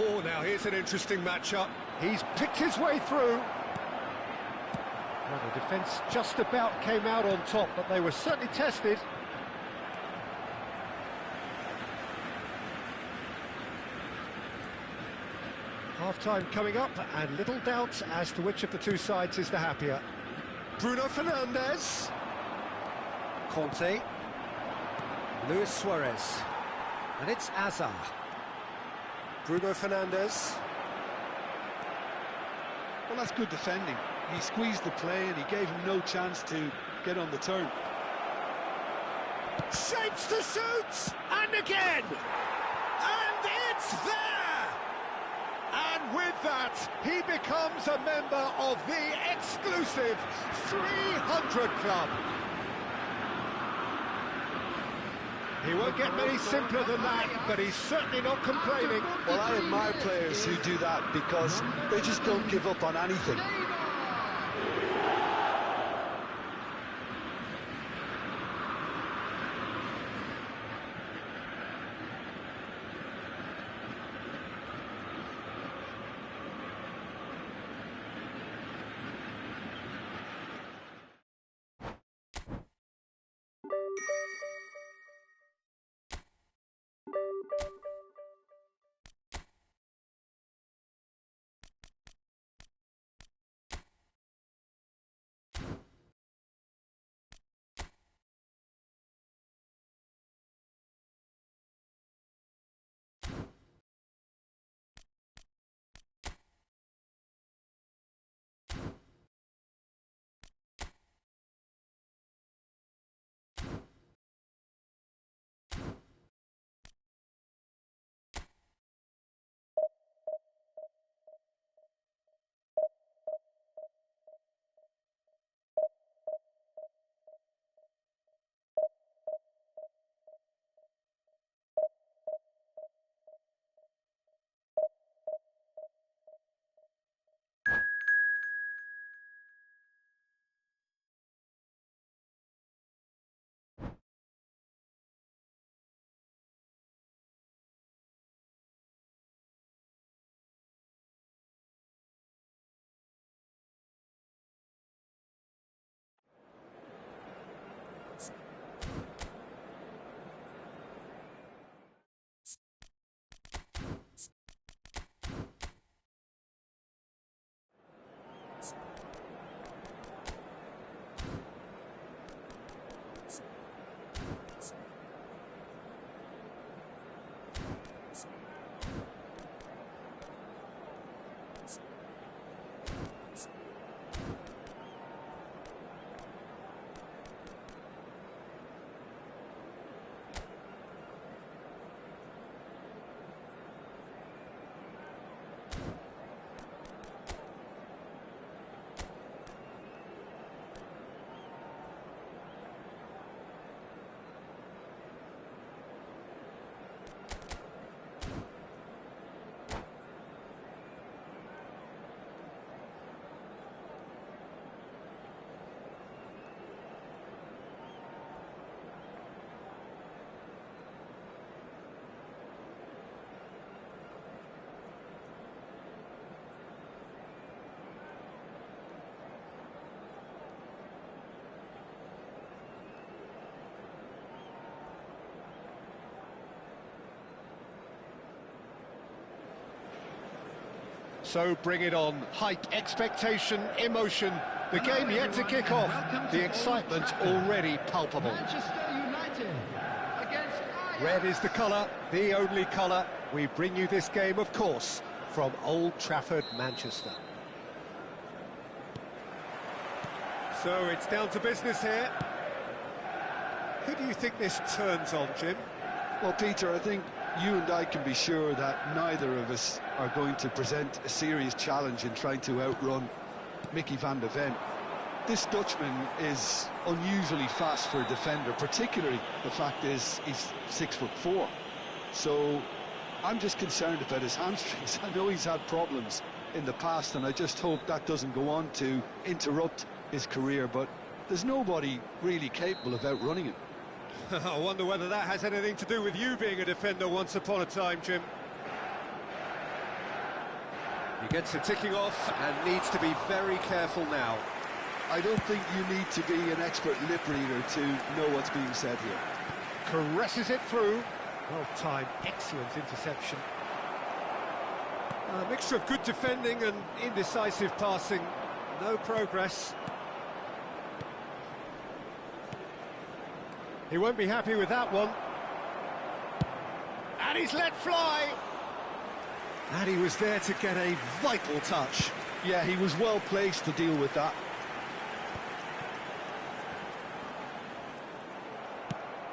Oh, now here's an interesting matchup. He's picked his way through. Well, the defence just about came out on top, but they were certainly tested. Half-time coming up, and little doubt as to which of the two sides is the happier. Bruno Fernandes. Conte. Luis Suarez. And it's Azar. Bruno Fernandes. Well, that's good defending. He squeezed the play and he gave him no chance to get on the turn. Shapes to shoot! And again! And it's there! And with that, he becomes a member of the exclusive 300 Club. He won't get many simpler than that, but he's certainly not complaining. Well, I admire players who do that because they just don't give up on anything. So bring it on. Hype, expectation, emotion. The game yet to kick off. The excitement already palpable. Manchester United against Ajax. Red is the colour, the only colour. We bring you this game, of course, from Old Trafford, Manchester. So it's down to business here. Who do you think this turns on, Jim? Well, Peter, I think you and I can be sure that neither of us are going to present a serious challenge in trying to outrun Mickey van de Ven. This Dutchman is unusually fast for a defender, particularly the fact is he's 6'4". So I'm just concerned about his hamstrings. I know he's had problems in the past, and I just hope that doesn't go on to interrupt his career, but there's nobody really capable of outrunning him. I wonder whether that has anything to do with you being a defender once upon a time, Jim. He gets it ticking off and needs to be very careful now. I don't think you need to be an expert lip reader to know what's being said here. Caresses it through. Well timed, excellent interception. A mixture of good defending and indecisive passing. No progress. He won't be happy with that one. And he's let fly. And he was there to get a vital touch. Yeah, he was well placed to deal with that.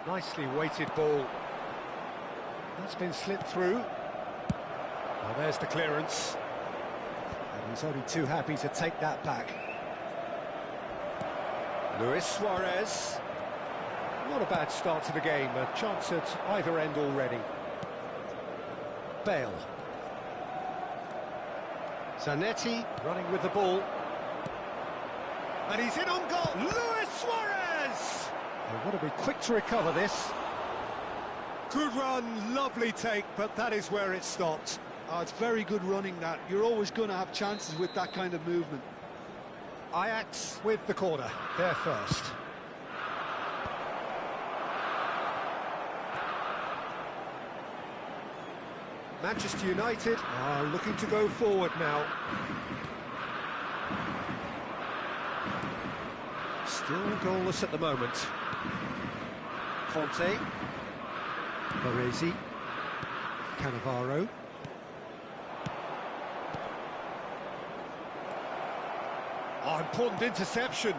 Nicely weighted ball. That's been slipped through. Well, there's the clearance. And he's only too happy to take that back. Luis Suarez. Not a bad start to the game. A chance at either end already. Bale. Zanetti running with the ball. And he's in on goal. Luis Suarez! They've got to be quick to recover this. Good run, lovely take, but that is where it stopped. Oh, it's very good running, that. You're always going to have chances with that kind of movement. Ajax with the corner, they're first. Manchester United are looking to go forward now. Still goalless at the moment. Conte. Baresi. Cannavaro. Oh, important interception.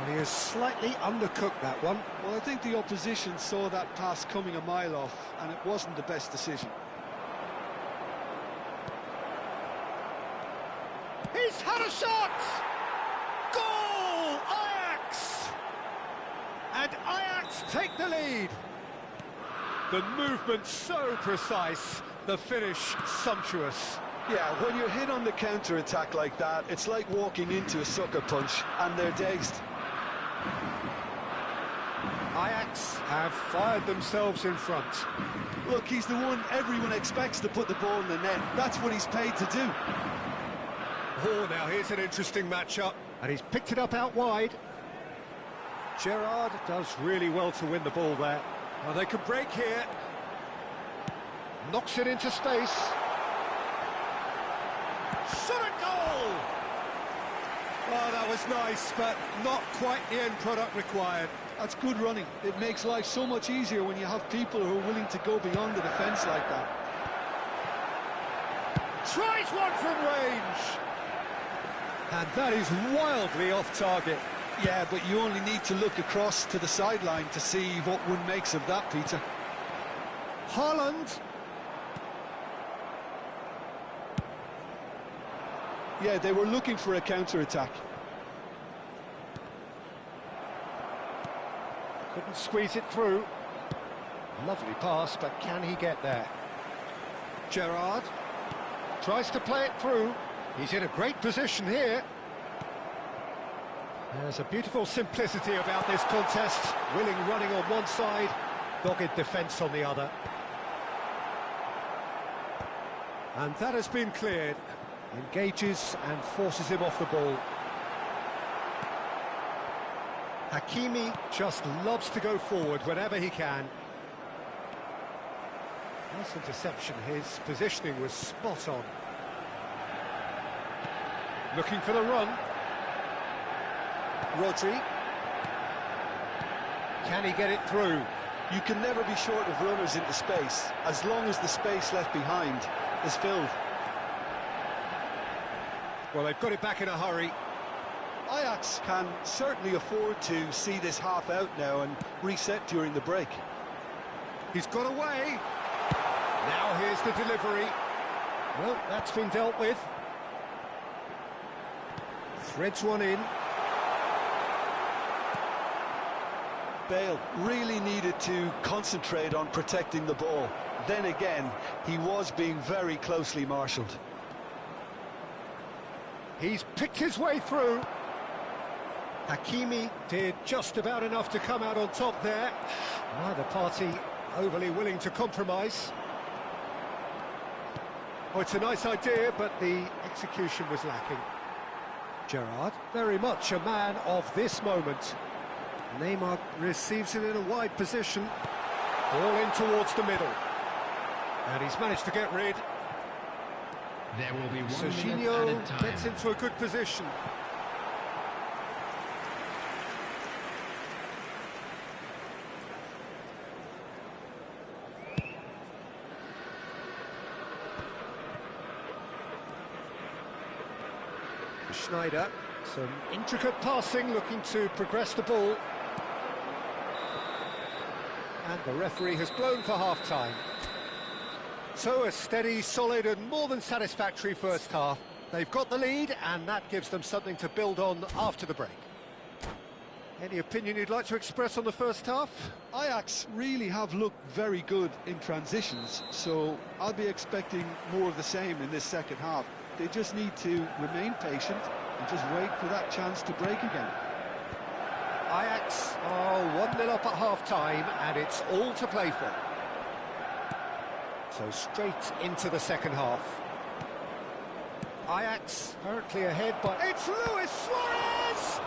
And he has slightly undercooked that one. Well, I think the opposition saw that pass coming a mile off, and it wasn't the best decision. He's had a shot! Goal! Ajax! And Ajax take the lead. The movement so precise, the finish sumptuous. Yeah, when you're hit on the counter-attack like that, it's like walking into a sucker punch, and they're dazed. Ajax have fired themselves in front. Look, he's the one everyone expects to put the ball in the net. That's what he's paid to do. Oh, now here's an interesting matchup. And he's picked it up out wide. Gerrard does really well to win the ball there. Oh, they could break here. Knocks it into space. Shot at goal! Oh, that was nice, but not quite the end product required. That's good running. It makes life so much easier when you have people who are willing to go beyond the defence like that. Tries one from range! And that is wildly off target. Yeah, but you only need to look across to the sideline to see what one makes of that, Peter. Haaland. Yeah, they were looking for a counter-attack. Couldn't squeeze it through. Lovely pass, but can he get there? Gerrard tries to play it through. He's in a great position here. There's a beautiful simplicity about this contest. Willing running on one side, dogged defence on the other. And that has been cleared. Engages and forces him off the ball. Hakimi just loves to go forward whenever he can. Nice interception, his positioning was spot on. Looking for the run. Rodri. Can he get it through? You can never be short of runners into space, as long as the space left behind is filled. Well, they've got it back in a hurry. Ajax can certainly afford to see this half out now and reset during the break. He's got away. Now here's the delivery. Well, that's been dealt with. Threads one in. Bale really needed to concentrate on protecting the ball. Then again, he was being very closely marshalled. He's picked his way through. Hakimi did just about enough to come out on top there. Neither party overly willing to compromise. Oh, it's a nice idea, but the execution was lacking. Gerrard, very much a man of this moment. Neymar receives it in a wide position. Ball in towards the middle. And he's managed to get rid. There will be 1 minute Serginho added time. gets into a good position. Schneider, some intricate passing, looking to progress the ball. And the referee has blown for half-time. So a steady, solid and more than satisfactory first half. They've got the lead and that gives them something to build on after the break. Any opinion you'd like to express on the first half? Ajax really have looked very good in transitions, so I'll be expecting more of the same in this second half. They just need to remain patient and just wait for that chance to break again. Ajax are 1-0 up at half-time and it's all to play for. So straight into the second half. Ajax currently ahead, but it's Luis Suarez!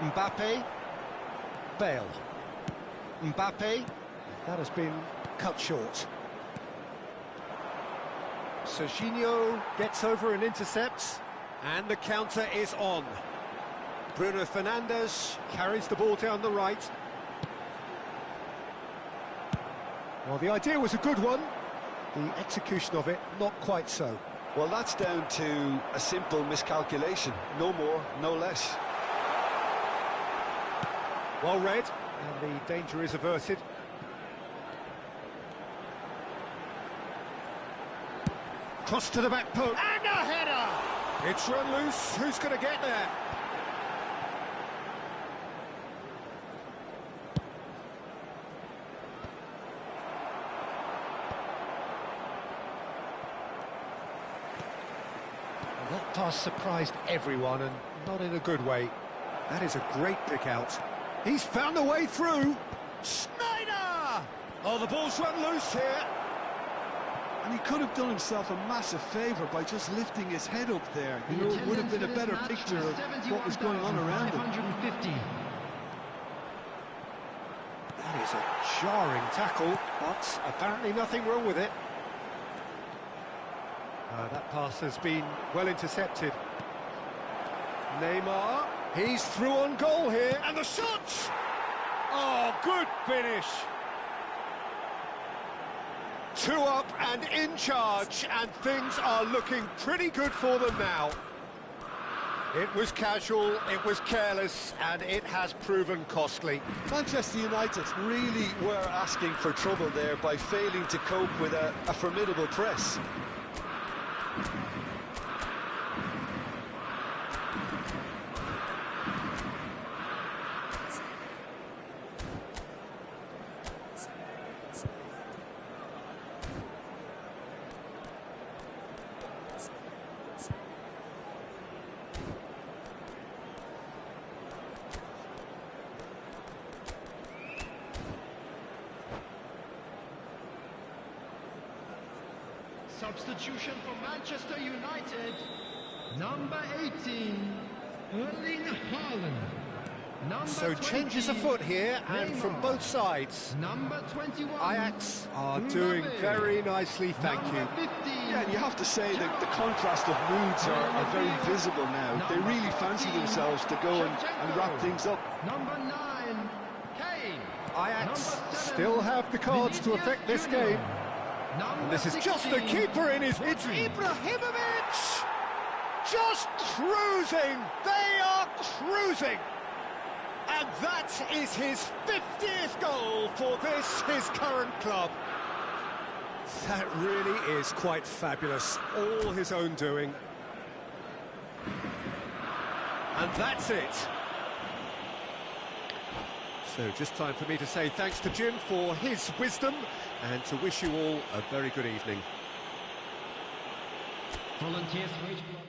Mbappe, Bale, Mbappe, that has been cut short. Serginho gets over and intercepts, and the counter is on. Bruno Fernandes carries the ball down the right. Well, the idea was a good one, the execution of it not quite so. Well, that's down to a simple miscalculation, no more, no less. Well read, and the danger is averted. Cross to the back post, and a header! It's run loose, who's going to get there? Well, that pass surprised everyone, and not in a good way. That is a great pick out. He's found a way through. Schneider! Oh, the ball's run loose here. And he could have done himself a massive favour by just lifting his head up there. You know, it would have been a better picture of what was going on around him. That is a jarring tackle, but apparently nothing wrong with it. That pass has been well intercepted. Neymar, he's through on goal here, and the shot! Oh, good finish! 2 up and in charge, and things are looking pretty good for them now. It was casual, it was careless, and it has proven costly. Manchester United really were asking for trouble there by failing to cope with a formidable press. Substitution for Manchester United. Number 18, Erling Haaland. So changes afoot here, and from both sides. Number 21, Ajax are doing very nicely, thank you. 15, Yeah, and you have to say that the contrast of moods are very visible now. They really fancy themselves to go and wrap things up. Number 9, Kane. Ajax still have the cards to affect this game. And this is just the keeper in his... It's Ibrahimovic! Just cruising! They are cruising! And that is his 50th goal for this, his current club. That really is quite fabulous. All his own doing. And that's it. So just time for me to say thanks to Jim for his wisdom and to wish you all a very good evening. Volunteers for each block.